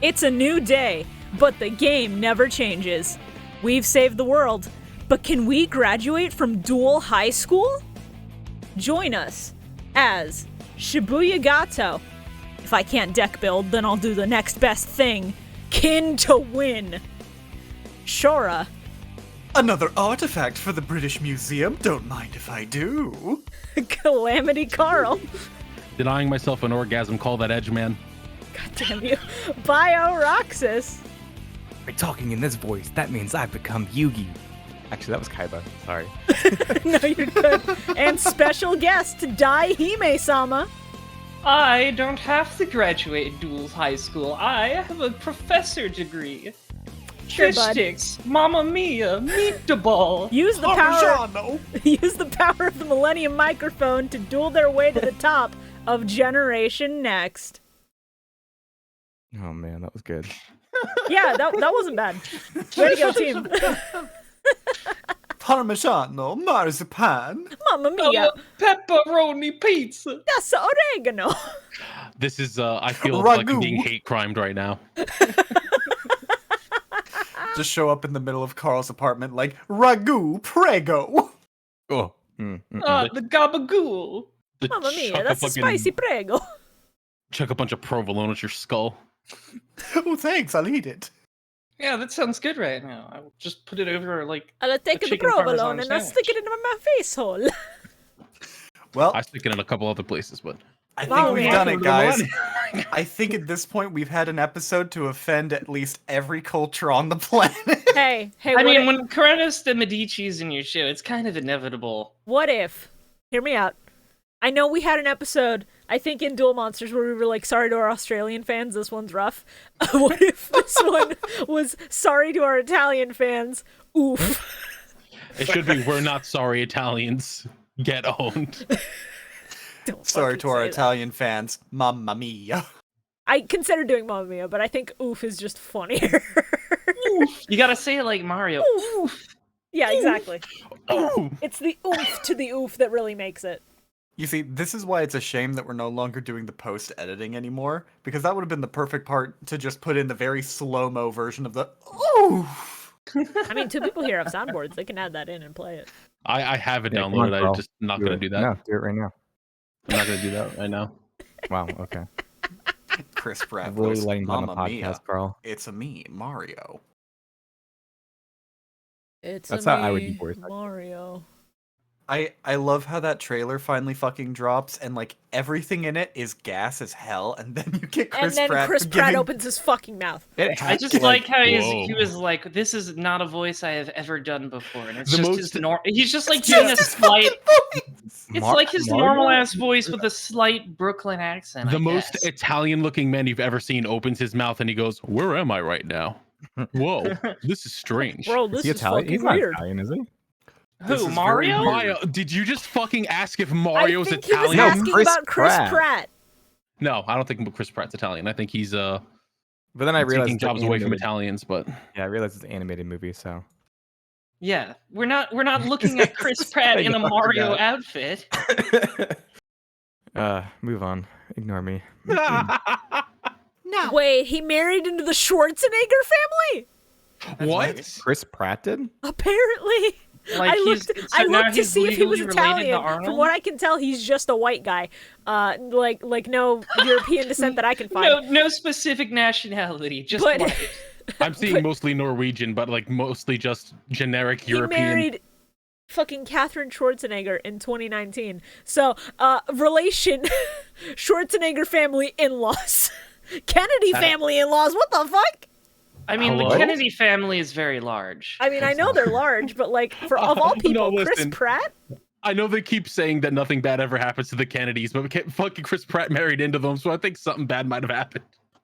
It's a new day, but the game never changes. We've saved the world, but can we graduate from DUEL High School? Join us as ShibuyaZane. If I can't deck build, then I'll do the next best thing. Kin to win. Shorah. Another artifact for the British Museum. Don't mind if I do. Calamity Carl. Denying myself an orgasm, call that edge, man. God damn you. Bio Roxas. By talking in this voice, that means I've become Yugi. Actually, that was Kaiba. Sorry. No, you're good. And special guest, Dai Hime-sama. I don't have to graduate DUEL High School. I have a professor degree. Sure, Fish bud. sticks, Mamma Mia, meatball. Use the power. Parmigiano. Use the power of the Millennium microphone to duel their way to the top of Generation Next. Oh man, that was good. Yeah, that wasn't bad. Way to go, team. Parmigiano, marzipan. Mamma mia, Pepperoni pizza. that's oregano. This is, I feel like I'm Ragu. being hate crimed right now. Just show up in the middle of Carl's apartment like, ragu, prego. Oh. The gabagool. Mamma Chuck mia, a that's a fucking- spicy prego. Chuck a bunch of provolone at your skull. Oh, thanks, I'll eat it. Yeah, that sounds good right now. I will just put it over like. I'll take the chicken provolone parmesan and I'll sandwich. stick it into my face hole. Well, I stick it in a couple other places, but I think Wow, we've man. done it, guys. I think at this point we've had an episode to offend at least every culture on the planet. Hey, I mean, when Coronus the Medici's in your show, it's kind of inevitable. what if? Hear me out. I know we had an episode, I think in Duel Monsters, where we were like, sorry to our Australian fans, this one's rough. What if this one was sorry to our Italian fans? Oof. it should be we're not sorry Italians. Get owned. Don't Sorry fucking to our say that. Italian fans. Mamma mia. I consider doing Mamma Mia, but I think oof is just funnier. You gotta say it like Mario. Oof. Yeah, exactly. Oh, It's the oof to the oof that really makes it. You see, this is why it's a shame that we're no longer doing the post-editing anymore, because that would have been the perfect part to just put in the very slow-mo version of the oof. I mean, two people here have soundboards. They can add that in and play it. I have it Yeah, come downloaded. on, Carl. I'm just not going to do that. No, do it right now. I'm not going to do that right now. Wow, okay. Chris Pratt I'm really voice, laying down a Mamma mia. podcast, Carl. It's a me, Mario. It's That's a how I would me, do voice acting. Mario. I love how that trailer finally fucking drops and like everything in it is gas as hell, and then you get And Chris then Pratt Chris Pratt giving- opens his fucking mouth. I just like how whoa. he was like, "This is not a voice I have ever done before," and it's The just most- his norm. He's just like It's doing a just his slight. fucking voice! It's like his normal ass voice with a slight Brooklyn accent. The I most guess. Italian-looking man you've ever seen opens his mouth and he goes, "Where am I right now? Whoa, this is strange." Bro, this Is he is Italian? fucking He's not weird. Italian, is he? This Who is Mario? very weird. Mario, did you just fucking ask if I Mario's think he was Italian? asking Chris about Chris Pratt. Pratt. No, I don't think Chris Pratt's Italian. I think he's But then I realized taking it's an jobs away from animated- Italians, but Yeah, I realized it's an animated movie, so. Yeah, we're not looking at Chris Pratt in a Mario outfit. Move on. Ignore me. No. Wait, he married into the Schwarzenegger family? what? Chris Pratt did? Apparently. Like I looked now to he's see if he was legally related to Italian. From Arnold? what I can tell, he's just a white guy. Like no European descent that I can find. No specific nationality, just But- white. I'm seeing mostly Norwegian, but like mostly just generic He European. married fucking Katherine Schwarzenegger in 2019. So, relation Schwarzenegger family in-laws. Kennedy family in-laws. What the fuck? I mean, Hello? the Kennedy family is very large. I mean, I know they're large, but like for of all people, No, Chris listen. Pratt? I know they keep saying that nothing bad ever happens to the Kennedys, but fucking Chris Pratt married into them, so I think something bad might have happened.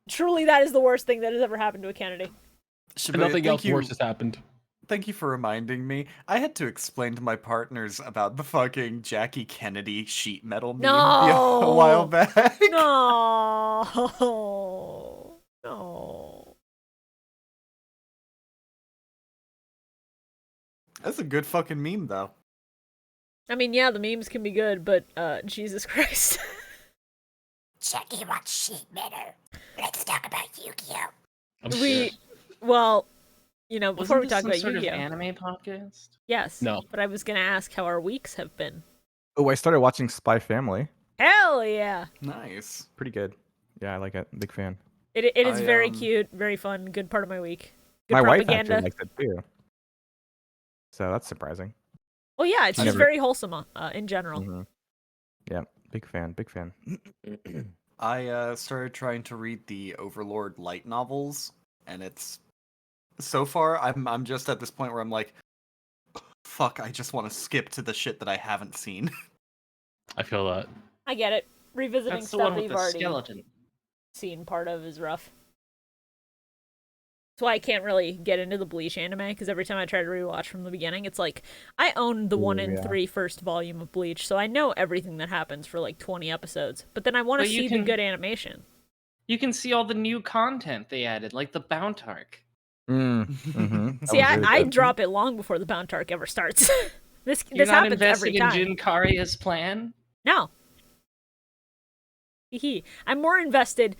Truly, that is the worst thing that has ever happened to a Kennedy. And Shibuya, nothing else thank you- worse has happened. Thank you for reminding me. I had to explain to my partners about the fucking Jackie Kennedy sheet metal meme No. a while back. No. No. That's a good fucking meme, though. I mean, yeah, the memes can be good, but Jesus Christ. Jackie wants sheet metal. Let's talk about Yu-Gi-Oh! Well, you know, before we Wasn't this talk some about sort of Yu-Gi-Oh. anime podcast? Yes. No. But I was gonna ask how our weeks have been. Oh, I started watching Spy Family. Hell yeah! Nice. Pretty good. Yeah, I like it. Big fan. It is I, very cute, very fun, good part of my week. Good My wife propaganda. actually likes it too. So that's surprising. Oh yeah, it's I just never- very wholesome in general. Mhm. Yeah, big fan. Big fan. I started trying to read the Overlord light novels, and it's so far I'm just at this point where I'm like, fuck, I just want to skip to the shit that I haven't seen. I feel that. I get it. Revisiting That's the stuff one with we've the already skeleton. seen part of is rough. That's why I can't really get into the Bleach anime, because every time I try to rewatch from the beginning, it's like, I own the 1 in 3 first volume of Bleach, so I know everything that happens for like 20 episodes. But then I want to But you see the can- good animation. You can see all the new content they added, like the Bount arc. Mm-hmm. See, I drop it long before the Bount arc ever starts. You're this not happens invested every time. in Jin Karia's plan? No. I'm more invested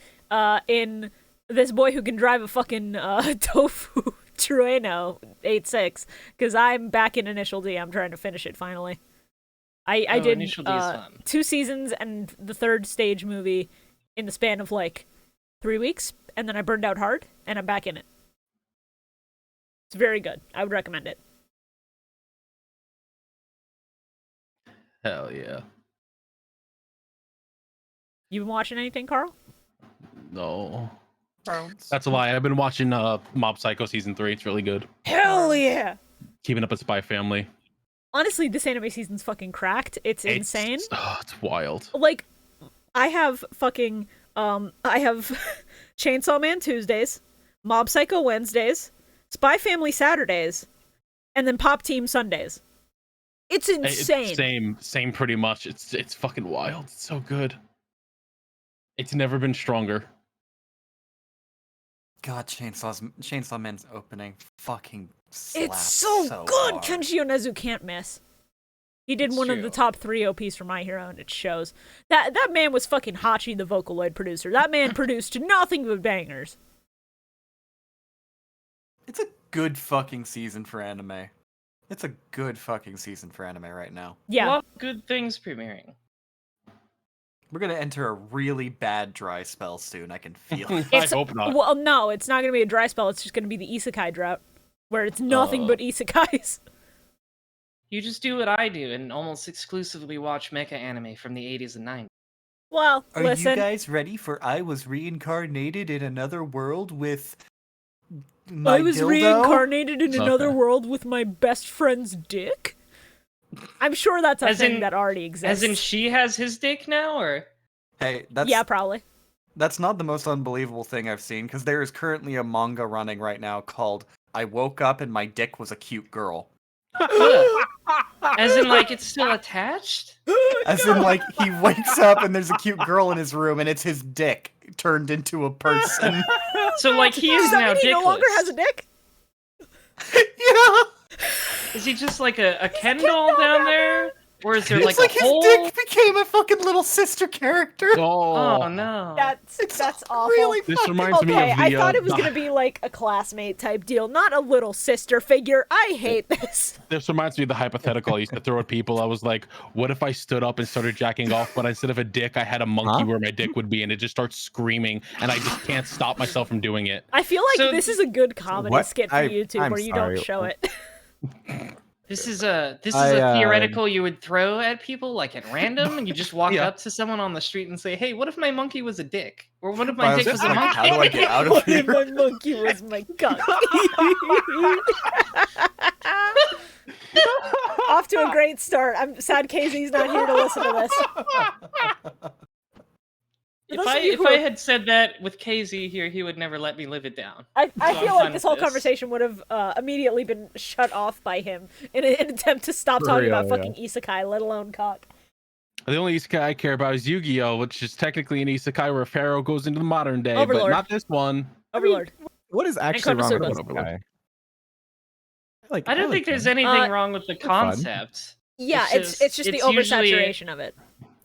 in this boy who can drive a fucking tofu Trueno 8.6, because I'm back in Initial D. I'm trying to finish it finally. I did Initial D is fun. 2 seasons and the 3rd stage movie in the span of like 3 weeks, and then I burned out hard, and I'm back in it. It's very good. I would recommend it. Hell yeah. You been watching anything, Carl? No. Browns. That's a lie. I've been watching Mob Psycho season 3. It's really good. Hell yeah! Keeping up with Spy Family. Honestly, this anime season's fucking cracked. It's insane. It's wild. Like, I have fucking I have Chainsaw Man Tuesdays, Mob Psycho Wednesdays, Spy Family Saturdays, and then Pop Team Sundays. It's insane. Same pretty much. It's fucking wild. It's so good. It's never been stronger. God, Chainsaw Man's opening fucking slaps It's so good. hard. Kenshi Yonezu can't miss. He did It's one of true. the top 3 OPs for My Hero, and it shows. That man was fucking Hachi, the Vocaloid producer. That man produced nothing but bangers. It's a good fucking season for anime. It's a good fucking season for anime right now. Yeah. A lot of good things premiering. We're gonna enter a really bad dry spell soon. I can feel it. I hope not. Well, no, it's not going to be a dry spell. It's just going to be the isekai drought, where it's nothing but isekais. You just do what I do and almost exclusively watch mecha anime from the 80s and 90s. Well, Are listen. you guys ready for I was reincarnated in another world with I was dildo? reincarnated in another Okay. world with my best friend's dick? I'm sure that's a As thing in- that already exists. As in she has his dick now, or? Hey, that's Yeah, probably. that's not the most unbelievable thing I've seen, because there is currently a manga running right now called I Woke Up and My Dick Was a Cute Girl. As in, like, it's still attached? As in, like, he wakes up and there's a cute girl in his room and it's his dick turned into a person. So, like, he is Does that now mean he dickless. no longer has a dick? Yeah! Is he just like a Ken doll down there? Or is there It's like like a his whole... dick became a fucking little sister character. Oh, no. That's awful. Really This fucking- reminds me Okay, of the. I thought it was going to be like a classmate type deal, not a little sister figure. I hate this. This reminds me of the hypothetical I used to throw at people. I was like, what if I stood up and started jacking off, but instead of a dick, I had a monkey where my dick would be, and it just starts screaming, and I just can't stop myself from doing it. I feel like So- this is a good comedy What? skit for YouTube I'm where you sorry. don't show it. This is a I, theoretical you would throw at people, like, at random, and you just walk Yeah. up to someone on the street and say, hey, what if my monkey was a dick? Or what if I my was dick was just a like, monkey? how do I get out of What if here? my monkey was my cock? Off to a great start. I'm sad Casey's not here to listen to this. If I had said that with KZ here, he would never let me live it down. I So I'm feel fine like with this whole this. conversation would have immediately been shut off by him in an attempt to stop For talking real, about yeah. fucking isekai, let alone cock. The only isekai I care about is Yu-Gi-Oh, which is technically an isekai where a pharaoh goes into the modern day, Overlord. but not this one. Overlord. What is actually wrong with Konosuba. this guy? I don't think there's anything wrong with the fun. concept. Yeah, It's it's just the usually- oversaturation of it.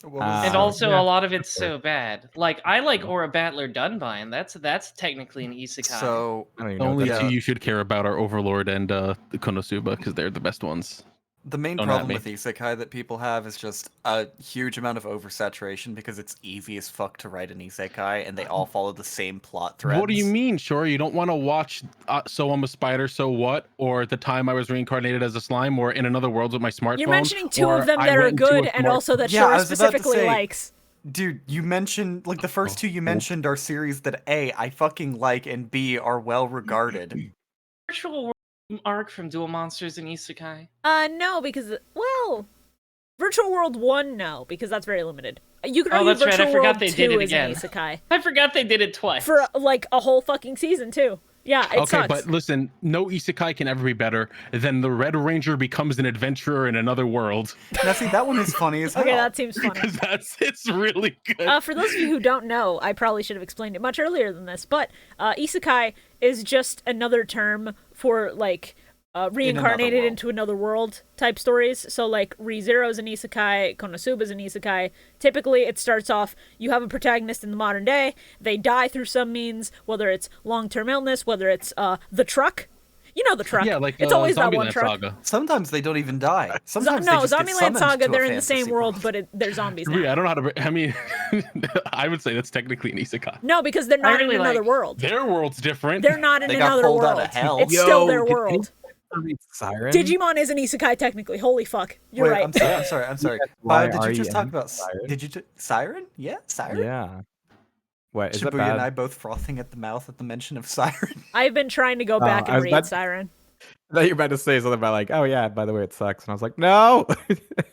And also, a lot of it's so bad. Like, I like Aura Battler Dunbine. That's technically an isekai. So I don't even The know. only What two you should care about are Overlord and the Konosuba because they're the best ones. the main Don't at problem me. with isekai that people have is just a huge amount of oversaturation because it's easy as fuck to write an isekai and they all follow the same plot threads. What do you mean, Shorah? You don't want to watch So I'm a Spider, So What? Or The Time I Was Reincarnated as a Slime? Or In Another World with My Smartphone? You're mentioning two or of them I that are Went into good a and Smart- also that Yeah, I Shorah was about to specifically say- likes. Dude, you mentioned like the first two you mentioned are series that A, I fucking like, and B, are well regarded. Virtual World arc from Duel Monsters and Isekai. No, because Virtual World 1, no, because that's very limited. You can Oh, argue that's right, I Virtual forgot World they 2 did it is an again. isekai. I forgot they did it twice. For, like, a whole fucking season, too. Yeah, it Okay, sucks. but listen, no isekai can ever be better than the Red Ranger becomes an adventurer in another world. Now, see, that one is funny as hell. Okay, that seems funny. Because it's really good. For those of you who don't know, I probably should have explained it much earlier than this, but isekai is just another term for, like, reincarnated world. into another world type stories. So, like, ReZero's an isekai, Konosuba's an isekai. Typically, it starts off, you have a protagonist in the modern day, they die through some means, whether it's long-term illness, whether it's the truck. You know the truck. Yeah, like it's always that Zombieland one truck. Saga. Sometimes they don't even die. Sometimes No, they just get Zombieland summoned Saga, to a they're in the same fantasy world, but they're zombies now. Yeah, I don't know how to. I mean, I would say that's technically an isekai. No, because they're not really in another like- world. Their world's different. They're not in They got another pulled world. out of hell. It's still their did world. anyone read Siren? Digimon is an isekai technically. Holy fuck. You're Wait, right. I'm sorry. Why Did are you just you talk in about Siren? Did you Siren? Yeah, Siren. Yeah. What is that Shibuya and bad? I both frothing at the mouth at the mention of Siren. I've been trying to go back I and was read about- Siren. I thought you were about to say something about like, oh yeah, by the way, it sucks, and I was like, no, I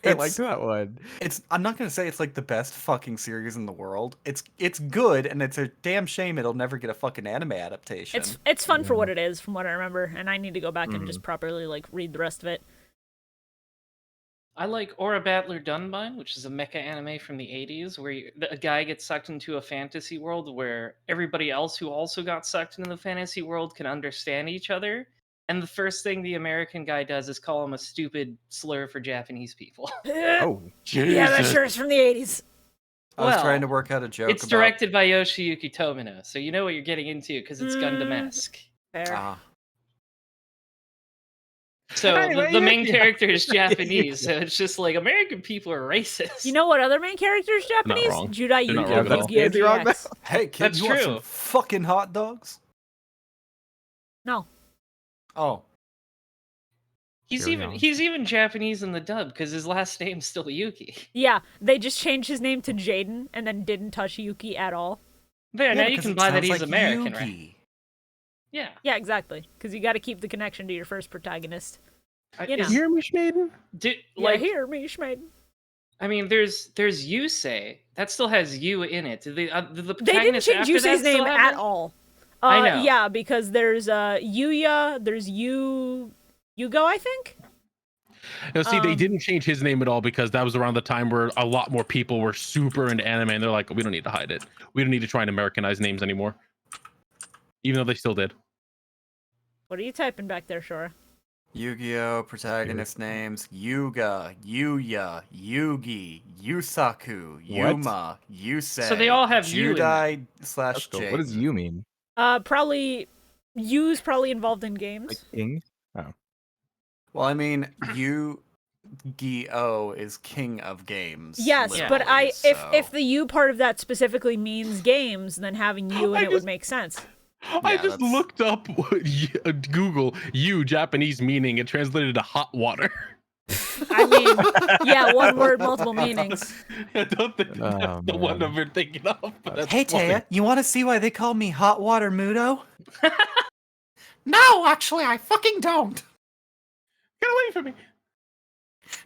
It's- liked that one. I'm not gonna say it's like the best fucking series in the world. It's good, and it's a damn shame it'll never get a fucking anime adaptation. It's fun for what it is, from what I remember, and I need to go back and just properly like read the rest of it. I like Aura Battler Dunbine, which is a mecha anime from the 80s, where a guy gets sucked into a fantasy world where everybody else who also got sucked into the fantasy world can understand each other. And the first thing the American guy does is call him a stupid slur for Japanese people. Oh, Yeah, that sure is from the 80s. I was well, trying to work out a joke. It's directed by Yoshiyuki Tomino, so you know what you're getting into because it's Gundam-esque. Fair. Ah, So Anyway, the main yeah. character is Japanese, so it's just like American people are racist. You know what other main character is Japanese? wrong. Judai They're not Yu-Gi-Oh! wrong at all. Yu-Gi-Oh! Is he wrong GX. hey kid, That's you want true. some fucking hot dogs? No. Oh, he's Here we go. he's even Japanese in the dub because his last name's still Yuki. Yeah, they just changed his name to Jaden and then didn't touch Yuki at all. There, now you because can it buy that sounds he's like American, right? Yugi. Yeah. Yeah, exactly. Because you got to keep the connection to your first protagonist. You know. Is- Hear me, Schmaden? like, hear me, Schmaden. I mean, there's Yusei that still has you in it. Did the They didn't protagonist change after that Yusei's still name have at it? all. I know. Yeah, because there's Yuya, there's Yugo, I think. No, see, they didn't change his name at all because that was around the time where a lot more people were super into anime, and they're like, we don't need to hide it. We don't need to try and Americanize names anymore. Even though they still did. What are you typing back there, Shorah? Yu-Gi-Oh! Protagonist names: Yuga, Yuya, Yugi, Yusaku, Yuma, Yusei. So they all have you in Judai that's slash cool. Jade. What does you mean? Probably Yu's probably involved in games. Like king? Well, I mean, Yu-Gi-Oh! Is king of games. Yes, but literally, if so- the U part of that specifically means games, then having U in I it would just- make sense. I Yeah, just that's- looked up Google you Japanese meaning. It translated to hot water. I mean, yeah, one word, multiple meanings. I don't think Oh, that's the one man. I'm thinking of. But that's Hey funny. Taya, you want to see why they call me Hot Water Mudo? No, actually, I fucking don't. Get away from me.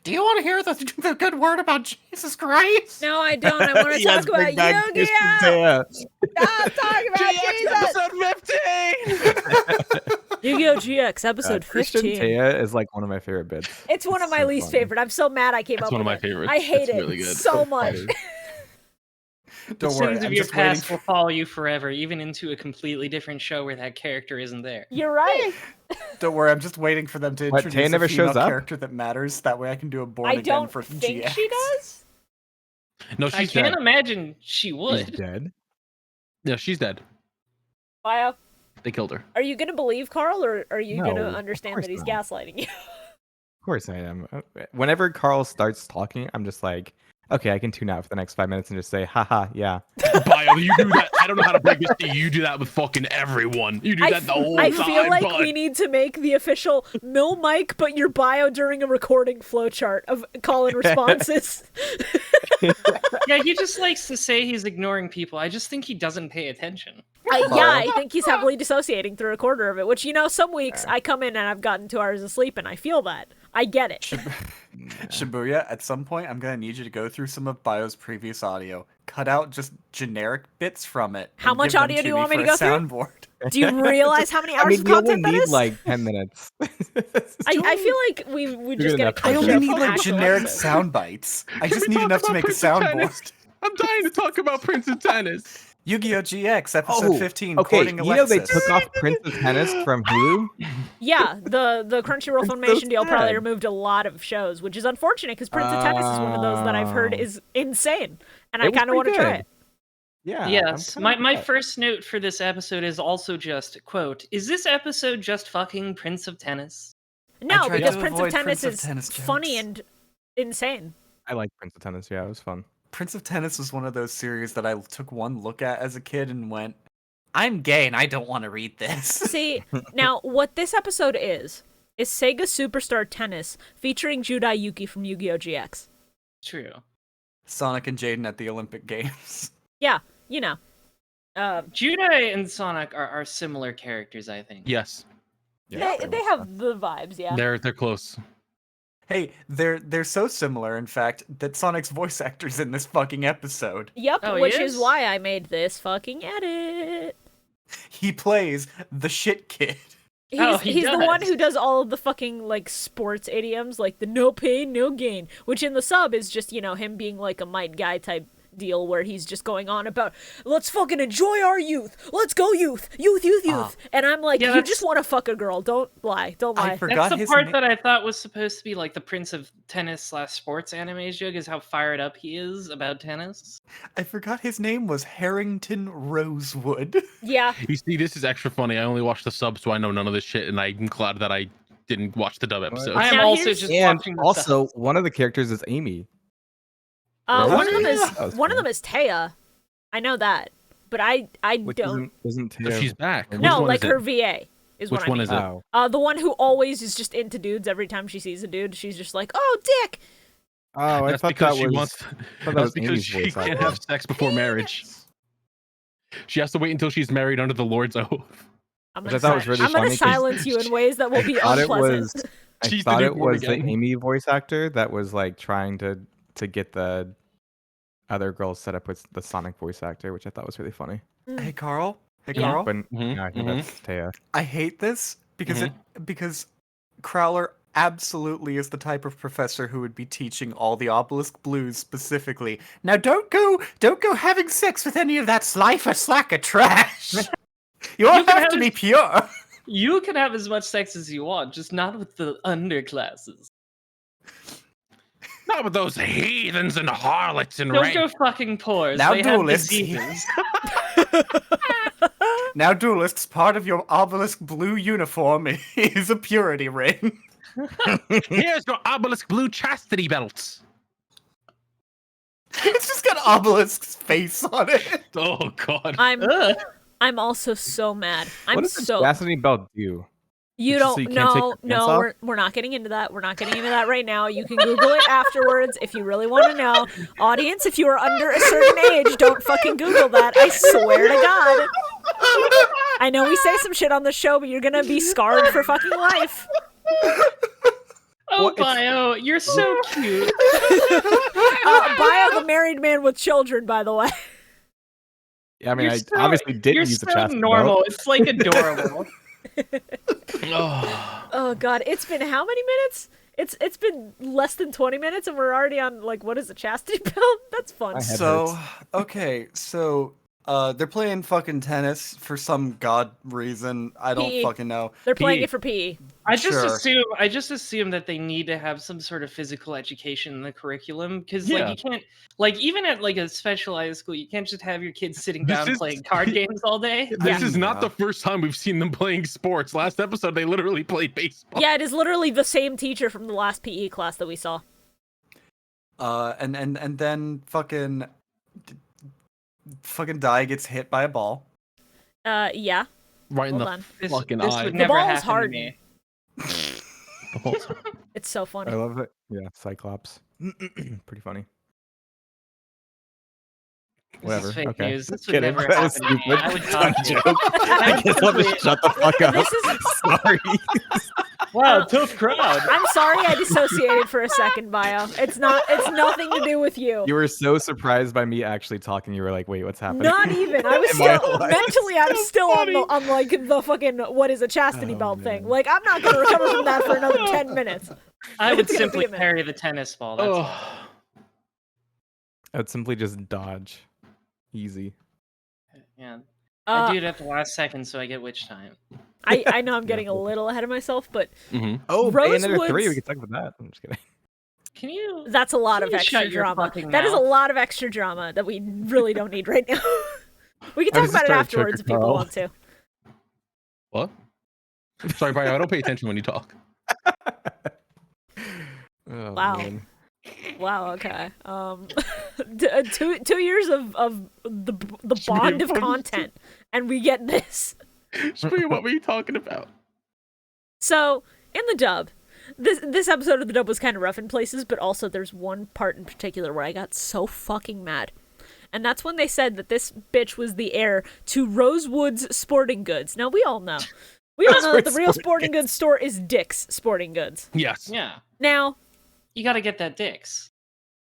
Do you want to hear the good word about Jesus Christ? No, I don't. I want to talk about Yu-Gi-Oh! Stop talking about Jesus! Episode 15! Yu-Gi-Oh! GX episode Christian 15. Taya is like one of my favorite bits. It's one of my so least funny. favorite. I'm so mad I came That's up one of with my it. favorites. I hate It's it really good. so much. Don't The worry, sins of I'm your just waiting. past will follow you forever, even into a completely different show where that character isn't there. You're right. Don't worry, I'm just waiting for them to What, introduce Taya never a female shows up? character that matters. That way, I can do a born I again don't for think GX. she does. No, I she's can't dead. imagine she He's would. dead. Yeah, she's dead. Bio, They killed her. are you gonna believe Carl, or are you No, gonna of understand course that he's not. gaslighting you? Of course I am. Whenever Carl starts talking, I'm just like, okay, I can tune out for the next 5 minutes and just say, haha, yeah. Bio, you do that. I don't know how to break this to you. You do that with fucking everyone. You do that the whole I time. feel like bud. we need to make the official Mill Mike, but your bio during a recording flowchart of call-in responses. Yeah, he just likes to say he's ignoring people. I just think he doesn't pay attention. Yeah, I think he's heavily dissociating through a quarter of it, which, some weeks I come in and I've gotten 2 hours of sleep and I feel that. I get it. Shibuya, at some point, I'm gonna need you to go through some of Bio's previous audio, cut out just generic bits from it. How and much give them audio do you want me for to a go through? soundboard. Do you realize how many hours I mean, of you only content that need is? like 10 minutes. I feel like we just good get a enough. cut I only show need from like actual generic episodes. sound bites. I just we need talk enough to about make a Prince of soundboard. Tennis? I'm dying to talk about Prince of Tennis. Yu-Gi-Oh! GX episode 15. okay. Courting You know they Alexis. took off Prince of Tennis from Hulu? Yeah, the Crunchyroll It's so Funimation deal probably sad. removed a lot of shows, which is unfortunate because Prince of Tennis is one of those that I've heard is insane, and I It was kind of want to pretty try good. it. Yeah. Yes, I'm my kinda upset. first note for this episode is also just, quote, is this episode just fucking Prince of Tennis? No, tried because to Prince of avoid Tennis Prince of is Tennis funny jokes. and insane. I like Prince of Tennis. Yeah, it was fun. Prince of Tennis was one of those series that I took one look at as a kid and went, I'm gay and I don't want to read this. See, now what this episode is Sega Superstar Tennis featuring Judai Yuki from Yu-Gi-Oh! GX. True. Sonic and Jaden at the Olympic Games. Yeah, Judai and Sonic are similar characters, I think. Yes, Yeah, they pretty much have the vibes, yeah. they're close. Hey, they're so similar, in fact, that Sonic's voice actor's in this fucking episode. Yep, Oh, he which is is? why I made this fucking edit. He plays the shit kid. He's the one does. who does all of the fucking like sports idioms, like the no pain, no gain, which in the sub is just, him being like a might guy type deal where he's just going on about let's fucking enjoy our youth. Let's go youth. And I'm like, Yeah, you that's- just want to fuck a girl. Don't lie. Don't lie. I forgot That's the his part na- that I thought was supposed to be like the Prince of Tennis / sports anime joke is how fired up he is about tennis. I forgot his name was Harrington Rosewood. Yeah. You see, this is extra funny. I only watched the sub, so I know none of this shit, and I'm glad that I didn't watch the dub episode. I am Now also here's- just And watching the also, subs. one of the characters is Amy. One of them Yeah. is That was one of fun. them is Taya. I know that. But I Which don't isn't So she's back. Which No, one like is her it? VA is Which what I one mean. is it? Oh. The one who always is just into dudes every time she sees a dude. She's just like, "Oh, dick." Oh, I That's thought because that she was. wants. I thought that That's was because Amy's she voice can't actor. have sex before marriage. She has to wait until she's married under the Lord's oath. I'm Which gonna, I thought was really I'm gonna funny 'cause silence you in ways that will be I thought it unpleasant. was. I She's the thought it newborn was the again. Amy voice actor that was like trying to get the other girls set up with the Sonic voice actor, which I thought was really funny. Hey, Carl. Hey, Yeah. Carl. But Mhm, no, I think that's Taya. I hate this because because Crowler absolutely is the type of professor who would be teaching all the Obelisk Blues specifically. Now don't go having sex with any of that slifer slacker trash. You all You can have to have- be pure. You can have as much sex as you want, just not with the underclasses. Not with those heathens and harlots and Don't rank. go fucking pores. Now they have duelists. diseases. Now, duelists, part of your Obelisk Blue uniform is a purity ring. Here's your obelisk blue chastity belts. It's just got Obelisk's face on it. Oh god. Ugh. I'm also so mad. I'm What does the so chastity belt do? you It's just don't so you can't take no your pants no off? we're not getting into that. We're not getting into that right now. You can Google it afterwards if you really want to know. Audience, if you are under a certain age, don't fucking Google that. I swear to God. I know we say some shit on the show, but you're gonna be scarred for fucking life. Oh, Well, it's- Bio, you're so cute. Bio the married man with children, by the way. Yeah, I mean, You're I so- obviously did You're use the so chastity normal. belt. It's like adorable. Oh. Oh God, it's been how many minutes? It's been less than 20 minutes, and we're already on like what is a chastity belt? That's fun. My head So, hurts. okay, so They're playing fucking tennis for some god reason. I don't PE. fucking know. They're playing PE. it for PE. I just Sure. assume that they need to have some sort of physical education in the curriculum because Yeah. like you can't like even at like a specialized school you can't just have your kids sitting This down is- playing card games all day. This is not Yeah. the first time we've seen them playing sports. Last episode, they literally played baseball. Yeah, it is literally the same teacher from the last PE class that we saw. And then fucking Dai gets hit by a ball. Yeah. Right in Hold the on. This, fucking this eye. would The never ball is happen to hard. me. The balls. It's so funny. I love it. Yeah, Cyclops. Pretty funny. This Whatever. is fake Okay. news. This Just would kidding. never That was happen to me. stupid. I would It's talk a to you. joke. I guess I'll just shut the fuck up. This is Sorry. Wow, tough crowd. I'm sorry I dissociated for a second, Bio. It's nothing to do with you. You were so surprised by me actually talking. You were like, "Wait, what's happening?" Not even. I was In my still life. mentally. I'm So still funny. on like the fucking what is a chastity Oh, belt thing. man. Like I'm not gonna recover from that for another 10 minutes. I would It's gonna be simply a minute. carry the tennis ball. That's all. Oh. I'd simply just dodge. Easy. Yeah. I Uh, do it at the last second so I get witch time. I know I'm Yeah. getting a little ahead of myself, but Mhm. Oh, Bayonetta 3. Rosewood's- We can talk about that. I'm just kidding. Can you? that's a lot Can of you extra shut your drama. fucking That is a mouth? lot of extra drama that we really don't need right now. We can I talk was about it just trying to trick afterwards her, if people Carl. want to. What? Sorry, Bio. I don't pay attention when you talk. Oh, Wow. man. Wow. Okay. 2 years of the bond of funny. content, and we get this. Shibuya, what were you talking about? So in the dub, this episode of the dub was kind of rough in places, but also there's one part in particular where I got so fucking mad. And that's when they said that this bitch was the heir to Rosewood's Sporting Goods. Now we all know. We all know that the real Rosewood sporting goods store is Dick's Sporting Goods. Yes. Yeah. Now, You gotta get that dicks.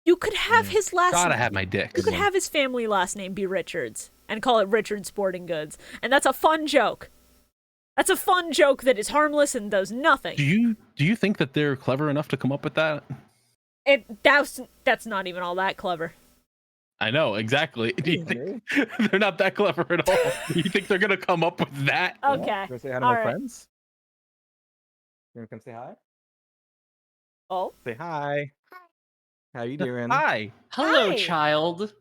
you could have his last Gotta have my dick. You could have his family last name be Richards and call it Richards Sporting Goods. And that's a fun joke. That's a fun joke that is harmless and does nothing. Do you think that they're clever enough to come up with that? That's not even all that clever. I know, exactly. Do you think they're not that clever at all? You think they're gonna come up with that? Okay. Go say hi to All my right. friends. You wanna come say hi? Oh. Say hi. How you doing? Hi. Hello, Hi. child.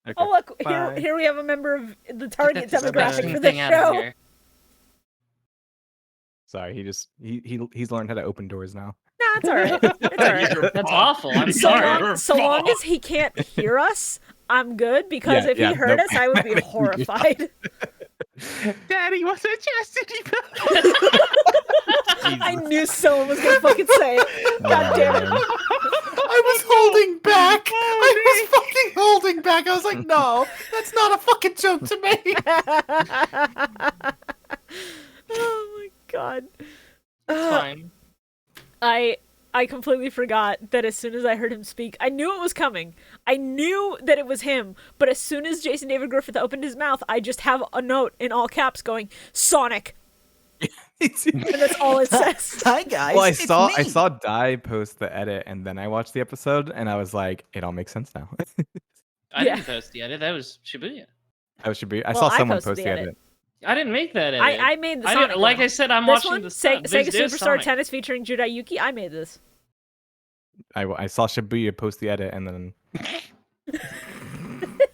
Okay. Oh look, Bye. here we have a member of the target Get that demographic disgusting for this thing out of show. here. Sorry, he's learned how to open doors now. Nah, it's alright. It's alright. You're That's fucked. awful. I'm So sorry. long, so long as he can't hear us, I'm good, because Yeah, if yeah, he heard nope. us, I would be horrified. Daddy was a chastity belt. I knew someone was gonna fucking say it. God damn it. I was holding back. I was fucking holding back. I was like, no, that's not a fucking joke to me. Oh my god. It's fine. I completely forgot that as soon as I heard him speak, I knew it was coming. I knew that it was him, but as soon as Jason David Griffith opened his mouth, I just have a note in all caps going, Sonic. And that's all it says. Hi guys. Well, I saw Dai post the edit, and then I watched the episode, and I was like, it all makes sense now. I Yeah. didn't post the edit. That was Shibuya. I should be. I Well, saw I someone posted post the the edit. edit. I didn't make that edit. I made the I Sonic didn't, like one. I said, I'm This watching one, the Sega There's Superstar Sonic. Tennis featuring Judai Yuki, I made this. I saw Shibuya post the edit, and then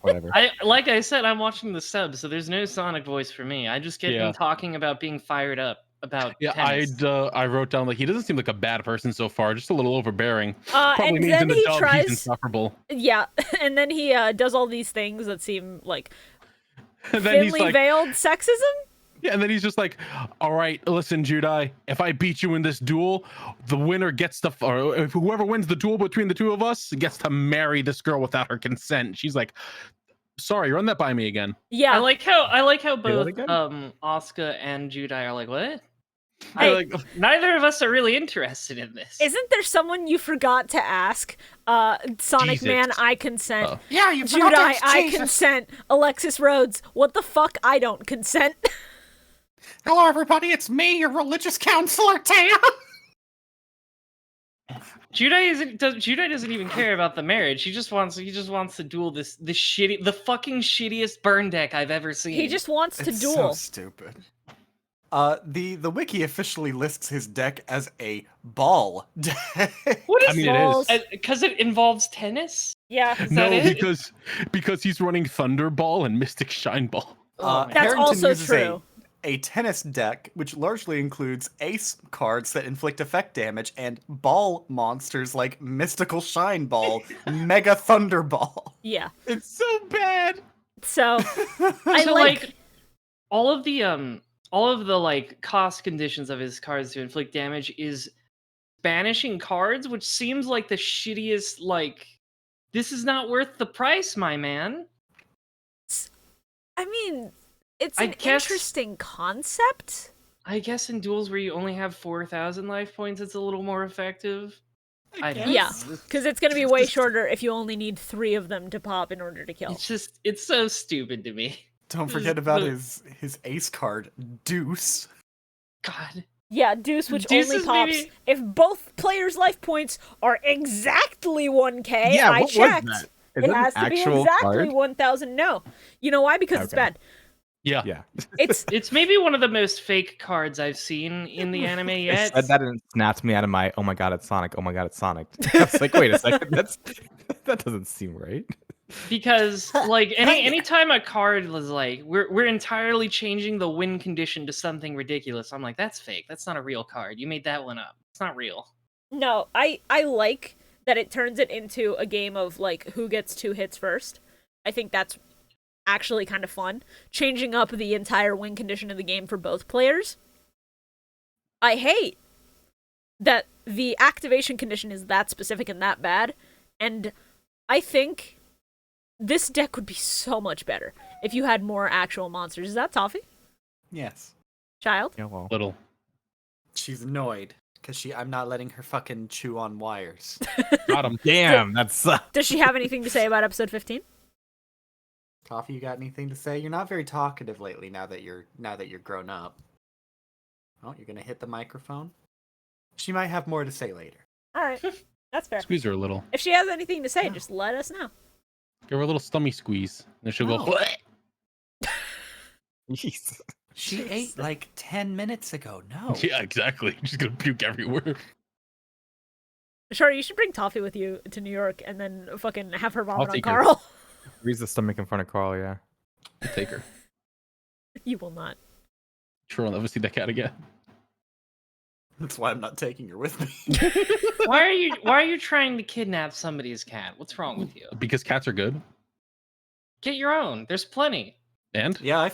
whatever. Like I said, I'm watching the sub, so there's no Sonic voice for me. I just get Yeah. him talking about being fired up about Yeah, tennis. I wrote down like he doesn't seem like a bad person so far, just a little overbearing. And Probably means then in the he dub tries, he's insufferable. yeah, and then he does all these things that seem like And then he's thinly like, veiled sexism. yeah, and then he's just like, all right, listen, Judai, if I beat you in this duel, the winner gets to, or if whoever wins the duel between the two of us gets to marry this girl without her consent. She's like, sorry, run that by me again. Yeah, I like how that both again? Asuka and Judai are like, what? Hey, Like, Neither of us are really interested in this. isn't there someone you forgot to ask? Sonic Jesus. Man, I consent. Oh. Yeah, you forgot to Judai, ask I Jesus. consent. Alexis Rhodes, what the fuck? I don't consent. Hello, everybody. It's me, your religious counselor, Taya. Judai doesn't even care about the marriage. He just wants to duel the fucking shittiest burn deck I've ever seen. He just wants to It's duel. so stupid. The wiki officially lists his deck as a ball deck. What is I mean, Balls. it is. Because it involves tennis? Yeah. Is No, that it? because he's running Thunderball and Mystic Shine Ball. Oh, That's Harrington also uses true. A tennis deck, which largely includes ace cards that inflict effect damage and ball monsters like Mystical Shine Ball, Mega Thunderball. Yeah. It's so bad. So I So, like all of the like cost conditions of his cards to inflict damage is banishing cards, which seems like the shittiest. Like, this is not worth the price, my man. I mean, it's I an guess- interesting concept. I guess in duels where you only have 4,000 life points, it's a little more effective. I don't Yeah. know. Because it's going to be way shorter if you only need 3 of them to pop in order to kill. It's so stupid to me. Don't This forget is about the- his ace card, Deuce. God. Yeah, Deuce, which Deuce only is pops maybe- if both players' life points are exactly 1k. Yeah, I what checked. was that? Is It that has an to be actual exactly card? 1,000. No. You know why? Because it's Okay. bad. Yeah. Yeah. It's It's maybe one of the most fake cards I've seen in the anime I yet. said that and it snapped me out of my, oh my god, it's Sonic, oh my god, it's Sonic. I was like, wait a second, that doesn't seem right. Because like anytime a card was like we're entirely changing the win condition to something ridiculous, I'm like, that's fake. That's not a real card. You made that one up. It's not real. no, I like that it turns it into a game of like who gets 2 hits first. I think that's actually kind of fun. Changing up the entire win condition of the game for both players. I hate that the activation condition is that specific and that bad, and I think this deck would be so much better if you had more actual monsters. Is that Toffee? Yes. Child? Yeah, well. Little. She's annoyed because I'm not letting her fucking chew on wires. Got him. Damn, that's Does she have anything to say about episode 15? Coffee, you got anything to say? You're not very talkative lately. Now that you're grown up. Oh, you're gonna hit the microphone. She might have more to say later. Alright, that's fair. Squeeze her a little. If she has anything to say, just let us know. Give her a little stummy squeeze. Then she'll go. Oh. Jeez. She ate like 10 minutes ago. No. Yeah, exactly. She's gonna puke everywhere. Shorah, you should bring Toffee with you to New York and then fucking have her vomit on take her. Carl. Freeze the stomach in front of Carl, yeah. Take her. You will not. Sure, I'll never see that cat again. That's why I'm not taking her with me. Why are you trying to kidnap somebody's cat? What's wrong with you? Because cats are good. Get your own. There's plenty. And Yeah,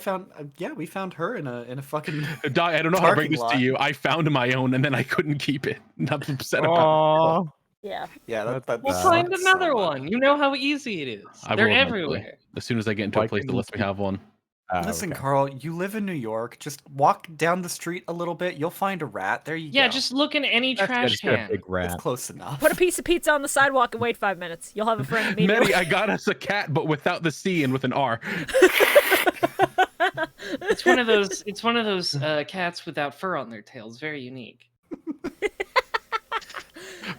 we found her in a fucking. Di, I don't know how to bring Parking this lot. to you. I found my own and then I couldn't keep it. And I'm upset about Aw. Yeah. Yeah, that We'll Wow. find sucks another so much. one. You know how easy it is. I They're will eventually. everywhere. it. As soon as I get into Why a place that couldn't lets me you- have one. Listen, Okay. Carl, you live in New York. Just walk down the street a little bit. You'll find a rat. There you Yeah, go. just look in any That's good, trash just get a can. big It's rat. close enough. Put a piece of pizza on the sidewalk and wait 5 minutes. You'll have a friend immediately. Medi, I got us a cat, but without the C and with an R. It's one of those. It's one of those cats without fur on their tails. Very unique.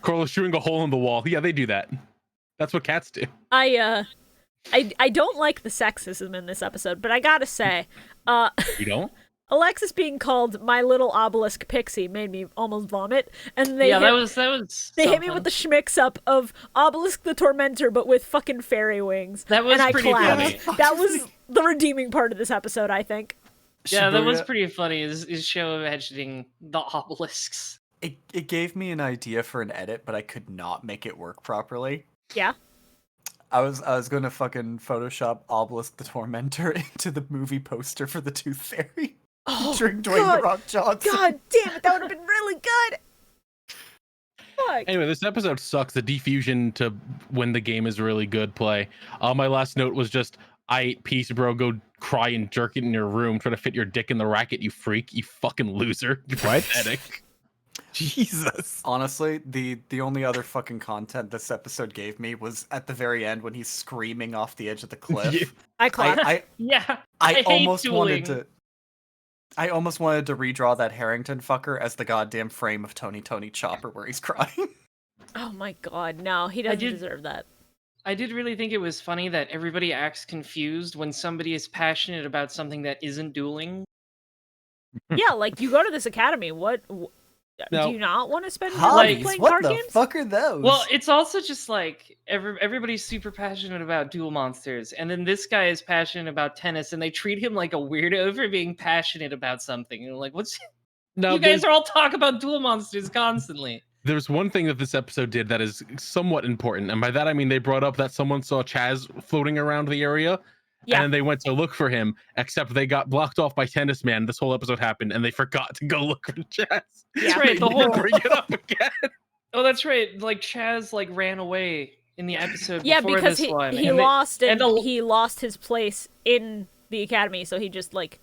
Carl is shooting a hole in the wall. Yeah, they do that. That's what cats do. I don't like the sexism in this episode, but I gotta say, You don't? Alexis being called my little obelisk pixie made me almost vomit, and they yeah, hit, that was. they hit me with the schmicks up of Obelisk the Tormentor, but with fucking fairy wings. That was and I pretty clapped. funny. That was the redeeming part of this episode, I think. Yeah, that was Shibuya, pretty funny. Is show imagining the obelisks. It gave me an idea for an edit, but I could not make it work properly. Yeah. I was going to fucking Photoshop Obelisk the Tormentor into the movie poster for the Tooth Fairy. Oh, Featuring Dwayne God. The Rock Johnson. God damn it, that would have been really good. Fuck. Anyway, this episode sucks. The defusion to when the game is really good play. My last note was just, I ate peace, bro. Go cry and jerk it in your room. Try to fit your dick in the racket, you freak. You fucking loser. You What? pathetic. Jesus. Honestly, the only other fucking content this episode gave me was at the very end when he's screaming off the edge of the cliff. Yeah. I clapped. I Yeah, I hate almost wanted dueling. to. I almost wanted to redraw that Harrington fucker as the goddamn frame of Tony Chopper where he's crying. Oh my god, no, he doesn't deserve that. I did really think it was funny that everybody acts confused when somebody is passionate about something that isn't dueling. Yeah, like you go to this academy. What No. do you not want to spend your life Hobbies? playing What card the games? fuck are those? Well, it's also just like everybody's super passionate about duel monsters, and then this guy is passionate about tennis, and they treat him like a weirdo for being passionate about something. And like, what's Now, you guys are all talk about duel monsters constantly. there's one thing that this episode did that is somewhat important, and by that I mean they brought up that someone saw Chaz floating around the area, and they went to look for him, except they got blocked off by Tennis Man. This whole episode happened, and they forgot to go look for Chaz. That's right. The They whole bring it up again. Oh, that's right. Like Chaz like ran away in the episode Yeah, before because this one. he and they- lost and the- he lost his place in the academy, so he just like,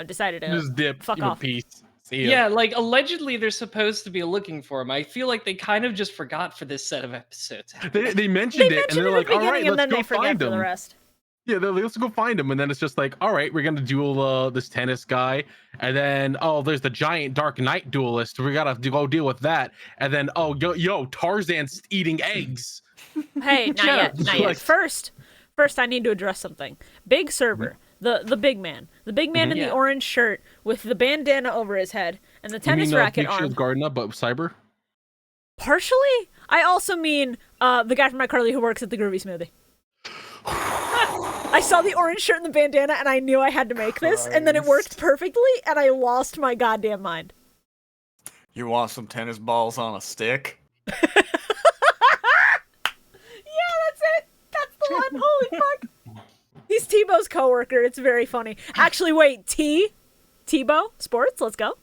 decided to Just dip. fuck off. Peace. See ya. Yeah, like allegedly they're supposed to be looking for him. I feel like they kind of just forgot for this set of episodes. They mentioned it, and they're like, "All right, and then let's they go forget find for the him." rest. Yeah, let's go find him, and then it's just like, "All right, we're gonna duel this tennis guy," and then there's the giant Dark Knight duelist. We gotta go deal with that, and then Tarzan's eating eggs. Hey, not yet, not yet. First, I need to address something. Big server, the big man, in the orange shirt with the bandana over his head and the tennis racket Big arm. Shield Gardner, but cyber. Partially, I also mean the guy from iCarly who works at the Groovy Smoothie. I saw the orange shirt and the bandana, and I knew I had to make this, and then it worked perfectly, and I lost my goddamn mind. You want some tennis balls on a stick? Yeah, that's it. That's the one. Holy fuck. He's Tebow's coworker. It's very funny. Actually, wait. Tebow Sports. Let's go.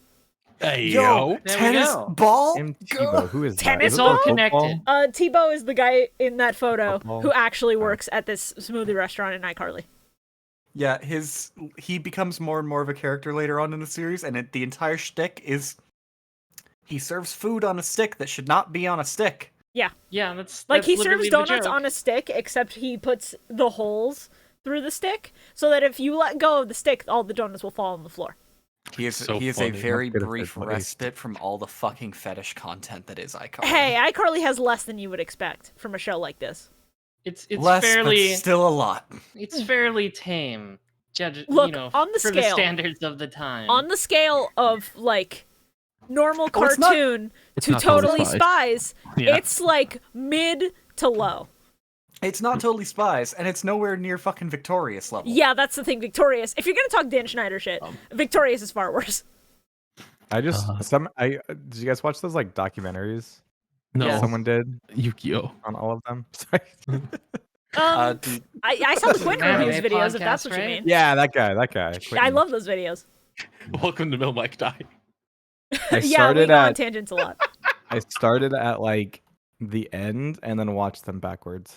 Hey Yo, There we tennis go. ball? Tebow, who is Tennis that? all Is it connected. football? Tebow is the guy in that photo Football. who actually works at this smoothie restaurant in iCarly. Yeah, he becomes more and more of a character later on in the series, and the entire shtick is he serves food on a stick that should not be on a stick. Yeah, that's Like, he literally serves the donuts joke. on a stick, except he puts the holes through the stick so that if you let go of the stick, all the donuts will fall on the floor. He is So a funny. very That's good brief advice. respite from all the fucking fetish content that is iCarly. Hey, iCarly has less than you would expect from a show like this. It's Less, fairly but still a lot. it's fairly tame. Look, on the for scale. the standards of the time. On the scale of, like, normal Oh, it's not- cartoon It's to not Totally Totally Spies, Yeah. it's, like, mid to low. It's not totally Spies, and it's nowhere near fucking Victorious level. Yeah, that's the thing. Victorious. If you're gonna talk Dan Schneider shit, Victorious is far worse. I just did you guys watch those like documentaries No, Yes. someone did Yu-Gi-Oh. on all of them? Sorry. Dude, I saw the Quentin Anime reviews videos, if that's podcast, what you right? mean. Yeah, that guy. I Quentin. love those videos. Welcome to Mill Mike Die. I Yeah, we started go on at tangents a lot. I started at like the end and then watched them backwards.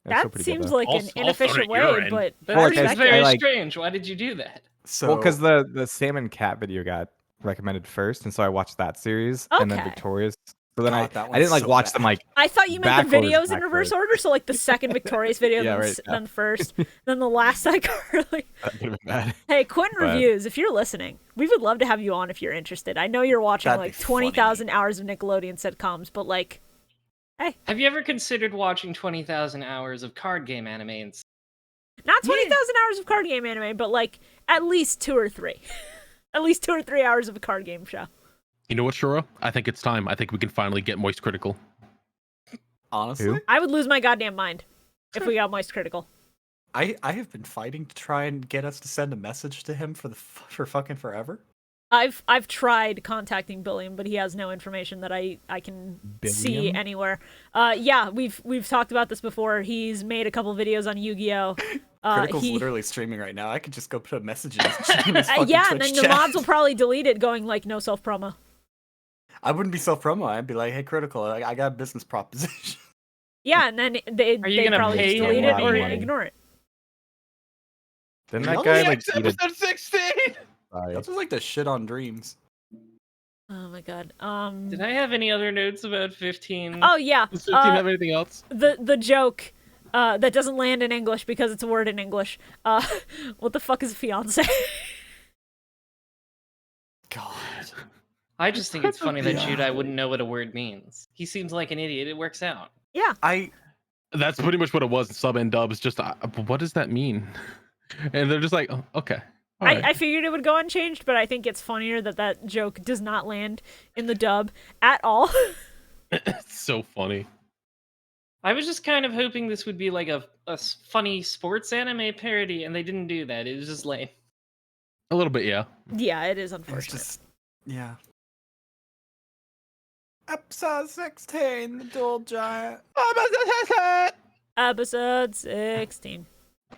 They're still That pretty good, seems though. like I'll an start inefficient at your way, end. but That Well, I like, seems I- respect very it. like- strange. Why did you do that? so Well, because the salmon cat video got recommended first, and so I watched that series, and then Okay. Victorious. So then God, that I one's didn't like so watch them bad. like I thought you meant the backwards, videos in reverse backwards. order, so like the second Victorious video, Yeah, then, right, yeah. then first, then the last iCarly. that could have been bad. Hey, Quentin But- Reviews, if you're listening, we would love to have you on if you're interested. I know you're watching That'd like be 20,000 hours of Nickelodeon sitcoms, but like, Have you ever considered watching 20,000 hours of card game anime? not 20,000 hours of card game anime, but like at least 2 or 3. At least 2 or 3 hours of a card game show. You know what, Shorah? I think it's time. I think we can finally get Moist Critical. honestly, Who? I would lose my goddamn mind if we got Moist Critical. I have been fighting to try and get us to send a message to him for fucking forever. I've tried contacting Billiam, but he has no information that I can see Billiam? anywhere. Yeah, we've talked about this before. He's made a couple videos on Yu-Gi-Oh. Critical's he- literally streaming right now. I could just go put a message in his fucking yeah, and Twitch then the chat. mods will probably delete it, going like no self promo. I wouldn't be self-promo. I'd be like, hey, Critical, I got a business proposition. Yeah, and then they you gonna probably pay just him delete it or money? ignore it. Didn't Really? that guy like Yes, eat a episode 16! Sorry. That's just like the shit on Dreams. Oh my god. Did I have any other notes about 15? Oh yeah. Does 15 have anything else? The joke that doesn't land in English because it's a word in English. What the fuck is a fiance? God. I just think it's funny that Yeah. Judai wouldn't know what a word means. He seems like an idiot. It works out. Yeah. That's pretty much what it was. Sub and dub. It's just, what does that mean? And they're just like, oh, okay. All right. I figured it would go unchanged, but I think it's funnier that joke does not land in the dub at all. It's so funny. I was just kind of hoping this would be like a funny sports anime parody, and they didn't do that. It was just lame. A little bit, yeah. Yeah, it is It's unfortunate. just, yeah. Episode 16, the Duel Giant. Episode 16.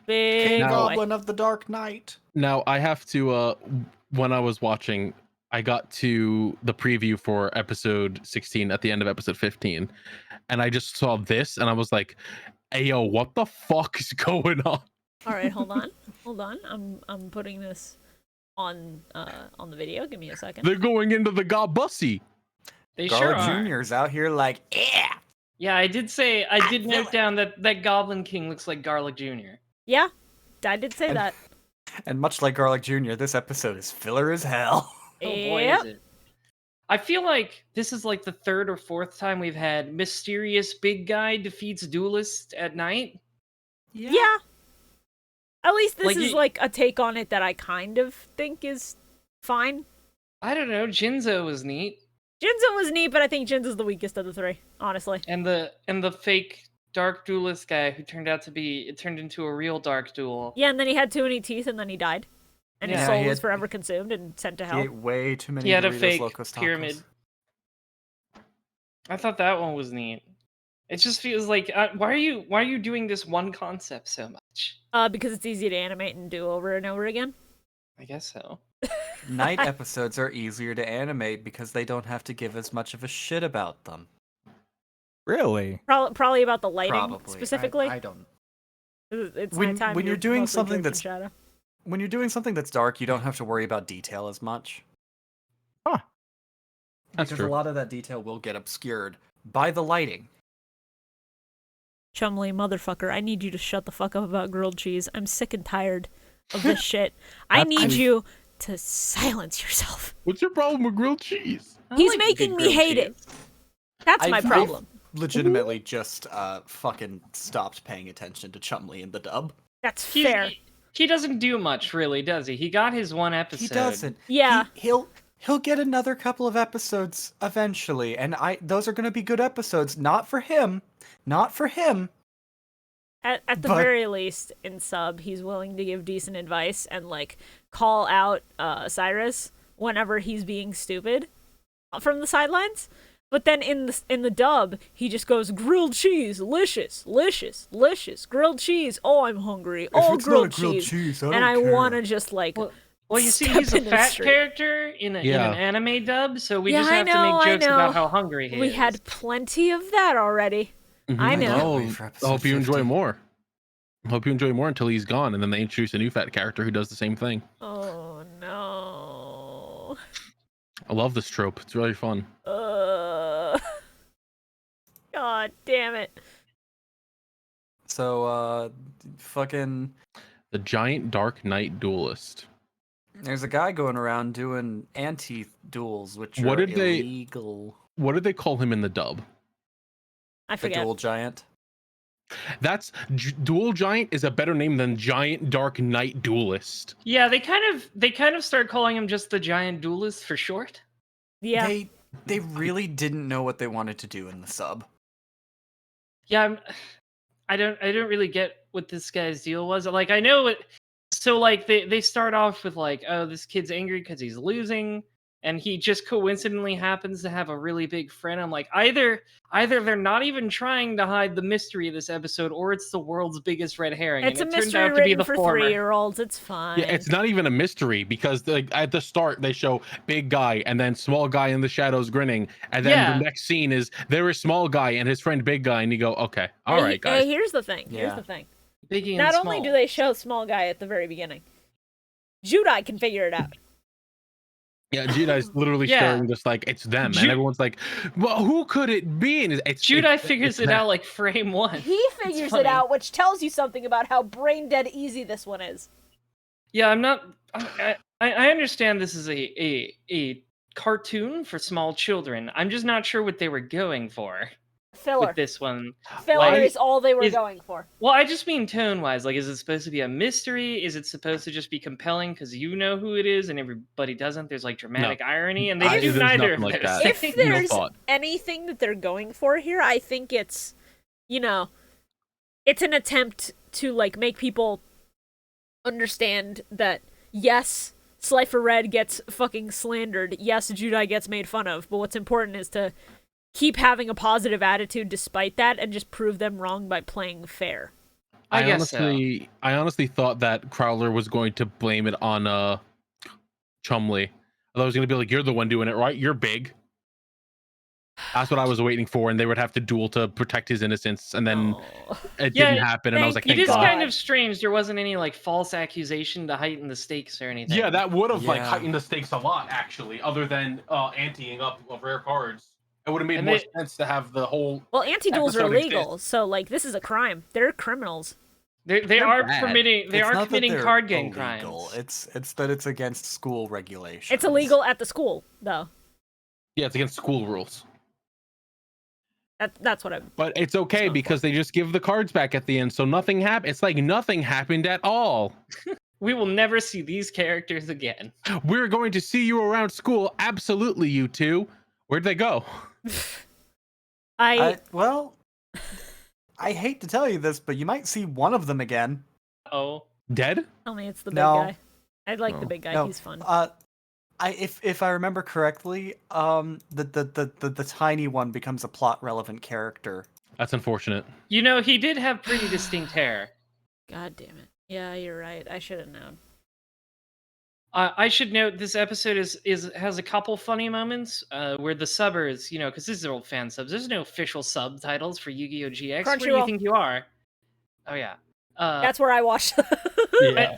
Big King boy. Goblin of the Dark Knight. Now, I have to, when I was watching, I got to the preview for episode 16 at the end of episode 15, and I just saw this, and I was like, hey, yo, what the fuck is going on? All right, hold on. I'm putting this on the video. Give me a second. They're going into the Gobussy. They sure Garlic are. Jr.'s out here like, yeah. Yeah, I did note down that Goblin King looks like Garlic Jr. Yeah, I did say that. And much like Garlic Jr., this episode is filler as hell. Oh boy, Yep. is it. I feel like this is like the third or fourth time we've had mysterious big guy defeats duelist at night. Yeah. At least this Like, is like a take on it that I kind of think is fine. I don't know, Jinzo was neat. Jinzo was neat, but I think Jinzo's the weakest of the three, honestly. And the fake dark duelist guy who turned into a real dark duel. Yeah, and then he had too many teeth, and then he died. And his Yeah, soul he was had- forever consumed and sent to He hell. ate way too many He had a Doritos fake Locos Tacos. pyramid. I thought that one was neat. It just feels like why are you doing this one concept so much? Because it's easy to animate and do over and over again. I guess so. Night episodes are easier to animate because they don't have to give as much of a shit about them. Really? Probably about the lighting Probably. specifically. I don't. It's When- nighttime. when you're doing mostly something draped in that's- shadow. When you're doing something that's dark, you don't have to worry about detail as much. Huh. That's Because true. a lot of that detail will get obscured by the lighting. Chumley, motherfucker, I need you to shut the fuck up about grilled cheese. I'm sick and tired of this shit. I need you to silence yourself. What's your problem with grilled cheese? I He's like making good me grilled hate it. cheese. That's my I've- problem. Legitimately just fucking stopped paying attention to Chumley in the dub. That's He's- fair. He doesn't do much, really, does he? He got his one episode. He doesn't. Yeah. He'll get another couple of episodes eventually, and those are going to be good episodes. Not for him. Not for him. At the But- very least, in sub, he's willing to give decent advice and like call out Cyrus whenever he's being stupid from the sidelines. But then in the dub, he just goes grilled cheese, licious, grilled cheese. Oh, I'm hungry. Oh, grilled cheese. And I want to just like. Well, you see, step he's a in the fat street. character in an anime dub, so we Yeah, just I have know, to I make jokes know. about how hungry he We is. had plenty of that already. I can't know. wait for I episode hope you enjoy 50. more. I hope you enjoy more until he's gone, and then they introduce a new fat character who does the same thing. Oh no. I love this trope. It's really fun. God damn it. So, fucking... The Giant Dark Knight Duelist. There's a guy going around doing anti-duels, which What are did they- illegal. What did they call him in the dub? I The forget. Duel Giant. That's Duel Giant is a better name than Giant Dark Knight Duelist. Yeah, they kind of start calling him just the Giant Duelist for short. Yeah. They really didn't know what they wanted to do in the sub. Yeah, I don't really get what this guy's deal was. Like, I know it. So like they start off with like, oh, this kid's angry because he's losing, and he just coincidentally happens to have a really big friend. I'm like, either they're not even trying to hide the mystery of this episode, or it's the world's biggest red herring. It's a and it turned mystery out to be written the for former. 3-year-olds. It's fine. Yeah, it's not even a mystery because at the start they show big guy and then small guy in the shadows grinning, and then Yeah. the next scene is there is small guy and his friend big guy, and you go, okay, all right, Hey, guys. here's the thing. Here's Yeah. the thing. Biggie and Not only small. do they show small guy at the very beginning, Judai can figure it out. Yeah, Judai's literally Yeah. staring just like it's them, and everyone's like, well, who could it be? And it's Judai it's figures it them. out like frame one. He figures it funny. out, which tells you something about how brain dead easy this one is. Yeah, I'm not. I understand this is a cartoon for small children. I'm just not sure what they were going for Filler. with this one. Filler Like, is all they were is- going for. Well, I just mean tone-wise. Like, is it supposed to be a mystery? Is it supposed to just be compelling because you know who it is and everybody doesn't? There's like dramatic irony, and they do there's neither of nothing like those that. If things. No there's thought. anything that they're going for here, I think it's, you know, it's an attempt to like make people understand that yes, Slifer Red gets fucking slandered. Yes, Judai gets made fun of. But what's important is to keep having a positive attitude despite that, and just prove them wrong by playing fair. I guess so. I honestly thought that Crowler was going to blame it on Chumley. I thought it was going to be like, you're the one doing it, right? You're big. That's what I was waiting for, and they would have to duel to protect his innocence, and then Oh. it Yeah, didn't happen, and I was like, thank It thank is God. God. kind of strange. There wasn't any like false accusation to heighten the stakes or anything. Yeah, that would have like Yeah. heightened the stakes a lot, actually, other than anteing up of rare cards. It would have made And more they- sense to have the whole. Well, anti-duels are Episode illegal, exists. so like this is a crime. They're criminals. They They're are bad. permitting. They It's are not that committing they're card game illegal. crimes. It's that it's against school regulations. It's illegal at the school, though. Yeah, it's against school rules, That's what I'm. but it's okay not because they just give the cards back at the end, so nothing happened. It's like nothing happened at all. We will never see these characters again. We're going to see you around school. Absolutely, you two. Where'd they go? Well, I hate to tell you this, but you might see one of them again. Oh, Dead? Tell me it's the big No. guy. I like the No. big guy. No. He's fun. If I remember correctly, the tiny one becomes a plot relevant character. That's unfortunate. you know, he did have pretty distinct hair. God damn it. Yeah, you're right. I should have known. I should note this episode has a couple funny moments where the subbers, you know, because this is old fan subs. There's no official subtitles for Yu-Gi-Oh! GX. Where do you Crunchyroll. think you are? Oh yeah. That's where I watched. Yeah.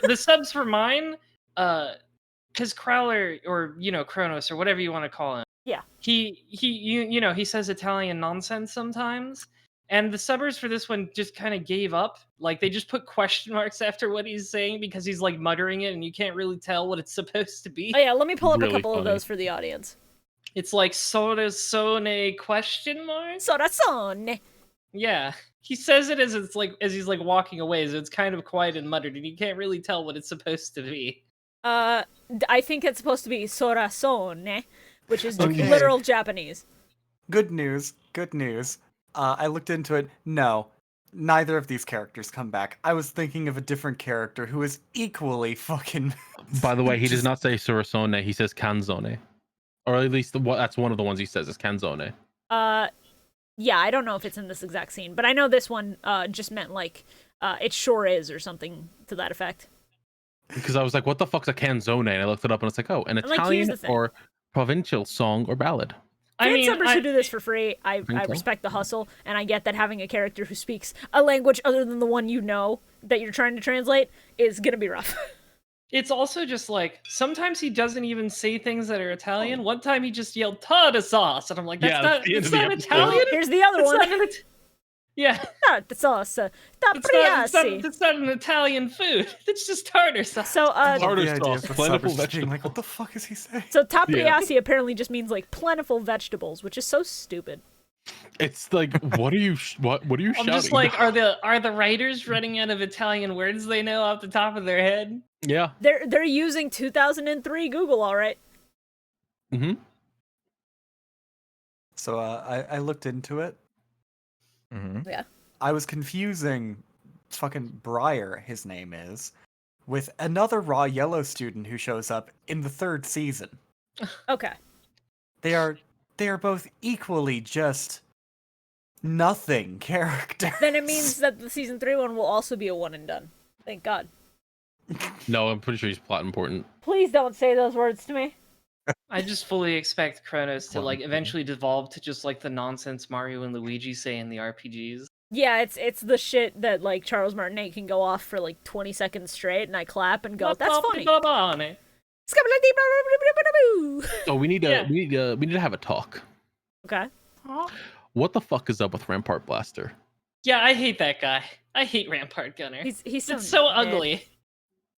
the subs for mine, because Crowler or you know Kronos or whatever you want to call him. Yeah. You know he says Italian nonsense sometimes, and the subbers for this one just kind of gave up. Like they just put question marks after what he's saying because he's like muttering it, and you can't really tell what it's supposed to be. Oh yeah, let me pull up Really a couple of funny. those for the audience. It's like Sorasone question mark. Sorazone. Yeah, he says it as he's like walking away, so it's kind of quiet and muttered, and you can't really tell what it's supposed to be. I think it's supposed to be Sorazone, which is Okay. literal Japanese. Good news. Good news. I looked into it. No, neither of these characters come back. I was thinking of a different character who is equally fucking. By the way, he does just- not say Surasone. He says Canzone, or at least that's one of the ones he says is Canzone. Yeah, I don't know if it's in this exact scene, but I know this one just meant like it sure is or something to that effect. Because I was like, what the fuck's a canzone? And I looked it up and it's like, oh, an like, here's Italian the thing. or provincial song or ballad. I mean, Fan subbers who do this for free, I Think so? respect the hustle, and I get that having a character who speaks a language other than the one you know that you're trying to translate is gonna be rough. it's also just like sometimes he doesn't even say things that are Italian. One time he just yelled "tartar sauce," and I'm like, "That's Yeah, not, that's the end it's of the not episode. Italian." Here's the other It's one. not yeah, Tartar sauce. it's not an Italian food. It's just tartar sauce. So Tartar the idea sauce, of the plentiful subbers just being like, vegetable. what the fuck is he saying? so tapriasi apparently just means like plentiful vegetables, which is so stupid. It's like, what are you? What are you I'm shouting? just like, are the writers running out of Italian words they know off the top of their head? Yeah. They're using 2003 Google, all right. Mm-hmm. So I looked into it. Mm-hmm. I was confusing fucking Briar, his name is, with another raw yellow student who shows up in the 3rd season. Okay. They are both equally just nothing characters. Then it means that the season 3 one will also be a one and done. Thank God. No, I'm pretty sure he's plot important. Please don't say those words to me. I just fully expect Kronos to Well, like eventually devolve to just like the nonsense Mario and Luigi say in the RPGs. Yeah, it's the shit that like Charles Martinet can go off for like 20 seconds straight, and I clap and go, "That's funny." So we need to Yeah. we need to have a talk. Okay. What the fuck is up with Rampart Blaster? Yeah, I hate that guy. I hate Rampart Gunner. He's so It's so mid. ugly.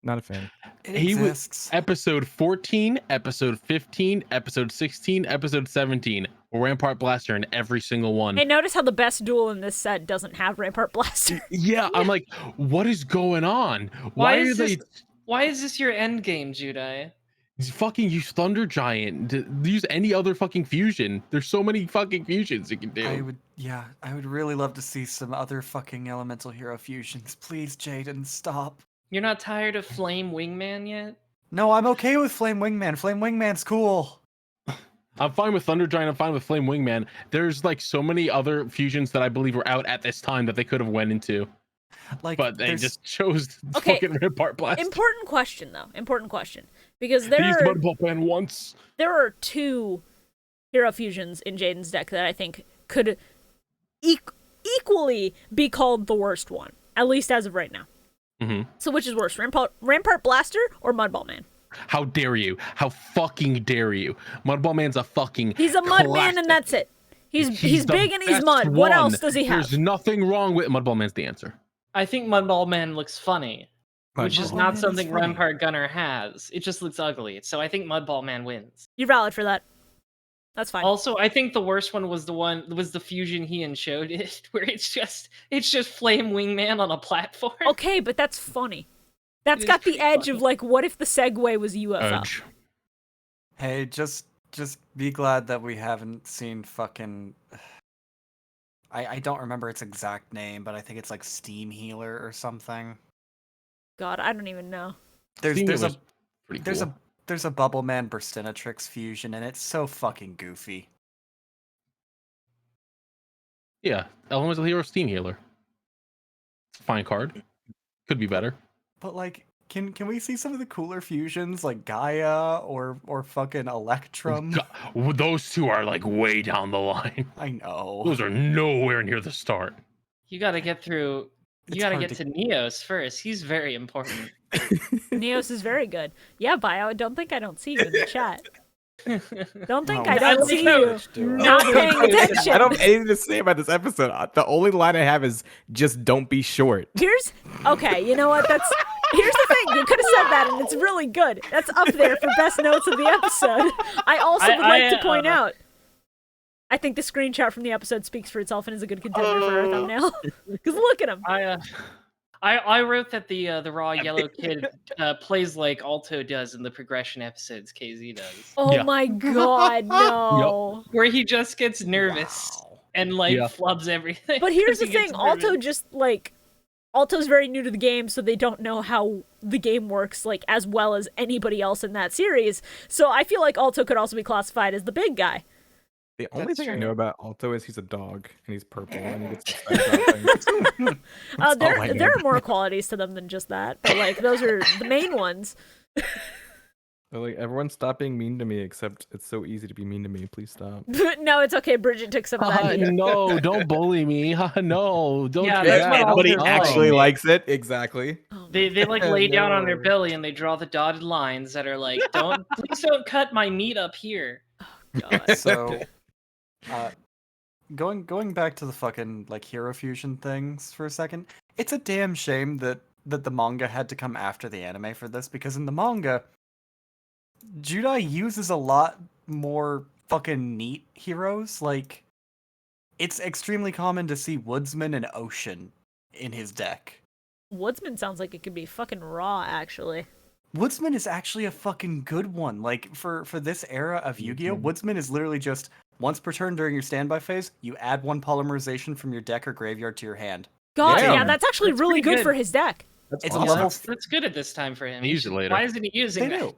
Not a fan. It He was exists. episode 14, episode 15, episode 16, episode 17. Rampart Blaster in every single one. Hey, notice how the best duel in this set doesn't have Rampart Blaster. Yeah, I'm like, what is going on? Why Why is are they Why is this your end game, Judai? fucking use Thunder Giant? Use any other fucking fusion. There's so many fucking fusions you can do. I would really love to see some other fucking elemental hero fusions. Please, Jaden, stop. You're not tired of Flame Wingman yet? No, I'm okay with Flame Wingman. Flame Wingman's cool. I'm fine with Thunder Giant. I'm fine with Flame Wingman. There's like so many other fusions that I believe were out at this time that they could have went into, Like, but they just chose Okay, fucking Rampart Blast. Important question, though. Important question. Because They used Mudball Band once. there are 2 hero fusions in Jaden's deck that I think could equally be called the worst one, at least as of right now. Mm-hmm. So which is worse, Rampart Blaster or Mudball Man? How dare you? How fucking dare you? Mudball Man's a fucking. He's a mud man, classic. and that's it. He's the big and he's best mud. What one. else does he have? There's nothing wrong with Mudball Man's the answer. I think Mudball Man looks funny, which is Mudball not Man something is funny. Rampart Gunner has. It just looks ugly. So I think Mudball Man wins. You're valid for that. That's fine. Also, I think the worst one was the fusion he and Show did, where it's just Flame Wingman on a platform. Okay, but that's funny. That's It is got the pretty edge funny. of like, what if the segue was UFO? Edge. Hey, just be glad that we haven't seen fucking. I don't remember its exact name, but I think it's like Steam Healer or something. God, I don't even know. There's Steam there's Healer's a pretty there's cool. there's a Bubble Man Burstinatrix fusion, and it's so fucking goofy. Yeah, Elemental Hero Steam Healer. Fine card. Could be better. But like, can we see some of the cooler fusions like Gaia or fucking Electrum? Those two are like way down the line. I know. Those are nowhere near the start. You got to get through. You It's got to hard get to Neos first. He's very important. Neos is very good. Yeah, Bio, I don't think I don't see you in the chat. Don't think No, I I don't like see how- you not Nobody paying pays attention. I don't have anything to say about this episode. The only line I have is just don't be short. Okay, you know what? Here's the thing. You could have said that, and it's really good. That's up there for best notes of the episode. I also would like to point out, I think the screenshot from the episode speaks for itself and is a good contender for our thumbnail. Because look at him. I wrote that the raw yellow kid plays like Alto does in the progression episodes KZ does, Oh Yeah. my god, no. where he just gets nervous Wow. and like Yeah. flubs everything. But here's 'cause the he gets thing. Alto nervous. just, like... Alto's very new to the game, so they don't know how the game works, like, as well as anybody else in that series. So I feel like Alto could also be classified as the big guy. The only That's thing I true. know about Alto is he's a dog and he's purple and he gets excited about things. That's all I know. There are more qualities to them than just that, but, like, those are the main ones. They're like, everyone stop being mean to me, except it's so easy to be mean to me. Please stop. No, it's okay. Bridget took some of that heat. No, don't bully me. No, don't Yeah, do that's that. what Nobody Alto's actually like. likes it. Exactly. Oh, They like lay down on their No. belly and they draw the dotted lines that are like, please don't cut my meat up here. God. So, going back to the fucking like hero fusion things for a second, it's a damn shame that the manga had to come after the anime for this, because in the manga, Judai uses a lot more fucking neat heroes. Like, it's extremely common to see Woodsman and Ocean in his deck. Woodsman sounds like it could be fucking raw, actually. Woodsman is actually a fucking good one. Like, for this era of Yu-Gi-Oh!, Woodsman is literally just, once per turn during your standby phase, you add 1 polymerization from your deck or graveyard to your hand. God, Damn. yeah, that's actually That's really pretty good good. for his deck. That's It's a awesome. level That's good at this time for him. They use it later. Why isn't he using They that? do.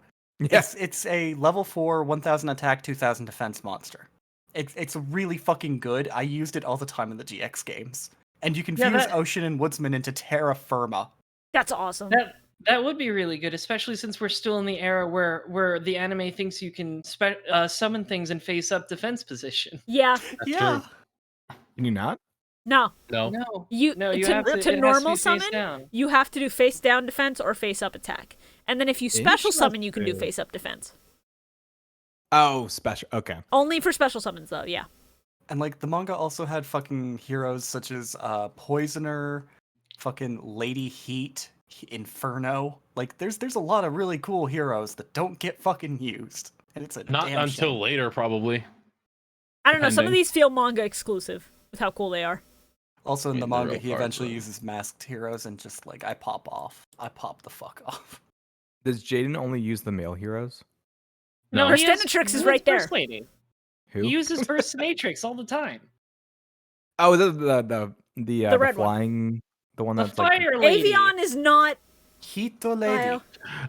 Yeah. It's a level 4, 1000 attack, 2000 defense monster. It's really fucking good. I used it all the time in the GX games. And you can Yeah, fuse that- Ocean and Woodsman into Terra Firma. That's awesome. That would be really good, especially since we're still in the era where the anime thinks you can summon things and face up defense position. Yeah, Yeah. Can you not? no. No. No, You no, you to, have to, to it has normal to be face summon, down. you have to do face down defense or face up attack. And then if you special summon, you can do Interesting. face up defense. Oh, special. Okay. Only for special summons, though, yeah. And like the manga also had fucking heroes such as Poisoner, fucking Lady Heat. Inferno. Like, there's a lot of really cool heroes that don't get fucking used, and it's a Not damn until shame. later, probably. I don't know. Some of Depending. these feel manga exclusive with how cool they are. Also in the In the manga, real he card, eventually bro. uses masked heroes, and just like I pop off. I pop the fuck off. Does Jaden only use the male heroes? No. he has Burstinatrix is Wood's right there. First Lady. Who? He uses Burstinatrix all the time. Oh, the red one. flying, the one The that's like. Fire Lady. Avion is not Hito lady. Bio.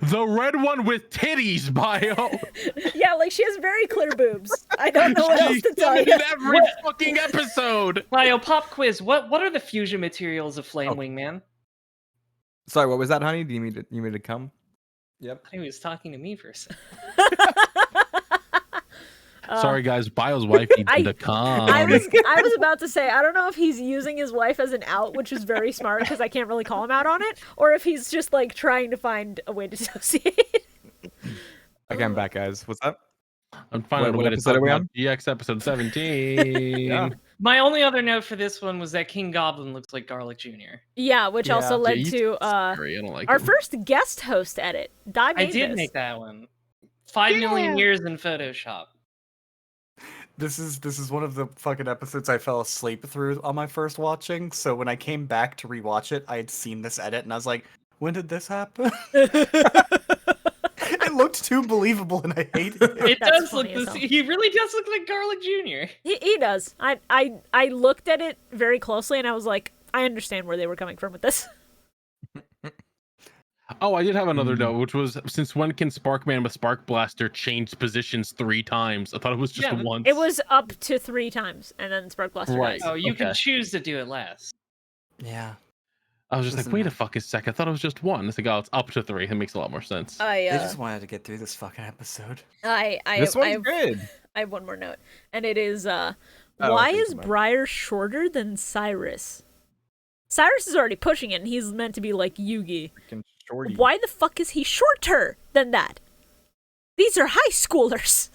The red one with titties, Bio. Yeah, like she has very clear boobs. I don't know what else She's to tell done it you. in every fucking episode. Bio, pop quiz. What are the fusion materials of Flame Wingman? Sorry, what was that, honey? Do you mean to come? Yep. He was talking to me for a second. Sorry, guys. Bio's wife needs him to come. I was about to say, I don't know if he's using his wife as an out, which is very smart because I can't really call him out on it, or if he's just like trying to find a way to dissociate. Okay, I'm back, guys. What's up? I'm finding a What way to episode talk are we about on? GX episode 17. Yeah. My only other note for this one was that King Goblin looks like Garlic Jr. Yeah, which Yeah. also led he's to scary. I don't like our him. first guest host edit. Di I made did this. make that one. 5 million years in Photoshop. This is one of the fucking episodes I fell asleep through on my first watching. So when I came back to rewatch it, I had seen this edit, and I was like, "When did this happen?" It looked too believable, and I hated it. It That's does look funny as this. hell. He really does look like Garlic Jr. He does. I looked at it very closely and I was like, I understand where they were coming from with this. Oh, I did have another note, which was since when can Sparkman with Spark Blaster change positions 3 times? I thought it was just Yeah, once. It was up to 3 times and then Spark Blaster Right. dies. Oh, you can Okay. choose to do it less. Yeah, I was just like, Listen, wait a man. fucking sec. I thought it was just 1. It's like, oh, it's up to 3. It makes a lot more sense. they I just wanted to get through this fucking episode. This one's good. I have one more note. And it is Oh, why okay, is come on. Briar shorter than Cyrus? Cyrus is already pushing it and he's meant to be like Yugi. Freaking shorty. Why the fuck is he shorter than that? These are high schoolers.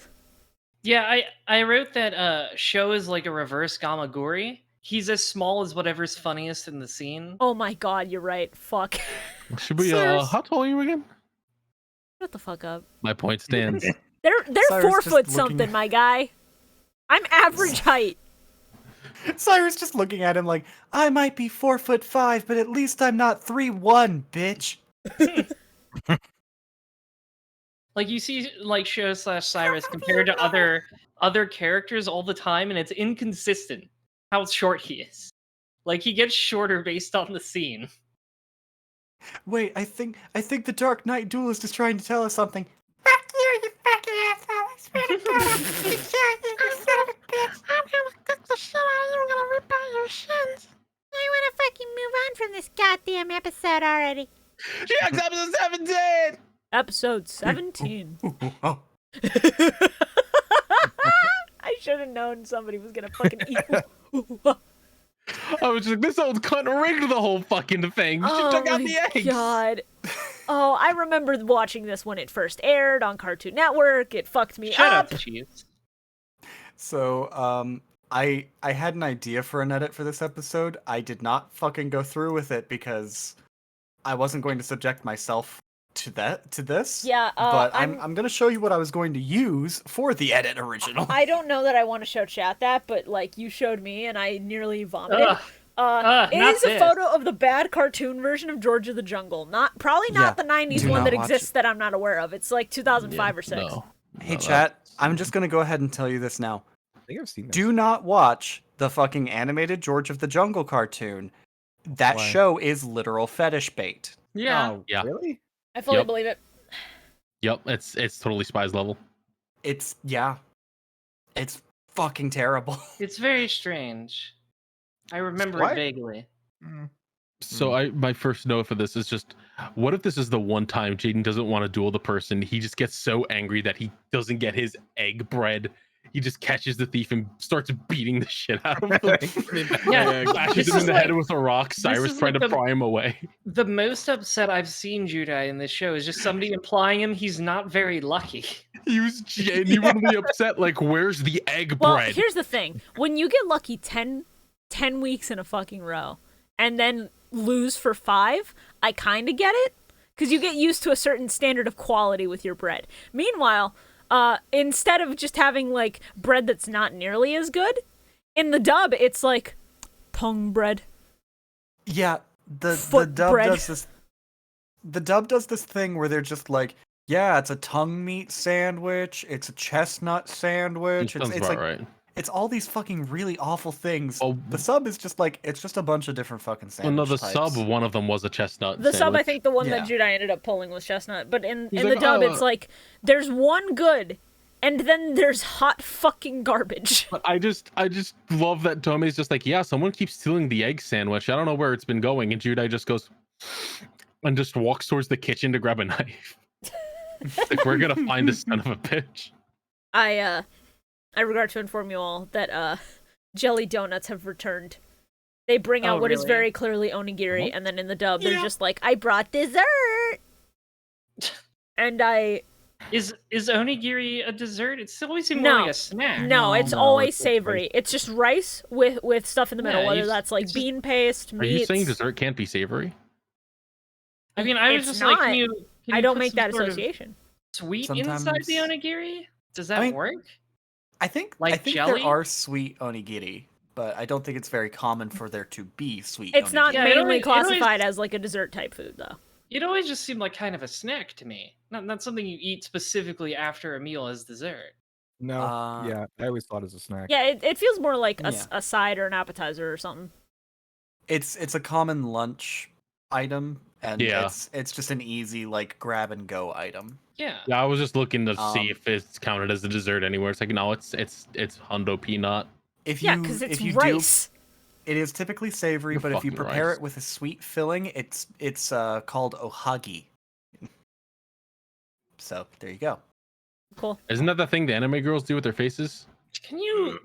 Yeah, I wrote that Show is like a reverse Gamagori. He's as small as whatever's funniest in the scene. Oh my god, you're right. Fuck. Shibuya, Cyrus. how tall are you again? Shut the fuck up. My point stands. They're Cyrus 4 just foot looking- something, my guy. I'm average height. Cyrus just looking at him like, I might be 4'5", but at least I'm not 3'1", bitch. Like you see, like Show / Cyrus compared to other characters all the time, and it's inconsistent how short he is. Like he gets shorter based on the scene. Wait, I think the Dark Knight duelist is trying to tell us something. Fuck you, you fucking asshole! I swear to God, you son of a bitch! I'm gonna cook the shit out of you. I'm gonna rip out your shins. I want to fucking move on from this goddamn episode already. GX episode 17! Episode 17. Oh, I should have known somebody was gonna fucking eat. I was just like, this old cunt rigged the whole fucking thing. She took out the eggs. God. Oh, I remember watching this when it first aired on Cartoon Network. It fucked me Shut up. up, Chiefs. So, I had an idea for an edit for this episode. I did not fucking go through with it because I wasn't going to subject myself to this. Yeah, but I'm gonna show you what I was going to use for the edit original. I don't know that I want to show chat that, but like you showed me and I nearly vomited. It not is a this. photo of the bad cartoon version of George of the Jungle. Probably not Yeah, the 90s do one not that watch exists it. that I'm not aware of. It's like 2005 or 6. No. Hey No, chat, I'm just gonna go ahead and tell you this now. I think I've seen this. Do not watch the fucking animated George of the Jungle cartoon. That Why? show is literal fetish bait. Yeah. Oh, Yeah. Really? I fully Yep. believe it. Yep, it's totally Spies level. It's it's fucking terrible. It's very strange. I remember it What? vaguely. So my first note for this is just, what if this is the one time Jaden doesn't want to duel the person? He just gets so angry that he doesn't get his egg bread. He just catches the thief and starts beating the shit out of him. Yeah, Clashes this him in is the like- head with a rock. Cyrus is trying like to the- pry him away. The most upset I've seen Judai in this show is just somebody implying him he's not very lucky. He was genuinely upset. Like, where's the egg Well, bread? here's the thing. When you get lucky 10 weeks in a fucking row, and then lose for 5, I kind of get it. Because you get used to a certain standard of quality with your bread. Meanwhile, instead of just having, like, bread that's not nearly as good, in the dub, it's like, tongue bread. Yeah, the dub bread. does this. The dub does this thing where they're just like, yeah, it's a tongue meat sandwich, it's a chestnut sandwich, Sounds it's about like right. it's all these fucking really awful things. Oh, The sub is just like it's just a bunch of different fucking well, sandwich no, the types. sub, one of them was a chestnut The sub, I sandwich. think the one Yeah. that Judai ended up pulling was chestnut. But in He's the like, dub, "Oh." it's like, there's one good, and then there's hot fucking garbage. But I just love that Tomei's just like, yeah, someone keeps stealing the egg sandwich. I don't know where it's been going. And Judai just goes and just walks towards the kitchen to grab a knife. Like, we're gonna find this son of a bitch. I regret to inform you all that jelly donuts have returned. They bring out Oh, what is really? very clearly onigiri, and then in the dub, they're Yeah. just like, I brought dessert! And Is onigiri a dessert? It's always seemed No. more like a snack. No, it's No, always it's just savory. It's just rice with stuff in the middle, Yeah, whether you- that's like it's just- bean paste, Are meats. you saying dessert can't be savory? I mean, I was It's just like, not. can you I don't put make some that sort of association. sweet Sometimes- inside the onigiri? Does that I mean, work? I think Like there jelly? are sweet onigiri, but I don't think it's very common for there to be sweet. It's not onigiri. Yeah, it mainly always- it always- classified as like a dessert type food, though. It always just seemed like kind of a snack to me. Not something you eat specifically after a meal as dessert. No, yeah, I always thought it was a snack. Yeah, it feels more like Yeah. a side or an appetizer or something. It's a common lunch item, and Yeah. it's just an easy like grab and go item. Yeah. Yeah, I was just looking to see Um, if it's counted as a dessert anywhere. It's like, no, it's hundo peanut. If Yeah, you because it's if you rice. do, it is typically savory, You're but if you fucking prepare rice. it with a sweet filling, it's called ohagi. So there you go. Cool. Isn't that the thing the anime girls do with their faces? Can you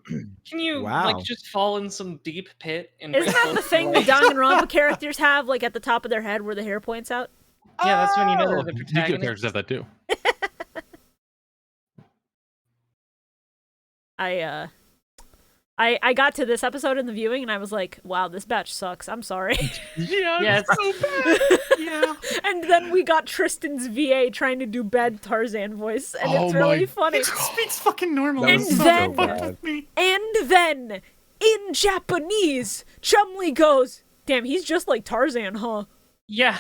Wow. like just fall in some deep pit and Isn't that the thing the Danganronpa characters have, like at the top of their head where the hair points out? Yeah, that's when you know they're the Yu-Gi-Oh protagonist. characters have that too. I got to this episode in the viewing and I was like, wow, this batch sucks. I'm sorry. Yeah, it's so bad. Yeah. And then we got Tristan's VA trying to do bad Tarzan voice, and Oh it's really my- funny. He speaks fucking normal. That And was so then- bad. And then, in Japanese, Chumley goes, damn, he's just like Tarzan, huh? yeah.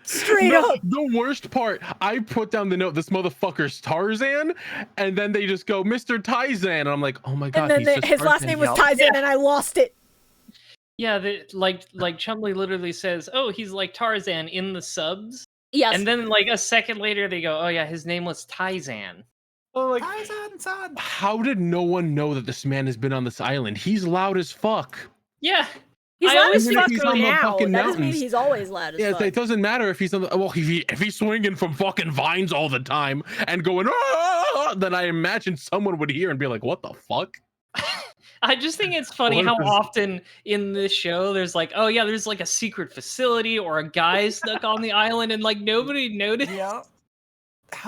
Straight No, up. the worst part, I put down the note, this motherfucker's Tarzan, and then they just go, Mr. Taizan, and I'm like, oh my god, And then he's just his last Tarzan. name was Yup. Tarzan, and I lost it. Yeah, like Chumley literally says, "Oh, he's like Tarzan" in the subs, Yes. and then like a second later they go, "Oh yeah, his name was Taizan." Oh, like, Taizan-san. how did no one know that this man has been on this island? He's loud as fuck. Yeah, he's I loud always as think fuck he's on the now. fucking That doesn't mean mountains. he's always loud as Yeah, fuck. it doesn't matter if he's on the, well, if he's swinging from fucking vines all the time and going, "Ah," then I imagine someone would hear and be like, what the fuck? I just think it's funny What how is- often in this show there's like, oh yeah, there's like a secret facility or a guy stuck on the island, and like nobody noticed. Yeah.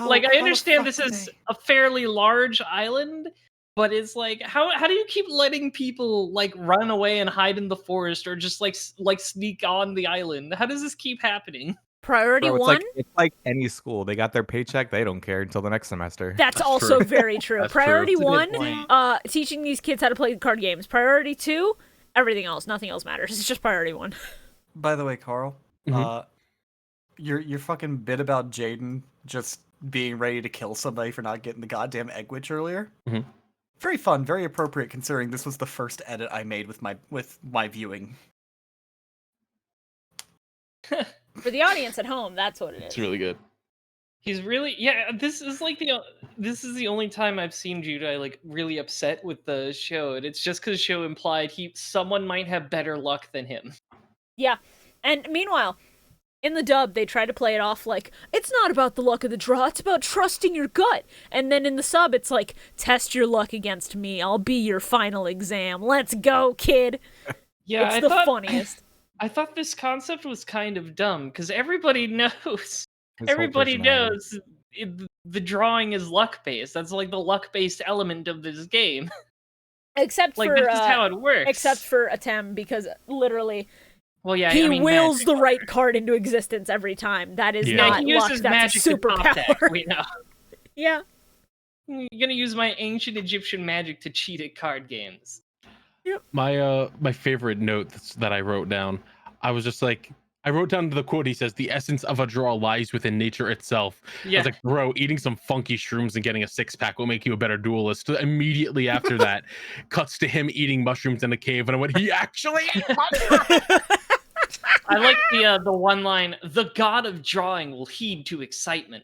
Like How I the understand fuck this did is they- a fairly large island, but it's like how do you keep letting people like run away and hide in the forest or just like sneak on the island? How does this keep happening? Priority Bro, one. it's like any school. They got their paycheck. They don't care until the next semester. That's That's also true. very true. That's true. Priority That's a good one, point. teaching these kids how to play card games. Priority two, everything else. Nothing else matters. It's just priority one. By the way, Carl, Mhm. your fucking bit about Jaden just being ready to kill somebody for not getting the goddamn egg witch earlier. Mhm. Very fun, very appropriate considering this was the first edit I made with my viewing. For the audience at home, that's what it It's is. really good. He's really this is the only time I've seen Judah like really upset with the show, and it's just because show implied someone might have better luck than him. Yeah. And meanwhile, in the dub, they try to play it off like, it's not about the luck of the draw, it's about trusting your gut. And then in the sub, it's like, test your luck against me, I'll be your final exam. Let's go, kid. Yeah, It's I the thought, funniest. I thought this concept was kind of dumb because everybody knows. His whole Everybody personality. knows the drawing is luck based. That's like the luck based element of this game. Except Like for this is how it works. except for Atem, because literally Well, yeah, he I mean, wills magic. the right card into existence every time. That is Yeah, not he luck. uses That's a magic to top deck. superpower. We know. Yeah. I'm gonna use my ancient Egyptian magic to cheat at card games. My favorite note that I wrote down, I was just like, I wrote down the quote. He says, "The essence of a draw lies within nature itself." I Yeah. was like, bro, eating some funky shrooms and getting a 6-pack will make you a better duelist. Immediately after that, cuts to him eating mushrooms in a cave, and I went, he actually ate mushrooms. I like the one line, "The god of drawing will heed to excitement."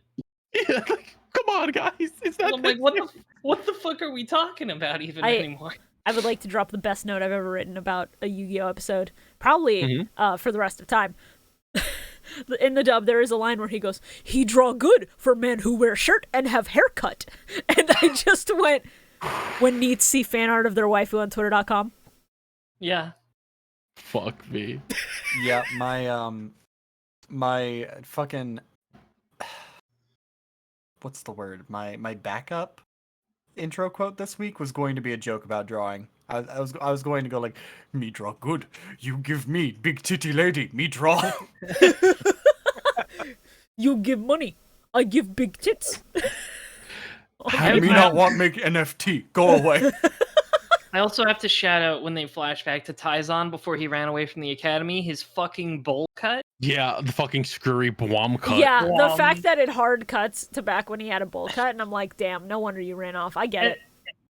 Yeah, like, come on, guys. Is that I'm like, what the fuck are we talking about even anymore? I would like to drop the best note I've ever written about a Yu-Gi-Oh episode, probably for the rest of time. In the dub, there is a line where he goes, "He draw good for men who wear shirt and have haircut." And I just went, when neets see fan art of their waifu on twitter.com. Yeah. Fuck me. Yeah, my fucking what's the word? My backup intro quote this week was going to be a joke about drawing. I was going to go like, "Me draw good. You give me big titty lady. Me draw." You give money. I give big tits. Me not want make NFT. Go away. I also have to shout out when they flash back to Taizan before he ran away from the academy, his fucking bowl cut. Yeah, the fucking screwy Bwam cut. Yeah, the fact that it hard cuts to back when he had a bowl cut, and I'm like, damn, no wonder you ran off. I get it.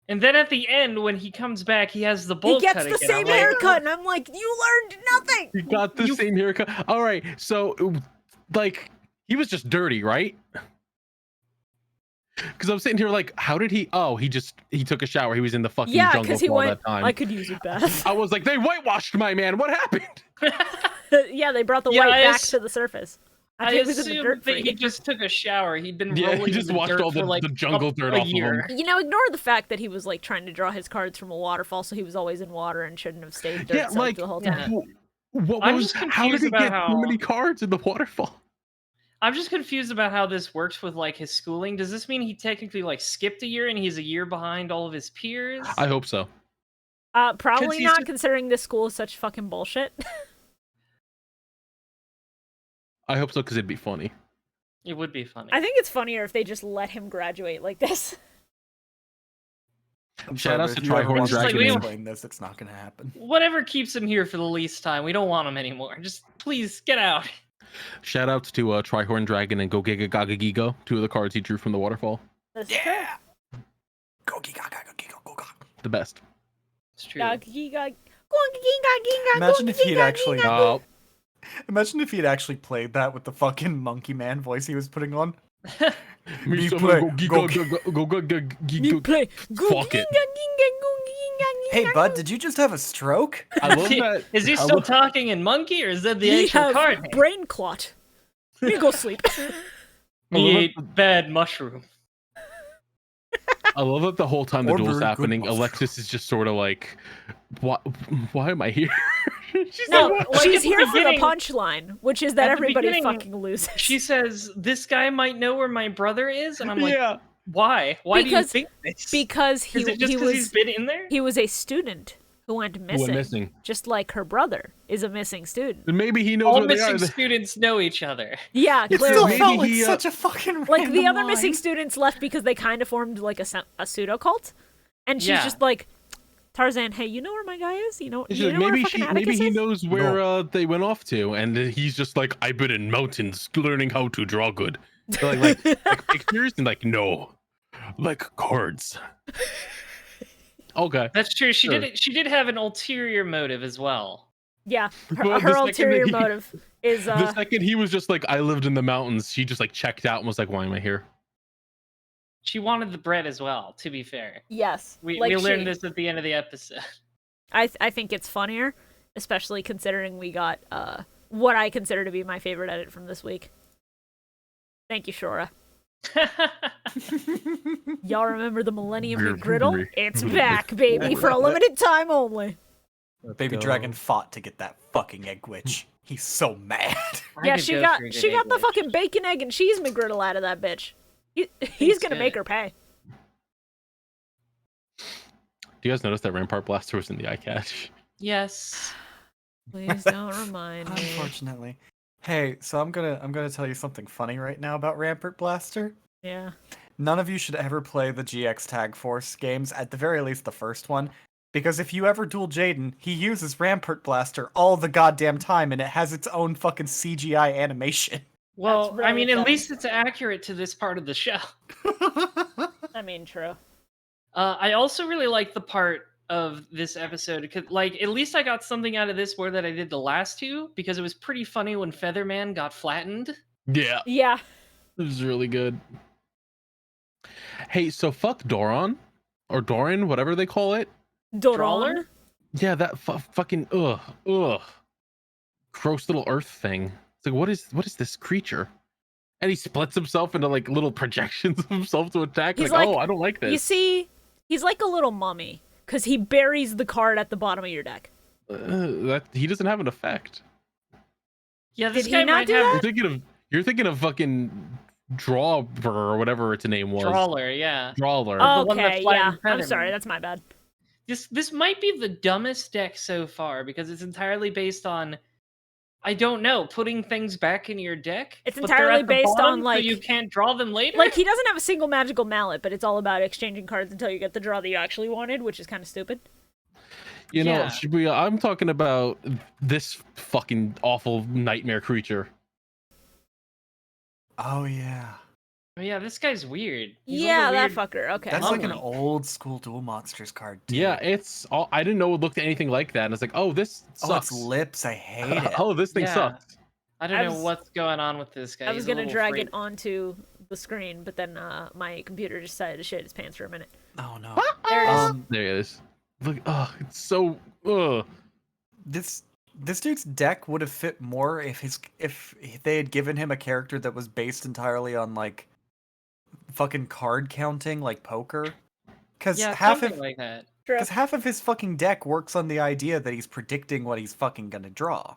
And then at the end, when he comes back, he has the bowl He cut gets the again. same I'm like, haircut, and I'm like, you learned nothing. He got the same haircut. All right, so like he was just dirty, right? Because I'm sitting here like, how did he? Oh, he took a shower. He was in the fucking Yeah, jungle because he for all went, that time. I could use a bath. I was like, they whitewashed my man. What happened? Yeah, they brought the Yeah, white I back to the surface. I think it was in the assume dirt that he free. just took a shower. He'd been Yeah, rolling he just in the washed dirt all for like the jungle dirt a off year. of him. You know, ignore the fact that he was like trying to draw his cards from a waterfall, so he was always in water and shouldn't have stayed dirt Yeah, soaked like the whole time. what I'm was? just How did confused he about get how- so many cards in the waterfall? I'm just confused about how this works with like his schooling. Does this mean he technically like skipped a year and he's a year behind all of his peers? I hope so. Probably he's not, just- considering this school is such fucking bullshit. I hope so because it'd be funny. It would be funny. I think it's funnier if they just let him graduate like this. I'm Shout sorry, outs but to if you ever Trihorn want Dragon. to explain this, it's not gonna happen. Whatever keeps him here for the least time. We don't want him anymore. Just please get out. Shout outs to Trihorn Dragon and Go Giga Gaga Gigo, 2 of the cards he drew from the waterfall. This is true. Go giga gaga giga go gaga. The best. It's true. Imagine if he'd actually Oh, imagine if he'd actually played that with the fucking monkey man voice he was putting on. me play, play. go Go Me play. Fuck it. Hey bud, did you just have a stroke? I love that. Is he I still love- talking in monkey or is that the He actual have card name? brain clot. Me go sleep. He ate bad mushroom. I love that the whole time the Or duel's very good happening, mushroom. Alexis is just sort of like, why am I here? She's No, like, Like, she's at the here for the beginning- punchline, which is that at the everybody beginning, fucking loses. She says, "This guy might know where my brother is," and I'm like, yeah. "Why? Why do you Because- think this? because he Is it just he because he's was been in there?" he was a student who went missing, just like her brother is a missing student. And maybe he knows All where they missing are. students know each other. Yeah, It still clearly. felt like he, such a fucking Like the random other missing line. students left because they kind of formed like a pseudo cult, and she's Yeah. just like, Tarzan, hey, you know where my guy is? You know, She's you like, know where maybe fucking maybe Atticus he is? knows where they went off to, and he's just like, I've been in mountains learning how to draw good. Like pictures and like no, like cards. Okay. That's true. She Sure. did have an ulterior motive as well. Yeah, Well, her the second ulterior that he- motive is The second he was just like, I lived in the mountains, she just like checked out and was like, why am I here? She wanted the bread as well. To be fair, yes. we like learned this at the end of the episode. I think it's funnier, especially considering we got what I consider to be my favorite edit from this week. Thank you, Shorah. Y'all remember the Millennium Griddle? It's back, baby, for a limited time only. Baby Dragon fought to get that fucking egg witch. He's so mad. I Yeah, could she go got for a good she got egg the which. fucking bacon, egg, and cheese McGriddle out of that bitch. He's Thanks, gonna good. make her pay. Do you guys notice that Rampart Blaster was in the eye catch? Yes. Please don't remind me. Unfortunately. Hey, so I'm gonna tell you something funny right now about Rampart Blaster. Yeah. None of you should ever play the GX Tag Force games, at the very least the first one, because if you ever duel Jaden, he uses Rampart Blaster all the goddamn time, and it has its own fucking CGI animation. Well, really I mean, funny. at least it's accurate to this part of the show. I mean, true. I also really like the part of this episode because, like, at least I got something out of this more than I did the last two because it was pretty funny when Featherman got flattened. Yeah, Yeah. it was really good. Hey, so fuck Doron or Doran, whatever they call it. Doron. Drawler? Yeah, that fucking gross little earth thing. It's like, what is this creature? And he splits himself into like little projections of himself to attack. He's Like, like- oh, I don't like this. You see, he's like a little mummy because he buries the card at the bottom of your deck. That he doesn't have an effect. Yeah, this Did guy he not might do have You're thinking of fucking Drawer or whatever its name was. Drawler, yeah. Drawler. The one that Okay, flattened yeah. I'm Featherman. sorry, that's my bad. This might be the dumbest deck so far because it's entirely based on, I don't know, putting things back in your deck. It's but they're entirely at the based bottom, on, like- so you can't draw them later. Like, he doesn't have a single magical mallet, but it's all about exchanging cards until you get the draw that you actually wanted, which is kind of stupid. You know, Yeah. Shibuya, I'm talking about this fucking awful nightmare creature. Oh yeah. Oh, yeah, this guy's weird. He's a Yeah, little that weird. fucker. Okay. That's like an Mummy. old school Duel Monsters card. Too. Yeah, it's all. I didn't know it looked anything like that. And it's like, oh, this Oh, sucks. its lips. I hate it. Oh, this thing Yeah. sucks. I don't I know was- what's going on with this guy. I was He's a gonna little drag freak. it onto the screen, but then my computer decided to shit its pants for a minute. Oh no. There it is. There it is. Look, oh, it's so. Ugh. This dude's deck would have fit more if they had given him a character that was based entirely on like fucking card counting, like poker. Because Yeah, half something of like that. True. half of his fucking deck works on the idea that he's predicting what he's fucking gonna draw.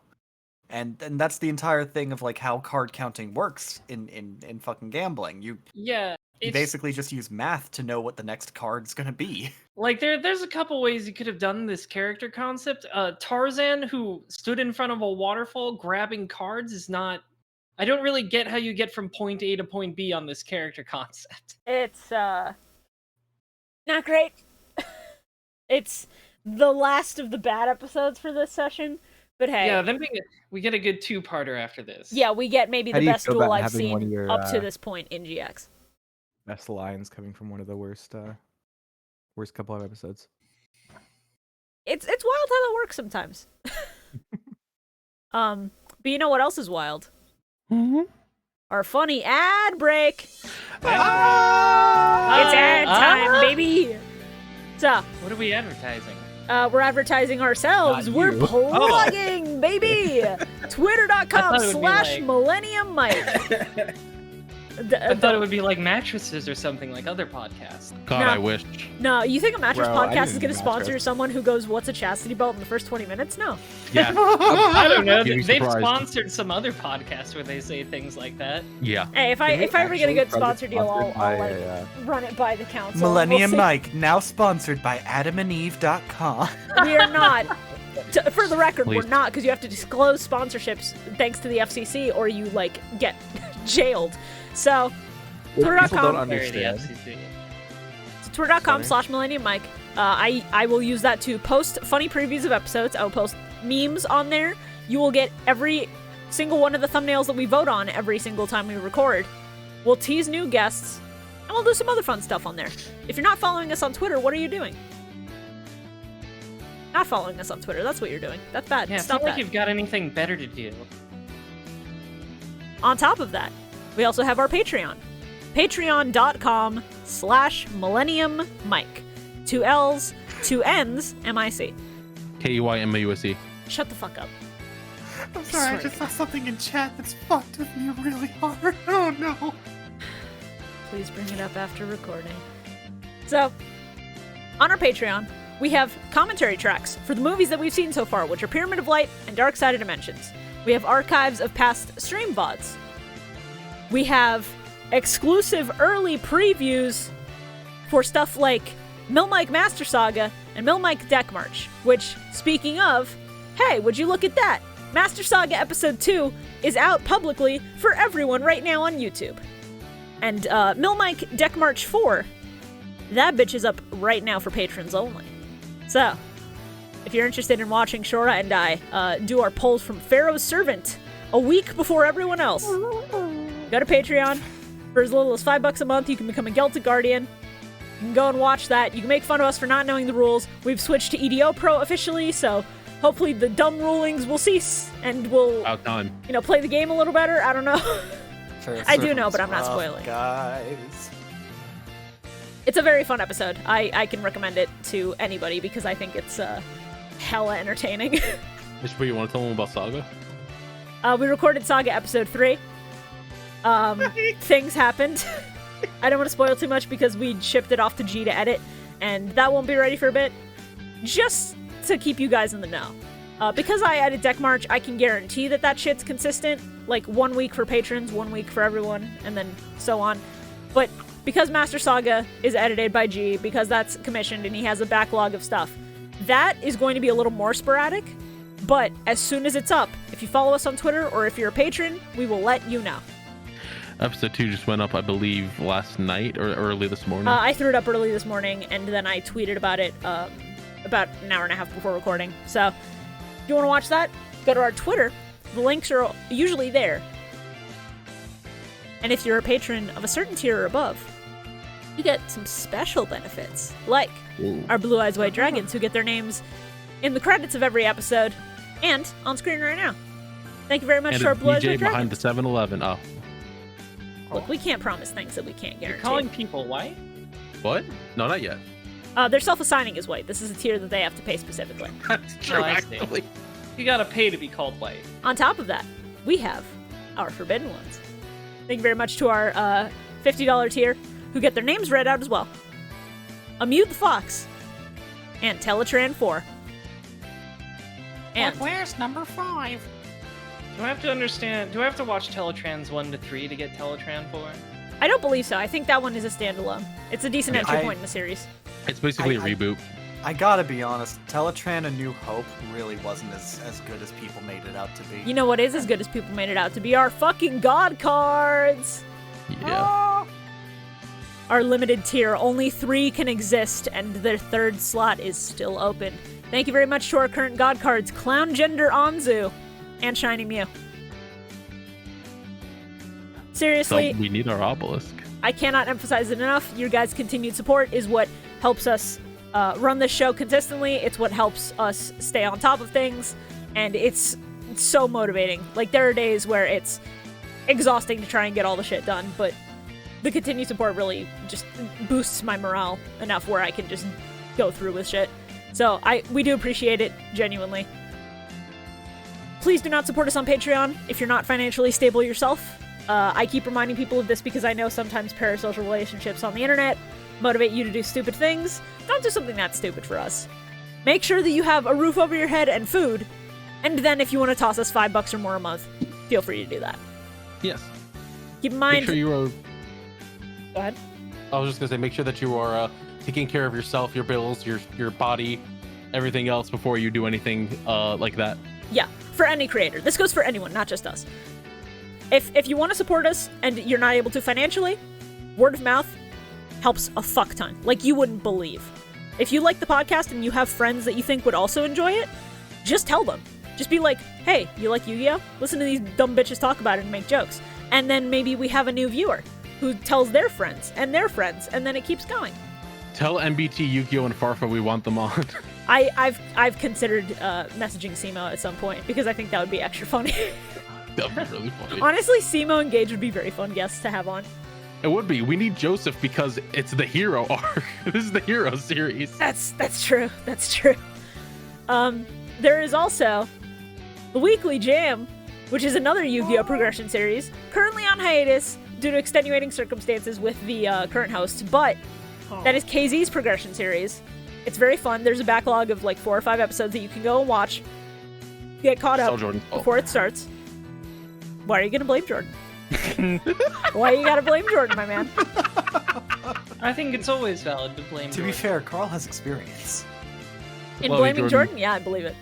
And that's the entire thing of like how card counting works in fucking gambling. You Yeah, it's basically just use math to know what the next card's gonna be. like there's a couple ways you could have done this character concept. Tarzan, who stood in front of a waterfall grabbing cards, is not. I don't really get how you get from point A to point B on this character concept. It's not great. It's the last of the bad episodes for this session. But hey, Yeah, then we get a good two-parter after this. yeah, we get maybe How the do you best feel duel about I've having one of seen your, up to this point in GX. Best lines coming from one of the worst couple of episodes. It's wild how that works sometimes. But you know what else is wild? Mhm. Our funny ad break. It's ad time, baby. So, What are we advertising? we're advertising ourselves. Not We're you. plugging, baby. I thought it would be Twitter.com/millennium Mike. I thought it would be like mattresses or something like other podcasts. God, No. I wish. No, you think a mattress Bro, I podcast is need going to a sponsor mattress. someone who goes, "What's a chastity belt?" in the first 20 minutes? No. Yeah, I don't know. You'd be They've surprised. sponsored some other podcasts where they say things like that. yeah. Hey, if I ever get a good sponsor deal, I'll like like. run it by the council. Millennium We'll see. Mike, now sponsored by AdamandEve.com. We are not. For the record, Please. we're not, because you have to disclose sponsorships thanks to the FCC, or you like get jailed. So, People don't Twitter.com Very the understand. FCC. Twitter.com/Millennium Mike. I will use that to post funny previews of episodes. I will post memes on there. You will get every single one of the thumbnails that we vote on every single time we record. We'll tease new guests, and we'll do some other fun stuff on there. If you're not following us on Twitter, what are you doing? Not following us on Twitter. That's what you're doing. That's bad. Yeah, it's Stop not like that. you've got anything better to do. On top of that, we also have our Patreon. Patreon.com/Millennium Mike. 2 L's, 2 N's, MIC. KUYMAUSE. Shut the fuck up. I'm sorry, I sorry, just I just saw something in chat that's fucked with me really hard. Oh no. Please bring it up after recording. So, on our Patreon, we have commentary tracks for the movies that we've seen so far, which are Pyramid of Light and Dark Side of Dimensions. We have archives of past stream VODs. We have exclusive early previews for stuff like Milmike Master Saga and Milmike Deck March, which, speaking of, hey, would you look at that? Master Saga Episode 2 is out publicly for everyone right now on YouTube. And Milmike Deck March 4, that bitch is up right now for patrons only. So, if you're interested in watching Shorah and I do our polls from Pharaoh's Servant a week before everyone else, go to Patreon. For as little as $5 a month, you can become a Celtic Guardian. You can go and watch that. You can make fun of us for not knowing the rules. We've switched to EDO Pro officially, so hopefully the dumb rulings will cease and we'll, About time. play the game a little better. I don't know. I do know, but I'm not Rough, spoiling. Guys. It's a very fun episode. I can recommend it to anybody because I think it's hella entertaining. Shibuya, you want to tell them about Saga? We recorded Saga Episode 3. Things happened. I don't want to spoil too much because we shipped it off to G to edit, and that won't be ready for a bit. Just to keep you guys in the know. Because I edit Deck March, I can guarantee that shit's consistent. Like 1 week for patrons, 1 week for everyone, and then so on. But because Master Saga is edited by G, because that's commissioned and he has a backlog of stuff, that is going to be a little more sporadic. But as soon as it's up, if you follow us on Twitter or if you're a patron, we will let you know. Episode 2 just went up, I believe, last night or early this morning. I threw it up early this morning, and then I tweeted about it about an hour and a half before recording. So if you want to watch that, go to our Twitter. The links are usually there. And if you're a patron of a certain tier or above, you get some special benefits, like our Blue Eyes White Dragons, who get their names in the credits of every episode and on screen right now. Thank you very much and to our a Blue Eyes White DJ behind Dragons. the 7-Eleven. Oh. Look, we can't promise things that we can't You're guarantee. calling people white? What? No, not yet. They're self-assigning as white. This is a tier that they have to pay specifically. That's true, I see. actually. You gotta pay to be called white. On top of that, we have our Forbidden Ones. Thank you very much to our $50 tier, who get their names read out as well. Amew the Fox, and Teletraan 4. And where's number 5? Do I have to understand? Do I have to watch Teletrans 1 to 3 to get Teletraan 4? I don't believe so. I think that one is a standalone. It's a decent entry point in the series. It's basically a reboot. I gotta be honest, Teletraan A New Hope really wasn't as good as people made it out to be. You know what is as good as people made it out to be? Our fucking God cards! Yeah. Our limited tier. Only 3 can exist, and their 3rd slot is still open. Thank you very much to our current God cards, Clowngender Anzu and ShinyMew. Seriously, So we need our obelisk. I cannot emphasize it enough. Your guys' continued support is what helps us run this show consistently. It's what helps us stay on top of things, and it's so motivating. Like, there are days where it's exhausting to try and get all the shit done, but the continued support really just boosts my morale enough where I can just go through with shit. So we do appreciate it, genuinely. Please do not support us on Patreon if you're not financially stable yourself. I keep reminding people of this because I know sometimes parasocial relationships on the internet motivate you to do stupid things. Don't do something that stupid for us. Make sure that you have a roof over your head and food, and then if you want to toss us $5 or more a month, feel free to do that. Yes. Keep in mind... Make sure you are... Go ahead. I was just going to say, make sure that you are taking care of yourself, your bills, your body, everything else before you do anything like that. Yeah, for any creator. This goes for anyone, not just us. If you want to support us and you're not able to financially, word of mouth helps a fuck ton. Like, you wouldn't believe. If you like the podcast and you have friends that you think would also enjoy it, just tell them. Just be like, hey, you like Yu-Gi-Oh? Listen to these dumb bitches talk about it and make jokes. And then maybe we have a new viewer who tells their friends, and then it keeps going. Tell MBT, Yu-Gi-Oh, and Farfa we want them on. I've considered messaging Simo at some point because I think that would be extra funny. That'd be really funny. Honestly, Simo and Gage would be very fun guests to have on. It would be. We need Joseph because it's the hero arc. This is the hero series. That's true. That's true. There is also the Weekly Jam, which is another Yu-Gi-Oh! Progression series, currently on hiatus due to extenuating circumstances with the current host, but that is KZ's Progression series. It's very fun. There's a backlog of like 4 or 5 episodes that you can go and watch, get caught up before it starts. Why are you gonna blame Jordan? Why you gotta blame Jordan, my man? I think it's always valid to blame To be fair, Carl has experience. In Love you, blaming Jordan. Jordan? Yeah, I believe it.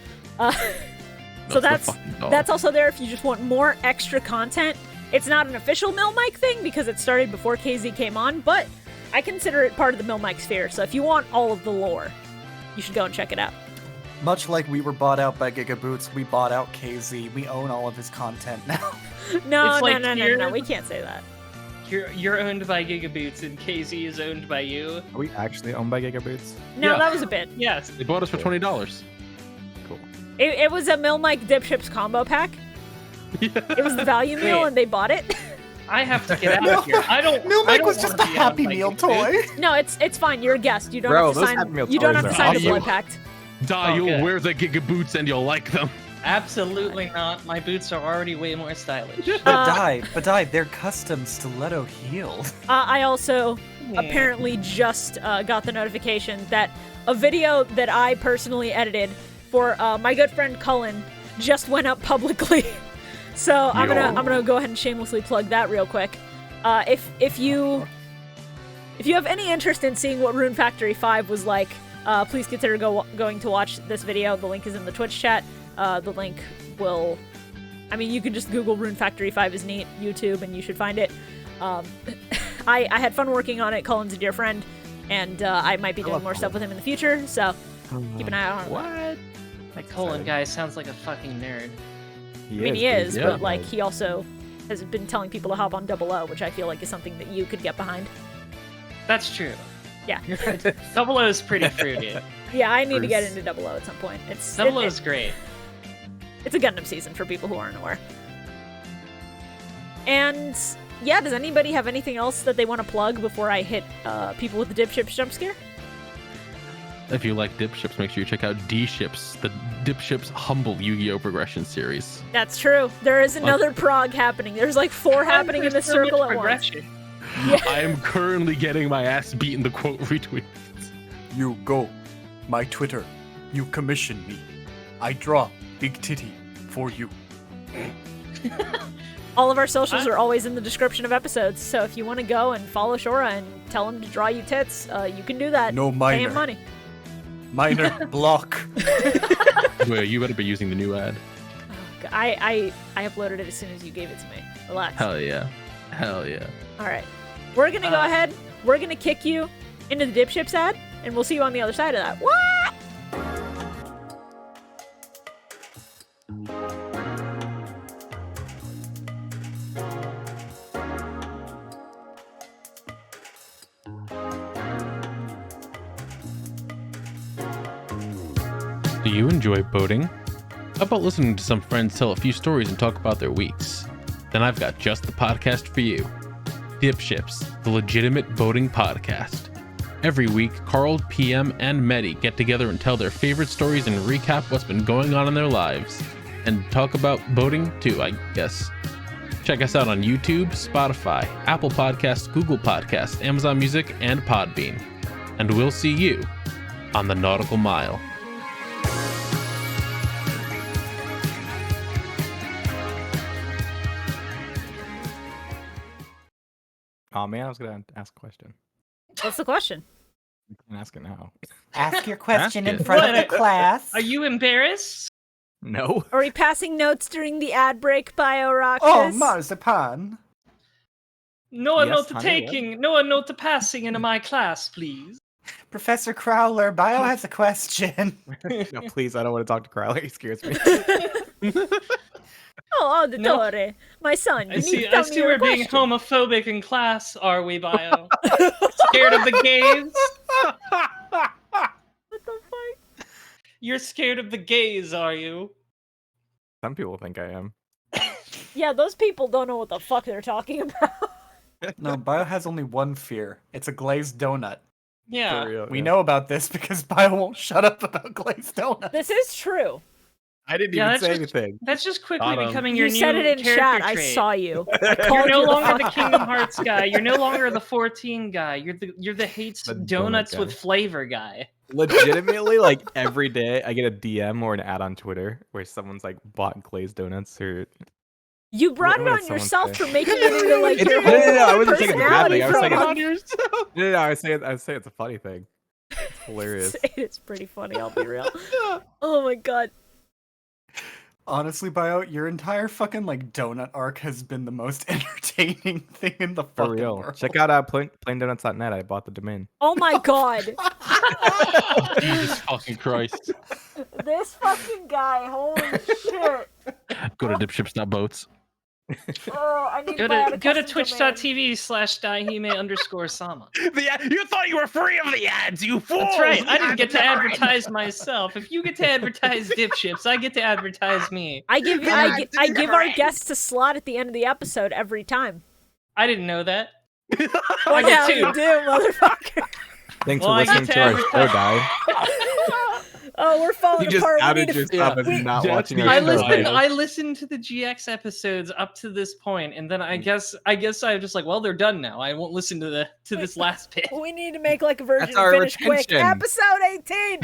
So that's also there if you just want more extra content. It's not an official Mill Mike thing because it started before KZ came on, but I consider it part of the Mill Mike sphere. So if you want all of the lore, you should go and check it out. Much like we were bought out by Gigaboots, we bought out KZ. We own all of his content now. No, we can't say that. You're owned by Gigaboots and KZ is owned by you. Are we actually owned by Gigaboots? No, Yeah. that was a bit. Yes. They bought us for $20. Cool. It was a Mill Mike Dipships combo pack. It was the value meal, and they bought it. I have to get out of here. I don't. Mill Mike was I don't just a wanna be Happy owned by Meal Gigaboots. toy. No, it's fine. You're a guest. You don't Bro, have to those sign. Happy Meal You don't have toys to are sign a awesome. blood pact. Die, Oh, you'll good. wear the Giga boots and you'll like them. Absolutely not. My boots are already way more stylish. But they're custom stiletto heeled. I also apparently just got the notification that a video that I personally edited for my good friend Cullen just went up publicly. So I'm gonna go ahead and shamelessly plug that real quick. If you have any interest in seeing what Rune Factory 5 was like, please consider going to watch this video. The link is in the Twitch chat. The link will... I mean, you can just Google Rune Factory 5 is neat, YouTube, and you should find it. I had fun working on it. Cullen's a dear friend, and I might be doing more stuff with him in the future, so keep an eye out on What? That Colin guy sounds like a fucking nerd. He is, yeah. but like he also has been telling people to hop on Double O, which I feel like is something that you could get behind. That's true. Yeah. Double O is pretty fruity. Yeah, I need to get Bruce. into Double O at some point. Double O is great. It's a Gundam season for people who aren't aware. And yeah, does anybody have anything else that they want to plug before I hit people with the Dipships jump scare? If you like Dipships, make sure you check out D-Ships, the Dipships Humble Yu-Gi-Oh! Progression series. That's true. There is another prog happening. There's like 4 happening in the circle at once. Yeah. I am currently getting my ass beaten the quote retweet. You go. My Twitter. You commission me. I draw big titty for you. All of our socials are always in the description of episodes, so if you want to go and follow Shorah and tell him to draw you tits, you can do that. No Pay him minor. money. Minor block. Well, you better be using the new ad. I uploaded it as soon as you gave it to me. Relax. Hell yeah. Hell yeah. All right. We're going to go ahead. We're going to kick you into the Dipships ad, and we'll see you on the other side of that. What? Do you enjoy boating? How about listening to some friends tell a few stories and talk about their weeks? Then I've got just the podcast for you. Dipships, the legitimate boating podcast. Every week, Carl, PM, and Medi get together and tell their favorite stories and recap what's been going on in their lives. And talk about boating too, I guess. Check us out on YouTube, Spotify, Apple Podcasts, Google Podcasts, Amazon Music, and Podbean. And we'll see you on the Nautical Mile. Oh man, I was gonna ask a question. What's the question? I'm asking now. Ask your question Ask in it. front of What? the class. Are you embarrassed? No. Are we passing notes during the ad break, Bio Roxas? Oh, marzipan. No Yes, note to honey, what? taking, no note to passing into my class, please. Professor Crowler, Bio has a question. No, please, I don't want to talk to Crowley. He scares me. Oh, Auditore, my son, you I need see. to tell I me see. your We're being question. homophobic in class, are we, Bio? Scared of the gays? What the fuck? You're scared of the gays, are you? Some people think I am. Yeah, those people don't know what the fuck they're talking about. No, Bio has only one fear. It's a glazed donut. Yeah. For real, We yeah. know about this because Bio won't shut up about glazed donuts. This is true. I didn't Yeah, even that's say just- anything. That's just quickly Got 'em. becoming your You new said it in character chat. I trait. saw you. I You're called no you longer the fuck. Kingdom Hearts guy. You're no longer the 14 guy. You're the hates The donut donuts guy. with flavor guy. Legitimately, like every day, I get a DM or an ad on Twitter where someone's like bought glazed donuts or. You brought What it did on someone yourself say? for making it into like It's- your no, no, no, I whole wasn't taking it badly. personality I was from taking us. No, I say it's a funny thing. It's hilarious. It's pretty funny, I'll be real. Oh my god. Honestly, Bio, your entire fucking like donut arc has been the most entertaining thing in the For fucking real. world. Check out plaindonuts.net. I bought the domain. Oh my god. Jesus fucking Christ. This fucking guy, holy shit. Go to dipships.boats. Oh, I need Go to buy out to a go to custom domain. twitch.tv/daihime_sama. You thought you were free of the ads, you fools! That's right. I didn't get to advertise myself. If you get to advertise dipships, I get to advertise me. I give our guests a slot at the end of the episode every time. I didn't know that. Well, get yeah, two. you do, motherfucker. Thanks Well, for I get listening to to our advertise. show, Di. Oh, we're falling You just apart. We outed need to- yourself as we- not That's watching the our I end of show. it. I listened to the GX episodes up to this point, and then I guess I'm just like, well, they're done now. I won't listen to this last bit. We need to make like a version That's and our finish quick. retention. Episode 18.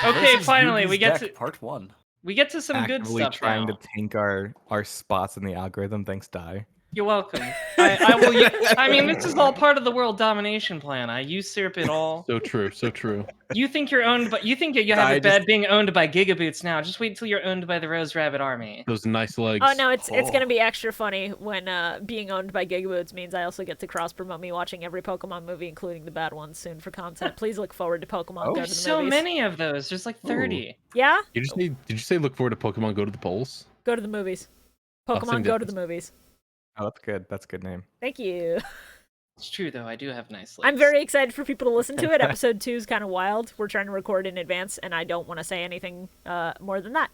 Okay, Versus finally, Yugi's we get deck, to part 1. some good Actively stuff trying now. to tank our spots in the algorithm. Thanks, Di. You're welcome. I will. I mean, this is all part of the world domination plan. I usurp it all. So true, so true. You think you're owned, but you think you have I it bad being owned by Gigaboots now. Just wait till you're owned by the Rose Rabbit Army. Those nice legs. Oh no, it's gonna be extra funny when being owned by Gigaboots means I also get to cross promote me watching every Pokemon movie, including the bad ones, soon for content. Please look forward to Pokemon Go to the There's so movies. many of those. There's like 30. Yeah, Did you say look forward to Pokemon Go to the polls? go to the movies. I'll Pokemon sing Go to difference. the movies. Oh, that's good. That's a good name. Thank you. It's true though. I do have nice legs. I'm very excited for people to listen to it. Episode 2 is kind of wild. We're trying to record in advance, and I don't want to say anything more than that.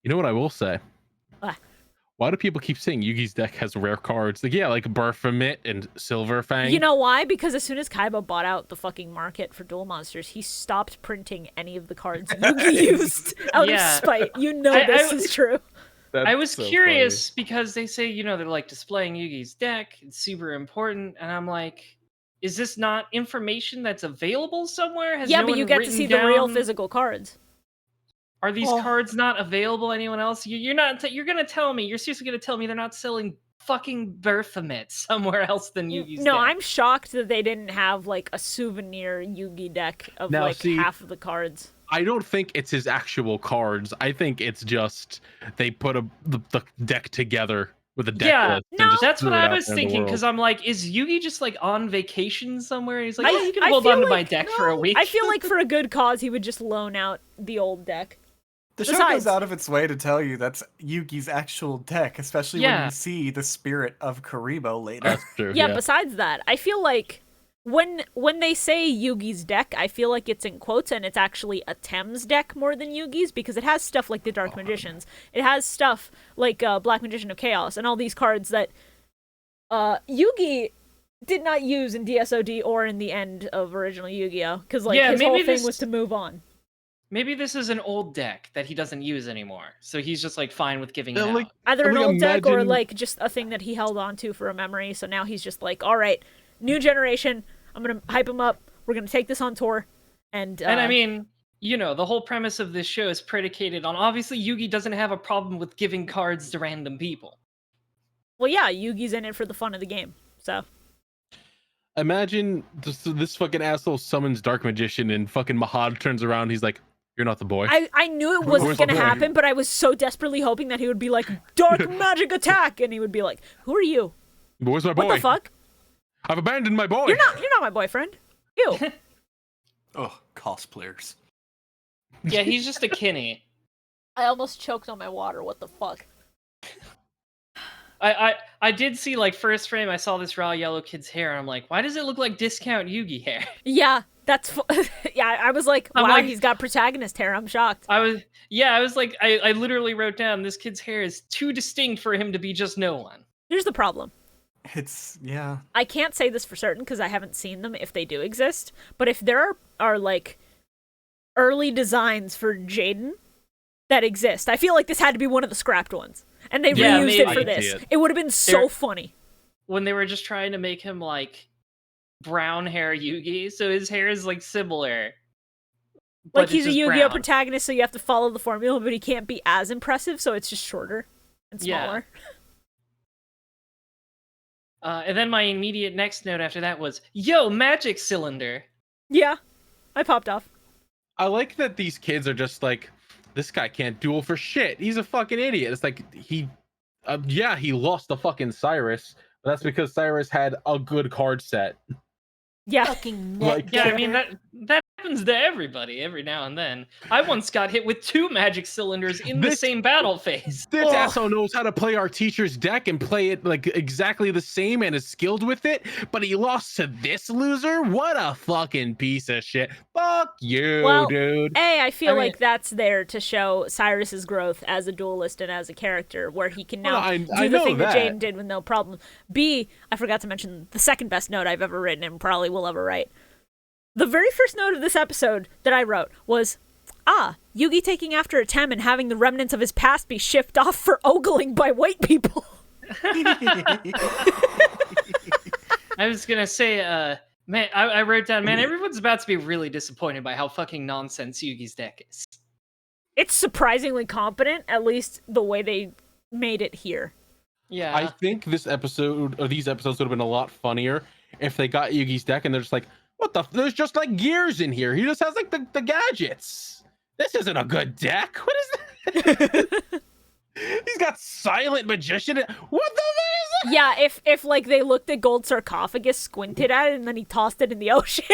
You know what I will say? What? Why do people keep saying Yugi's deck has rare cards? Like, yeah, like Baphomet and Silverfang. You know why? Because as soon as Kaiba bought out the fucking market for duel monsters, he stopped printing any of the cards Yugi used out Yeah. of spite. You know I- this is true. I was curious because they say, they're like displaying Yugi's deck. It's super important. And I'm like, is this not information that's available somewhere? Has Yeah, no but you one get to written see the real down- physical cards. Are these cards not available to anyone else? You're not. You're gonna tell me. You're seriously gonna tell me they're not selling fucking Baphomet somewhere else than Yugi's No, deck? I'm shocked that they didn't have like a souvenir Yugi deck of Now, like see- half of the cards. I don't think it's his actual cards. I think it's just they put the deck together with a deck Yeah, list. no, and just That's threw what it I out was there in the thinking world. because I'm like, is Yugi just like on vacation somewhere? He's like, I- you can I hold feel on to my like- deck for a week. I feel like for a good cause, he would just loan out the old deck. The show Besides- goes out of its way to tell you that's Yugi's actual deck, especially when Yeah. you see the spirit of Karibo later. That's true. Yeah, besides that, I feel like when they say Yugi's deck, I feel like it's in quotes and it's actually a Thames deck more than Yugi's because it has stuff like the Dark Magicians. It has stuff like Black Magician of Chaos and all these cards that Yugi did not use in DSOD or in the end of original Yu-Gi-Oh! Because like Yeah, his maybe whole thing this- was to move on. Maybe this is an old deck that he doesn't use anymore, so he's just like fine with giving it Yeah, like- out. Either an Like, old deck or imagine- like just a thing that he held on to for a memory. So now he's just like, all right, new generation. I'm gonna hype him up. We're gonna take this on tour, and I mean, the whole premise of this show is predicated on obviously Yugi doesn't have a problem with giving cards to random people. well, yeah, Yugi's in it for the fun of the game. So Imagine this fucking asshole summons Dark Magician and fucking Mahad turns around. He's like, "You're not the boy." I knew it wasn't Where's the gonna boy? happen, but I was so desperately hoping that he would be like, Dark Magic Attack, and he would be like, who are you? Where's my boy? What the fuck? I've abandoned my boy. You're not my boyfriend. You. Ugh, cosplayers. Yeah, he's just a Kinney. I almost choked on my water. What the fuck? I did see like first frame. I saw this raw yellow kid's hair, and I'm like, why does it look like discount Yugi hair? Yeah, that's yeah. I was like, I'm wow, like- he's got protagonist hair. I'm shocked. I was like, I literally wrote down this kid's hair is too distinct for him to be just no one. Here's the problem. It's, yeah. I can't say this for certain because I haven't seen them if they do exist. But if there are like early designs for Jaden that exist, I feel like this had to be one of the scrapped ones, and they Yeah, reused it maybe. for I can this. see it. It would have been so They're- funny. When they were just trying to make him like brown hair Yugi, so his hair is like similar. but Like it's he's a just Yu-Gi-Oh brown. protagonist, so you have to follow the formula, but he can't be as impressive, so it's just shorter and Yeah. smaller. And then my immediate next note after that was, "Yo, magic cylinder." Yeah, I popped off. I like that these kids are just like, this guy can't duel for shit. He's a fucking idiot. It's like he lost to fucking Cyrus, but that's because Cyrus had a good card set. Yeah. Fucking Like, Yeah, I mean that happens to everybody every now and then. I once got hit with 2 magic cylinders in the same battle phase. This asshole knows how to play our teacher's deck and play it like exactly the same and is skilled with it, but he lost to this loser? What a fucking piece of shit. Fuck you, Well, dude. I feel I mean- like that's there to show Cyrus's growth as a duelist and as a character, where he can now I do the know thing that that. Jaden did with no problem. B, I forgot to mention the second best note I've ever written and probably will ever write. The very first note of this episode that I wrote was, Yugi taking after a Tem and having the remnants of his past be shipped off for ogling by white people. I was gonna say, man, I wrote down, man, everyone's about to be really disappointed by how fucking nonsense Yugi's deck is. It's surprisingly competent, at least the way they made it here. Yeah. I think this episode or these episodes would have been a lot funnier if they got Yugi's deck and they're just like, what the? There's just like gears in here. He just has like the gadgets. This isn't a good deck. What is that? He's got silent magician. What the fuck is that? Yeah, if like they looked at gold sarcophagus, squinted at it, and then he tossed it in the ocean.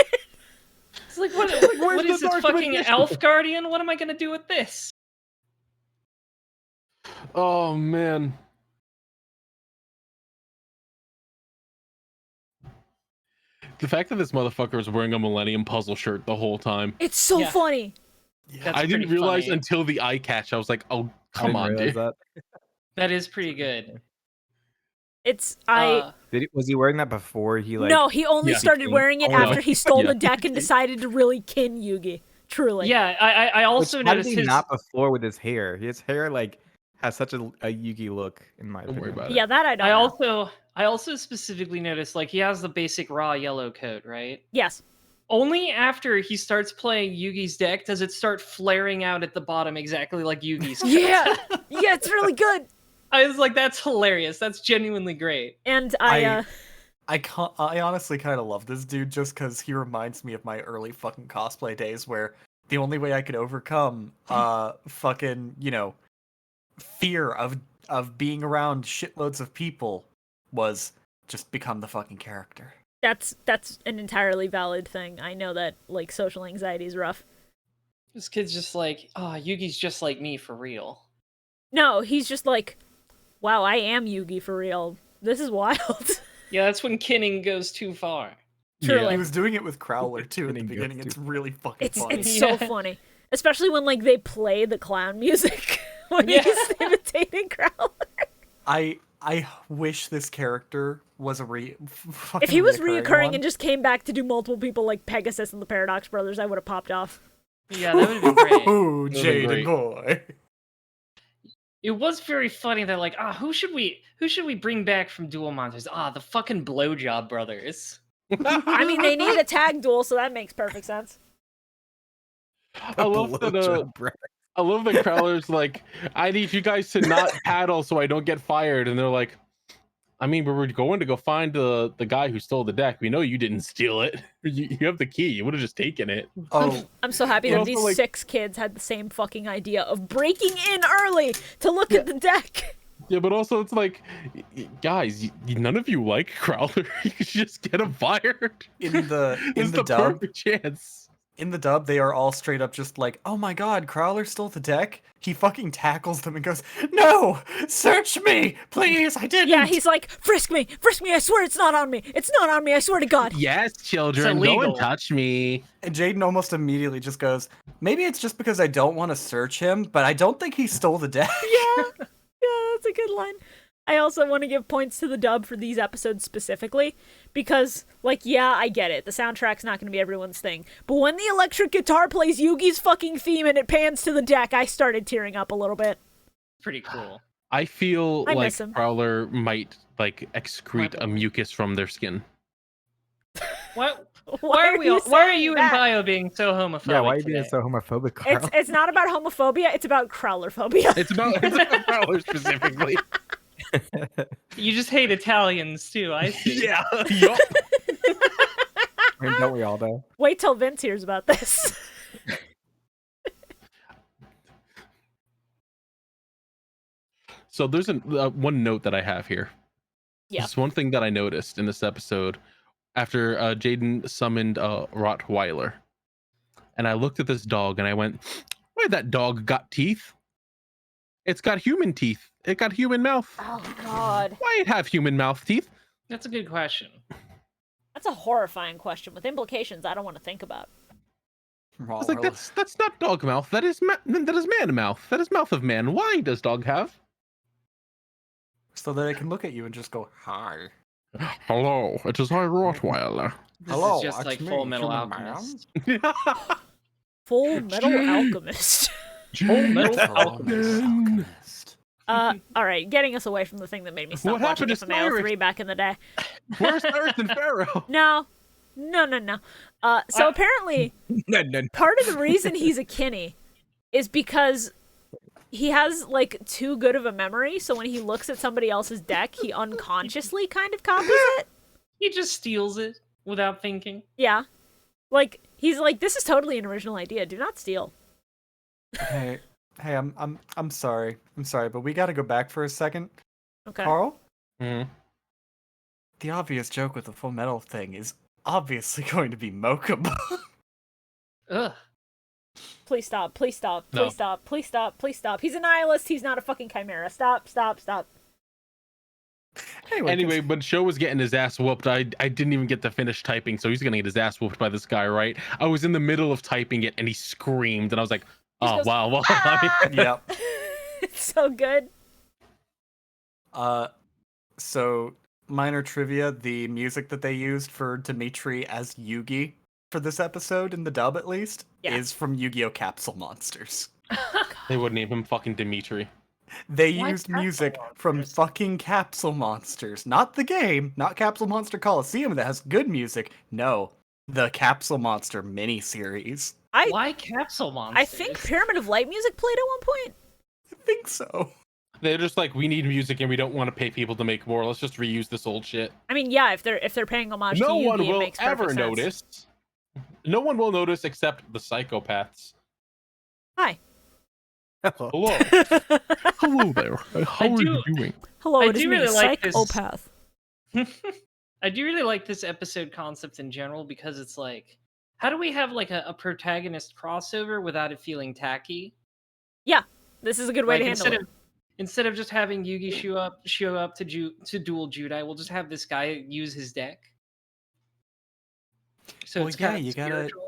It's like, what where's is the this Dark fucking Magician? elf guardian? What am I gonna do with this? Oh man. The fact that this motherfucker was wearing a Millennium puzzle shirt the whole time. It's so Yeah. funny. That's I didn't pretty realize funny. until the eye catch. I was like, oh, come on, dude. That. That is pretty good. It's Was he wearing that before he like? no, he only Yeah. started wearing it Oh, no. after he stole Yeah. the deck and decided to really kin Yugi. Truly. Yeah, I also Which, why did noticed he his. not before with his hair? His hair like has such a Yugi look in my Don't worry opinion. about it. Yeah, that I don't know. I also specifically noticed, like, he has the basic raw yellow coat, right? Yes. Only after he starts playing Yugi's deck does it start flaring out at the bottom exactly like Yugi's. Yeah. Yeah, it's really good. I was like, that's hilarious. That's genuinely great. And I honestly kind of love this dude just because he reminds me of my early fucking cosplay days where the only way I could overcome fucking, fear of being around shitloads of people was just become the fucking character. that's an entirely valid thing. I know that like social anxiety is rough. This kid's just like, oh, Yugi's just like me for real. No, he's just like, wow, I am Yugi for real. This is wild. Yeah, that's when kinning goes too far. Truly. He was doing it with Crowler too at the Kidding goes beginning. too It's really fucking It's funny. it's so Yeah. funny. Especially when like they play the clown music when Yeah. he's imitating Crowler. I wish this character was fucking If he was reoccurring reoccurring one. and just came back to do multiple people like Pegasus and the Paradox Brothers, I would have popped off. Yeah, that would have been great. Ooh, That'd be Jaden great. boy. It was very funny that like, who should we bring back from Duel Monsters? The fucking Blowjob Brothers. I mean, they need a tag duel, so that makes perfect sense. I love that. Blowjob breath. I love that Crowler's like, I need you guys to not paddle so I don't get fired, and they're like, I mean, we were going to go find the guy who stole the deck. We know you didn't steal it. You have the key. You would have just taken it. Oh, I'm so happy And that also, these like- 6 kids had the same fucking idea of breaking in early to look at the deck. Yeah, but also it's like, guys, none of you like Crowler. You should just get him fired. in the This in is the the dub, perfect chance. in the dub, they are all straight up just like, "Oh my god, Crowler stole the deck." He fucking tackles them and goes, "No, search me, please. I didn't." Yeah, he's like, frisk me, I swear it's not on me. It's not on me, I swear to God. Yes, children, It's go illegal. and touch me. And Jaden almost immediately just goes, "Maybe it's just because I don't want to search him, but I don't think he stole the deck." Yeah, that's a good line. I also want to give points to the dub for these episodes specifically, because, like, yeah, I get it. The soundtrack's not going to be everyone's thing. But when the electric guitar plays Yugi's fucking theme and it pans to the deck, I started tearing up a little bit. Pretty cool. I feel I like miss him. Crowler might like excrete a mucus from their skin. Why Why are you saying in that? Bio being so homophobic? Yeah, why are you today? being so homophobic, Carl? It's not about homophobia, it's about Crowlerphobia. It's about Crowler specifically. You just hate Italians too, I see. Yeah. Yup. I mean, don't we all though? Wait till Vince hears about this. So there's one note that I have here. Yeah. Just one thing that I noticed in this episode after Jaden summoned Rottweiler, and I looked at this dog and I went, "Why that dog got teeth? It's got human teeth. It got human mouth. Oh God, Why it have human mouth teeth?" That's a good question. that's a horrifying question with implications I don't want to think about. I was like, that's not dog mouth. That is man mouth. That is mouth of man. Why does dog have? So that I can look at you and just go, hi. Hello, it is I, Rottweiler. This Hello, is just it's like me, Full Metal human Alchemist. Full Metal Alchemist. Full Metal Alchemist. All right, getting us away from the thing that made me stop What watching happened to FMAO 3 Cyrus? back in the day. Where's Cyrus and Pharaoh? No. So apparently, part of the reason he's a Kinney is because he has like too good of a memory. So when he looks at somebody else's deck, he unconsciously kind of copies it. He just steals it without thinking. Yeah, like he's like, this is totally an original idea. Do not steal. Hey, I'm sorry. I'm sorry, but we got to go back for a second. Okay. Carl, Mhm. the obvious joke with the Full Metal thing is obviously going to be Mokuba. Ugh. Please stop. Please stop. No. Please stop. Please stop. Please stop. He's a nihilist. He's not a fucking chimera. Stop. Anyway, when Sho was getting his ass whooped, I didn't even get to finish typing, so he's gonna get his ass whooped by this guy, right? I was in the middle of typing it, and he screamed, and I was like, "Oh goes, wow, well, Yep. It's so good. So minor trivia: the music that they used for Dimitri as Yugi for this episode, in the dub at least, Yeah. is from Yu-Gi-Oh! Capsule Monsters. they would name him fucking Dimitri." They Why used Capsule music from Monsters? fucking Capsule Monsters, not the game, not Capsule Monster Coliseum that has good music. No, the Capsule Monster miniseries. Why Capsule Monsters? I think Pyramid of Light music played at one point. I think so. They're just like, we need music, and we don't want to pay people to make more. Let's just reuse this old shit. I mean, yeah, if they're paying homage No to Yugi, one it will makes perfect ever sense. notice. No one will notice except the psychopaths. Hi. Hello. Hello there. How are you doing? Hello, I it is do me, really like this- psychopath. I do really like this episode concept in general because it's like, how do we have like a protagonist crossover without it feeling tacky? This is a good way Like to handle it. instead of just having Yugi show up to duel Judai, we'll just have this guy use his deck. So Well, it's yeah, kind of you gotta- spiritual.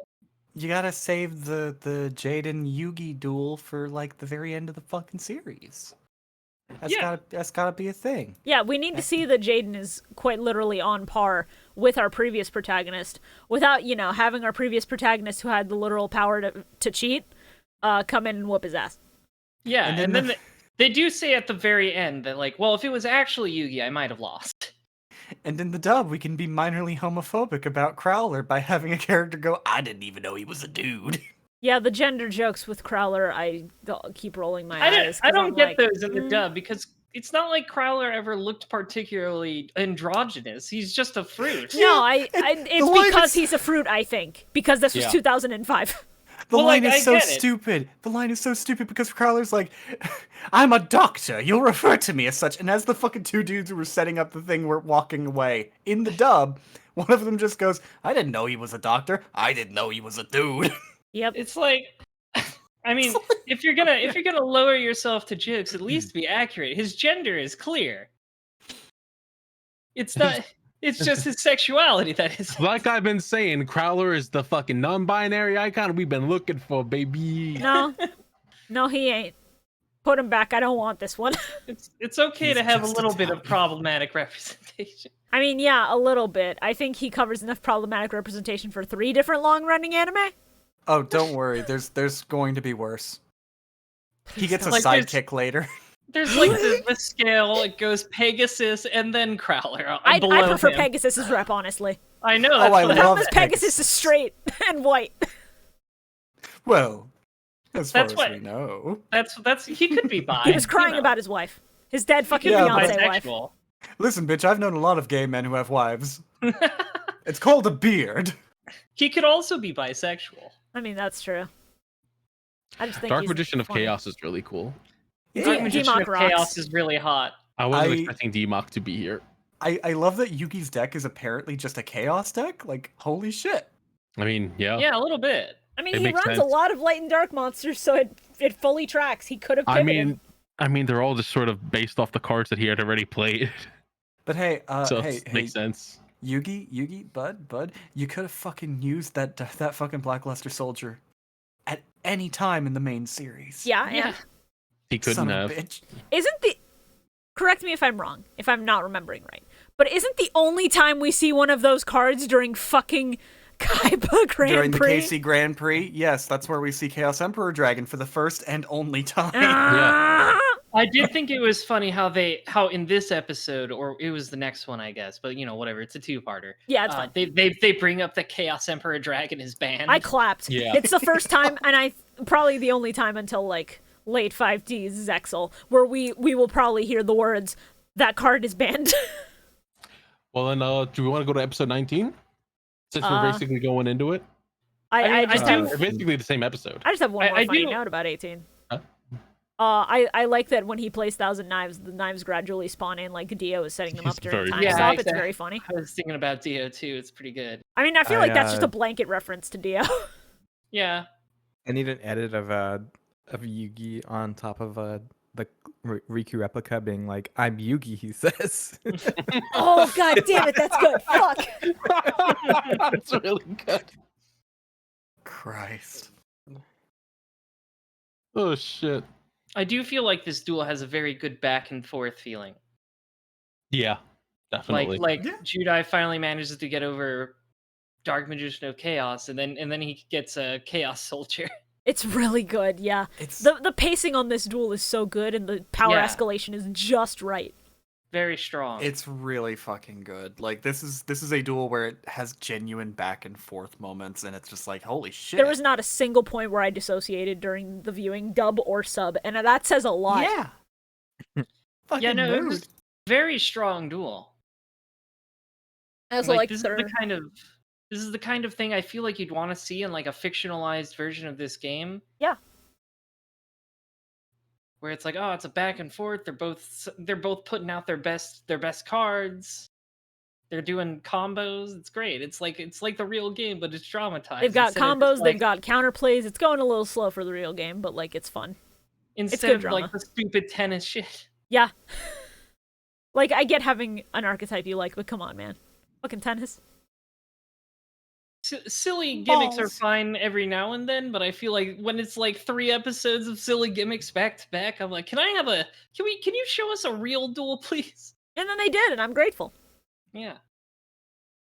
You gotta save the Jaden Yugi duel for like the very end of the fucking series. That's gotta be a thing. Yeah, we need to see that Jaden is quite literally on par with our previous protagonist without, having our previous protagonist who had the literal power to cheat come in and whoop his ass. Yeah, And and then then they do say at the very end that like, well, if it was actually Yugi, I might have lost. And in the dub, we can be minorly homophobic about Crowler by having a character go, "I didn't even know he was a dude." Yeah, the gender jokes with Crowler, I keep rolling my eyes. I 'cause don't I'm get like, those in the dub because it's not like Crowler ever looked particularly androgynous. He's just a fruit. No, it's line because is- he's a fruit, I think. Because this was Yeah. 2005. The Well, line like, is I so get it. stupid. The line is so stupid because Crowler's like, "I'm a doctor. You'll refer to me as such." And as the fucking two dudes who were setting up the thing were walking away, in the dub, one of them just goes, "I didn't know he was a doctor. I didn't know he was a dude." Yep. It's like, I mean, if you're gonna lower yourself to jokes, at least be accurate. His gender is clear. It's not. It's just his sexuality that is. Like I've been saying, Crowler is the fucking non-binary icon we've been looking for, baby. No, he ain't. Put him back. I don't want this one. It's okay He's to have a just little bit of Italian. problematic representation. I mean, yeah, a little bit. I think he covers enough problematic representation for 3 different long-running anime. Oh, don't worry. There's going to be worse. He gets a Like, there's- sidekick later. There's like the scale. It goes Pegasus and then Crowler. I below prefer him. Pegasus's rep, honestly. I know. Oh, That's I what love Because Pegasus is straight and white. Well, as far That's as what- we know. That's he could be bi. He was crying you know. about his wife. His dead fucking Yeah, but- fiance wife. Bisexual. Listen, bitch, I've known a lot of gay men who have wives. It's called a beard. He could also be bisexual. I mean, that's true. I just think Dark he's Magician of funny. Chaos is really cool. Dark Magician Demok of rocks. Chaos is really hot. I wasn't I- expecting Demok to be here. I love that Yugi's deck is apparently just a chaos deck. Like, holy shit. I mean, yeah. Yeah, a little bit. I mean, It he makes runs a sense. lot of light and dark monsters, so it fully tracks. He could have pivoted. I mean, they're all just sort of based off the cards that he had already played. But hey, So hey, it makes sense. Yugi, bud, you could have fucking used that fucking Blackluster Soldier at any time in the main series. Yeah, Yeah. and He couldn't Son have. of a bitch. isn't the... Correct me if I'm wrong, if I'm not remembering right. But isn't the only time we see one of those cards during fucking Kaiba Grand During the Prix? KC Grand Prix, yes, that's where we see Chaos Emperor Dragon for the first and only time. Ah! I did think it was funny how in this episode, or it was the next one, I guess, but whatever, it's a two-parter. Yeah, it's fine. They bring up the Chaos Emperor Dragon is banned. I clapped. Yeah. It's the first time, and probably the only time until like late 5Ds Zexal, where we will probably hear the words, "That card is banned." Well, then, do we want to go to episode 19? Since we're basically going into it. I just have They're basically the same episode. I just have one more I funny do- note about 18. Huh? I like that when he plays 1,000 Knives, the knives gradually spawn in like Dio is setting them It's up during very time funny. stop. Yeah, It's exactly. very funny. I was thinking about Dio too. It's pretty good. I mean, I feel like that's just I, a blanket reference to Dio. Yeah. I need an edit of Yugi on top of the Riku replica being like, "I'm Yugi," he says. Oh god damn it, that's good. Fuck. That's really good. Christ. Oh shit. I do feel like this duel has a very good back and forth feeling. Yeah, definitely. Like Yeah. Judai finally manages to get over Dark Magician of Chaos, and then he gets a Chaos Soldier. It's really good, yeah. It's The pacing on this duel is so good and the power Yeah. escalation is just right. Very strong. it's really fucking good. Like this is a duel where it has genuine back and forth moments, and it's just like, holy shit. There was not a single point where I dissociated during the viewing, dub or sub, and that says a lot. Yeah. Fucking yeah, no, it mood. was very strong duel. I also like this their... is the kind of thing I feel like you'd want to see in like a fictionalized version of this game. Yeah. Where it's like, oh, it's a back and forth. They're both putting out their best cards. They're doing combos. It's great. It's like the real game, but it's dramatized. They've got instead of combos, just, they've like- got counterplays. It's going a little slow for the real game, but like it's fun. instead good of drama. like the stupid tennis shit. Yeah. Like I get having an archetype you like, but come on, man. Fucking tennis. Silly gimmicks are Balls. fine every now and then, but I feel like when it's like 3 episodes of silly gimmicks back to back, I'm like, can you show us a real duel, please? And then they did, and I'm grateful. Yeah.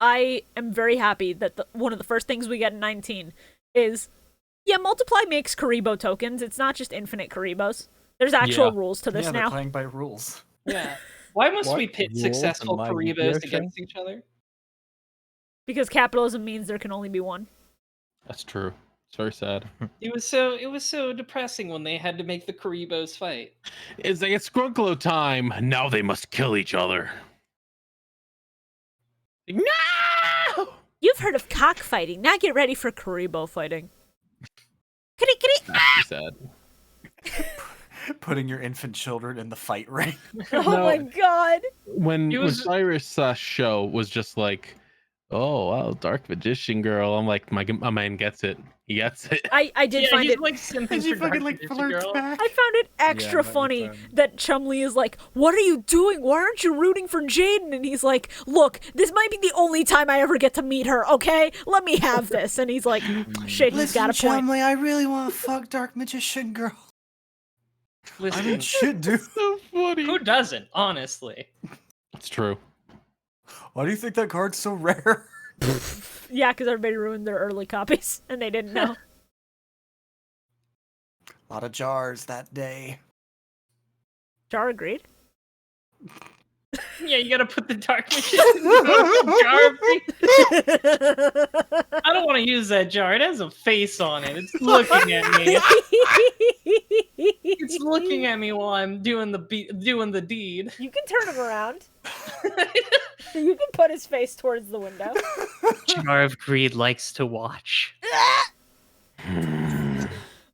I am very happy that one of the first things we get in 19 is, yeah, Multiply makes Karibo tokens. It's not just infinite Karibos. There's actual Yeah. rules to this yeah, they're now. playing by rules. Yeah. Why must What we pit rules successful am I Karibos missing? against each other? Because capitalism means there can only be one. That's true. It's very sad. It was so depressing when they had to make the Karibos fight. It's like it's Grunklo time. Now they must kill each other. No! You've heard of cockfighting. Now get ready for Karibo fighting. Kitty, kitty. That's sad. Putting your infant children in the fight ring. Oh No. my god. When It was- Cyrus' show was just like, oh wow, Dark Magician girl. I'm like, my man gets it. He gets it. I did Yeah, find he's it. like simping And she for Dark fucking like Magician flirts Girl. back. I found it extra that was, funny that Chumlee is like, "What are you doing? Why aren't you rooting for Jaden?" And he's like, "Look, this might be the only time I ever get to meet her. Okay, let me have this." And he's like, "Shit, he's got a point." Chumley, I really want to fuck Dark Magician Girl. I Listen, mean, shit, dude. So funny. who doesn't, honestly? It's true. Why do you think that card's so rare? Yeah, because everybody ruined their early copies and they didn't know. A lot of jars that day. Jar agreed. Yeah, you gotta put the Dark Magician in the jar. I don't want to use that jar. It has a face on it. It's looking at me. It's looking at me while I'm doing the deed. You can turn him around. You can put his face towards the window. Jar of Greed likes to watch.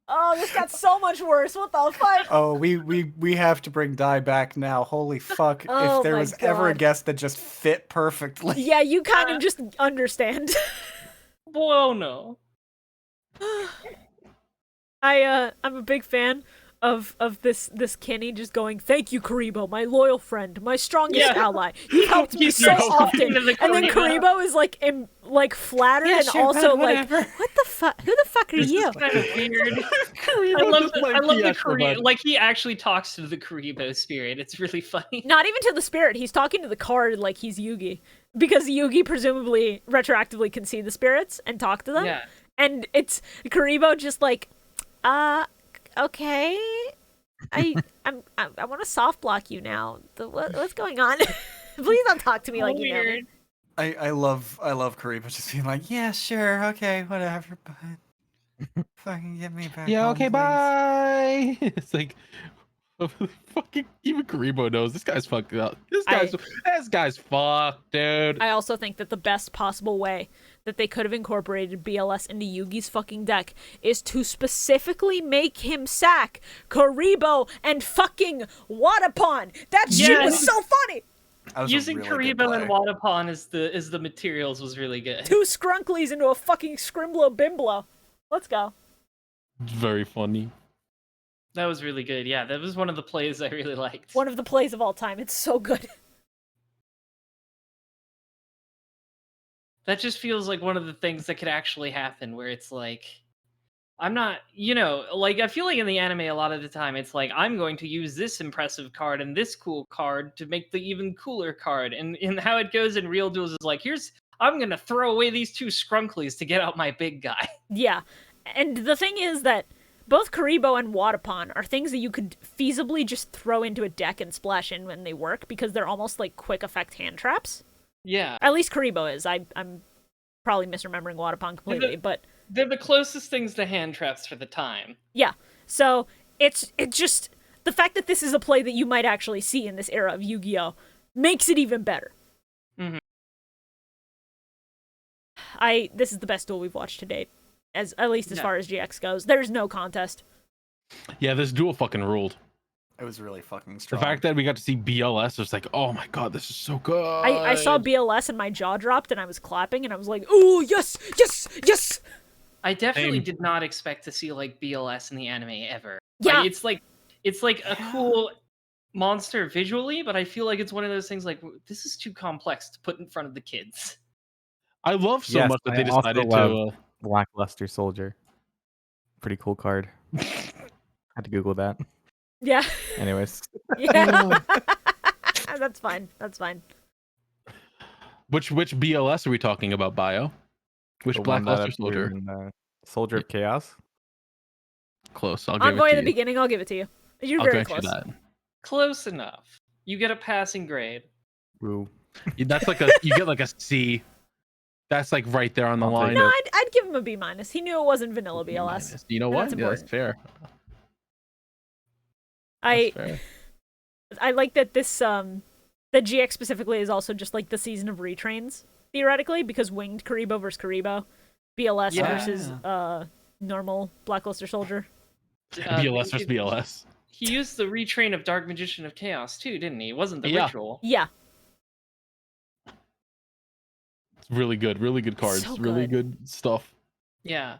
Oh, Oh, this got so much worse. What the fuck? Oh, we have to bring Dai back now. Holy fuck! Oh if there my was ever a God. guest that just fit perfectly. Yeah, you kind of just understand. Bueno. I'm a big fan of this Kenny just going, "Thank you, Karibo, my loyal friend, my strongest ally. You helped me He's so so often." into the And then Karibo. Karibo is like flattered and also like, "What the fuck? Who the fuck are you?" Kind of weird. I love the Karibo. Like he actually talks to the Karibo spirit. It's really funny. Not even to the spirit. He's talking to the card like he's Yugi, because Yugi presumably retroactively can see the spirits and talk to them. Yeah. And it's Karibo just like, okay, I want to soft block you now. What's going on? Please don't talk to me like you know me. I love Kariba just being like, yeah, sure, okay, whatever, but fucking get me back. Yeah, home, okay, please." bye. It's like fucking even Karibo knows this guy's fucked up. This guy's fucked, dude. I also think that the best possible way that they could have incorporated BLS into Yugi's fucking deck is to specifically make him sack Karibo and fucking Wadapon. That shit was so funny. That was a Using really good Karibo and play. Wadapon as the materials was really good. 2 Skrunklies into a fucking Scrimblow Bimblow. Let's go. Very funny. That was really good. Yeah, that was one of the plays I really liked. One of the plays of all time. It's so good. That just feels like one of the things that could actually happen, where it's like, I'm not, like, I feel like in the anime a lot of the time, it's like, I'm going to use this impressive card and this cool card to make the even cooler card. And how it goes in real duels is like, I'm going to throw away these 2 Skrunklies to get out my big guy. Yeah. And the thing is that both Karibo and Wadapon are things that you could feasibly just throw into a deck and splash in when they work, because they're almost like quick effect hand traps. Yeah. At least Karibo is. I'm probably misremembering Wadapon completely, but They're the closest things to hand traps for the time. yeah. So it just the fact that this is a play that you might actually see in this era of Yu-Gi-Oh makes it even better. Mhm. This is the best duel we've watched to date, at least as far as GX goes. There's no contest. Yeah, this duel fucking ruled. It was really fucking The strong. fact that we got to see BLS was like, oh my god, this is so good. I saw BLS and my jaw dropped and I was clapping and I was like, "Ooh, yes, yes, yes!" I definitely Same. did not expect to see like BLS in the anime ever. Yeah. Like, it's like a cool monster visually, but I feel like it's one of those things like, this is too complex to put in front of the kids. I love so Yes, much that I they also decided love- to. Lackluster Soldier. Pretty cool card. Had to Google that. Yeah. Anyways. Yeah. That's fine. That's fine. Which BLS are we talking about, Bio? Which the one that Blackluster appears Soldier? in, Soldier of Chaos. Close. I'll give Envoy it at to the you. beginning, I'll give it to you. You're I'll very grant you close. that. Close enough. You get a passing grade. Woo. That's like you get like a C. That's like right there on the I'll take line. No, of I'd give him a B minus. He knew it wasn't vanilla B BLS. minus. You know And what? that's Yeah, that's important. fair. I That's fair. I like that this the GX specifically is also just like the season of retrains, theoretically, because winged Karibo versus Karibo, BLS Yeah. versus normal Blackluster Soldier. BLS versus BLS. He used the retrain of Dark Magician of Chaos too, didn't he? It wasn't the Yeah. ritual. Yeah. It's really good. Really good cards. So Really good. good stuff. Yeah.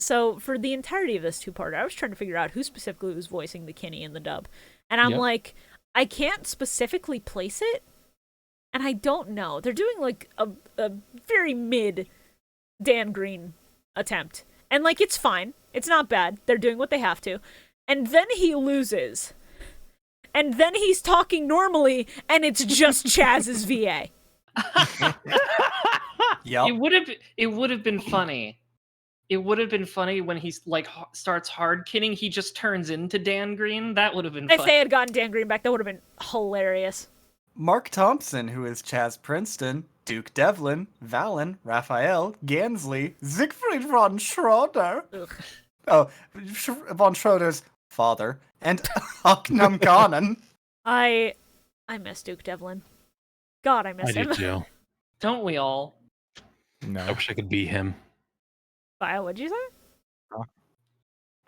So for the entirety of this 2-parter, I was trying to figure out who specifically was voicing the Kenny in the dub. And I'm Yep. like, I can't specifically place it, and I don't know. They're doing like a very mid Dan Green attempt. And like, it's fine. It's not bad. They're doing what they have to. And then he loses. And then he's talking normally, and it's just Chaz's VA. Yep. It would have been funny. It would have been funny when he's like starts hard kidding. He just turns into Dan Green. That would have been If funny. they had gotten Dan Green back, that would have been hilarious. Mark Thompson, who is Chaz Princeton, Duke Devlin, Valen, Raphael, Gansley, Siegfried von Schroeder. Ugh. Oh, von Schroeder's father, and Aknam Ganon. I miss Duke Devlin. God, I miss I him. do too. Don't we all? No. I wish I could be him. Bio, what'd you say?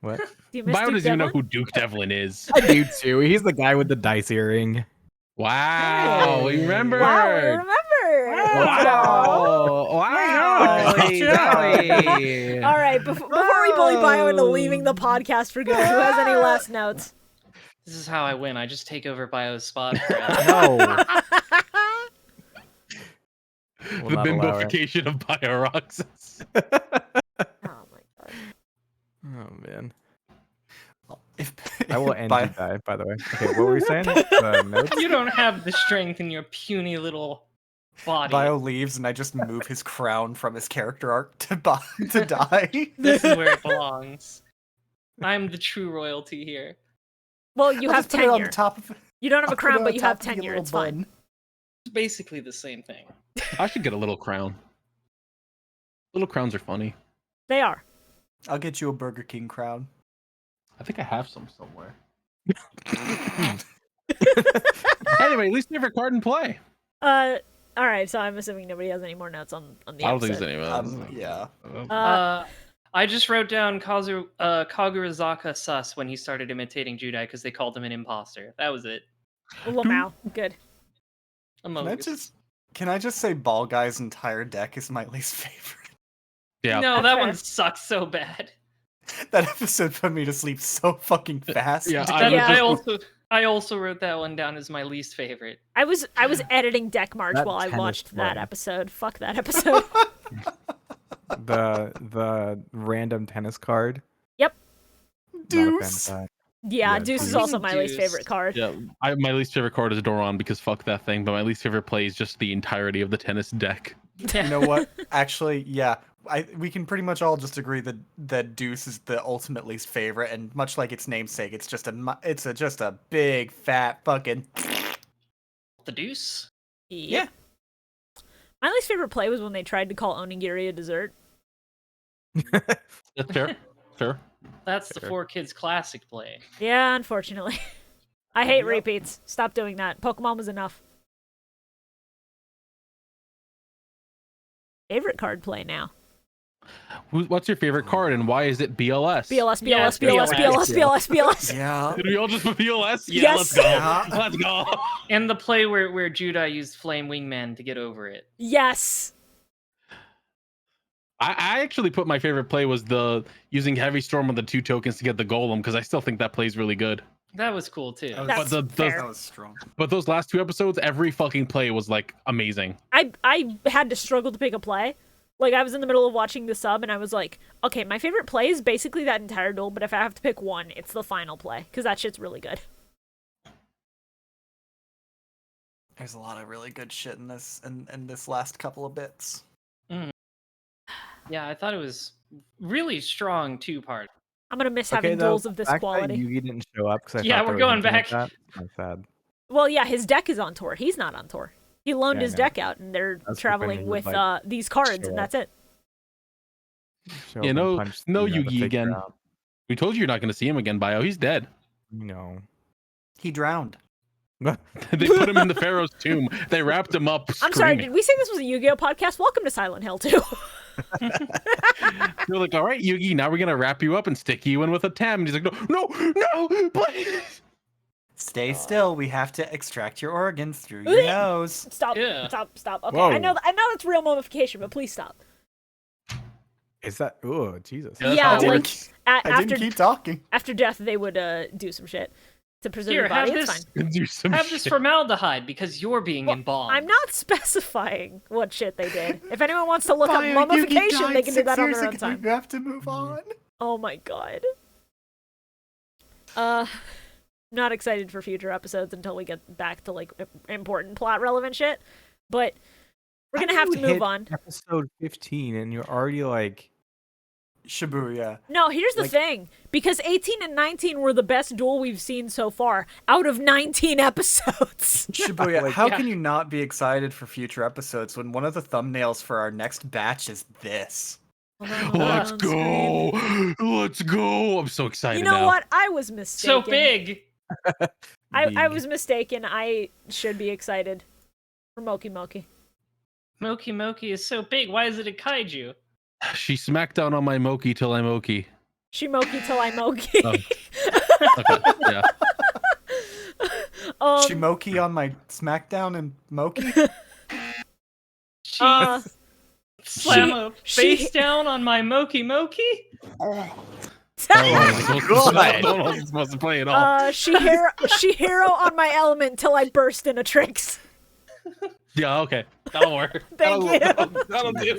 What? Do you miss Bio Duke doesn't even know Devlin? who Duke Devlin is. I do too. He's the guy with the dice earring. Wow, Hey. we remember. Wow, we remember. Wow. Wow. Jolly. All right, before we bully Bio into leaving the podcast for good, who has any last notes? This is how I win. I just take over Bio's spot. No. The Will not allow it. bimbofication of Bio-Roxas. Oh my god. Oh man. If, I will if end Bio- you die, by the way. Okay, what were we saying? Notes? You don't have the strength in your puny little body. Bio leaves and I just move his crown from his character arc to die. This is where it belongs. I'm the true royalty here. Well, you I'll have just put it on tenure. the top of You don't have a I'll put it crown, on but the you top have of your tenure. little It's fine. bun. It's basically the same thing. I should get a little crown. Little crowns are funny. They are. I'll get you a Burger King crown. I think I have some somewhere. Anyway, least favorite card in play. All right. So I'm assuming nobody has any more notes on the I don't think episode. there's anyone. Yeah. I just wrote down Kagurazaka sus when he started imitating Judai because they called him an imposter. That was it. Lamau. Good. Can I just say Ball Guy's entire deck is my least favorite? Yeah. No, That's that fair. one sucks so bad. That episode put me to sleep so fucking fast. Yeah, I also wrote that one down as my least favorite. I was editing Deck March That while I tennis watched that play. episode. Fuck that episode. The random tennis card. Yep. Not a fan of Deuce. that. Yeah, Yeah, Deuce is Deuce. also my least Deuce. favorite card. Yeah, my least favorite card is Doron because fuck that thing. But my least favorite play is just the entirety of the tennis deck. You know what? Actually, yeah. We can pretty much all just agree that Deuce is the ultimate least favorite, and much like its namesake, it's just a big fat fucking. The deuce? Yeah. My least favorite play was when they tried to call onigiri a dessert. That's fair. Fair. That's the Fair. 4Kids classic play. Yeah, unfortunately. I hate Yep. repeats. Stop doing that. Pokemon was enough. Favorite card play now. What's your favorite card and why is it BLS? BLS, Yeah, BLS, BLS, BLS, BLS, BLS. Yeah. Did we all just put BLS? Yeah, Yes. let's go. Yeah. Let's go. And the play where Judai used Flame Wingman to get over it. Yes. I actually put my favorite play was the using Heavy Storm on the 2 tokens to get the Golem because I still think that plays really good. That was cool too. That was- That's But fair. That was strong. But those last 2 episodes, every fucking play was like amazing. I had to struggle to pick a play. Like, I was in the middle of watching the sub, and I was like, okay, my favorite play is basically that entire duel, but if I have to pick one, it's the final play, because that shit's really good. There's a lot of really good shit in this last couple of bits. Yeah, I thought it was really strong 2-part. I'm gonna miss Okay, having though, duels of the this fact that quality. Yugi didn't show up because Yeah, we're going back. That's sad. Well, yeah, his deck is on tour. He's not on tour. He loaned Yeah, I his know. deck out, and they're That's traveling when he with would, like, these cards, show and up. that's it. Show Yeah, up and no punch the Yugi fake again. crowd. We told you you're not going to see him again, Bio. He's dead. You know. He drowned. They put him in the Pharaoh's tomb. They wrapped him up. I'm sorry, screaming. did we say this was a Yu-Gi-Oh podcast? Welcome to Silent Hill 2. They're like, all right, Yugi, now we're going to wrap you up and stick you in with a TEM. And he's like, no, please. Stay still. We have to extract your organs through your nose. Stop, Yeah. stop. Okay, Whoa. I know that's real mummification, but please stop. Is that? Oh, Jesus. Yeah, that's Yeah, how it like, works. I after didn't keep talking. after death, they would do some shit to preserve Here, the body. have It's this. fine. Do some Have this shit. formaldehyde because you're being embalmed. I'm not specifying what shit they did. If anyone wants to look up Bio, Yugi mummification, died they can do 6 that on years their own ago. time. You have to move on. Oh my god. Not excited for future episodes until we get back to like important plot relevant shit. But we're gonna How have do to you move hit on. Episode 15, and you're already like. Shibuya. No, here's the Like- thing. Because 18 and 19 were the best duel we've seen so far out of 19 episodes. Shibuya, Like- how Yeah. can you not be excited for future episodes when one of the thumbnails for our next batch is this? Let's go. Let's go. I'm so excited You know now. what? I was mistaken. so big. I big. was mistaken. I should be excited for Moki Moki. Moki Moki is so big. Why is it a kaiju? She smacked down on my Moki till I'm Oki. Shimoki till I moki. Okay, yeah. Shimoki on my SmackDown and Moki? Slam a face down on my Moki Moki? No one's supposed to play at all. Shihiro on my element till I burst into tricks. Yeah, okay. That'll work. Thank you. That'll do.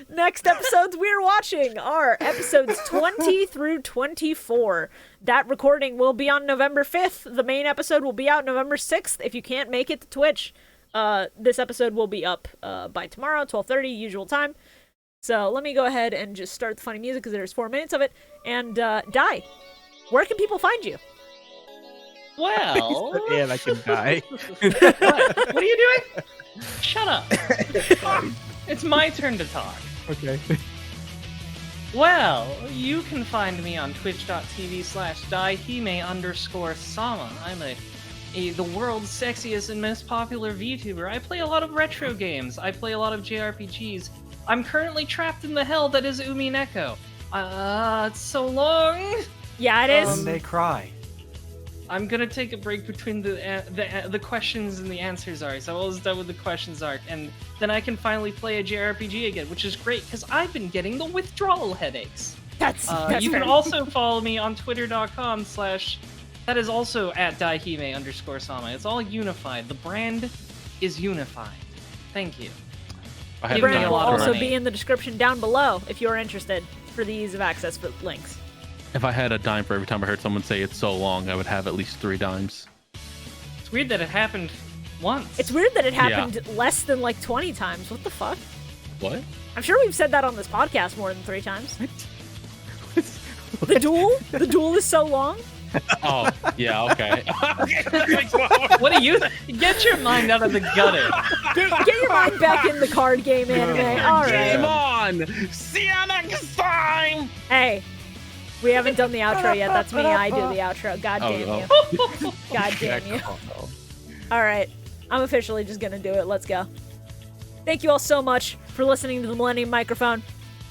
Next episodes we're watching are episodes 20 through 24. That recording will be on November 5th. The main episode will be out November 6th. If you can't make it to Twitch, this episode will be up by tomorrow, 12:30, usual time. So let me go ahead and just start the funny music because there's 4 minutes of it. And Die, where can people find you? Well... And I can die. What are you doing? Shut up. It's my turn to talk. Okay. Well, you can find me on twitch.tv/daihime_sama. I'm the world's sexiest and most popular VTuber. I play a lot of retro games. I play a lot of JRPGs. I'm currently trapped in the hell that is Umineko. It's so long. Yeah, it is. They cry. I'm gonna take a break between the questions and the answers arc. So I'm almost done with the questions arc, and then I can finally play a JRPG again, which is great because I've been getting the withdrawal headaches. That's you fair. can also follow me on twitter.com/ that is also at daihime_sama. It's all unified. The brand is unified. Thank you. I The have brand me a will lot of also money. be in the description down below if you're interested for the ease of access for links. If I had a dime for every time I heard someone say it's so long, I would have at least 3 dimes. It's weird that it happened once. It's weird that it happened less than like 20 times. What the fuck? What? I'm sure we've said that on this podcast more than 3 times. The duel is so long. Oh, yeah, okay. What do you? Get your mind out of the gutter. Get your mind back in the card game anime. All Game right. on! See you next time! Hey, we haven't done the outro yet. That's me. I do the outro. God damn you. God damn you. All right. I'm officially just going to do it. Let's go. Thank you all so much for listening to the Millennium Microphone.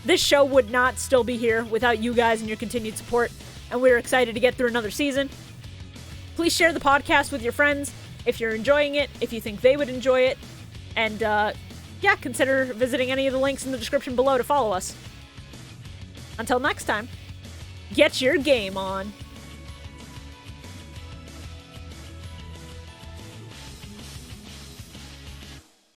This show would not still be here without you guys and your continued support, and we're excited to get through another season. Please share the podcast with your friends if you're enjoying it, if you think they would enjoy it, and consider visiting any of the links in the description below to follow us. Until next time, get your game on.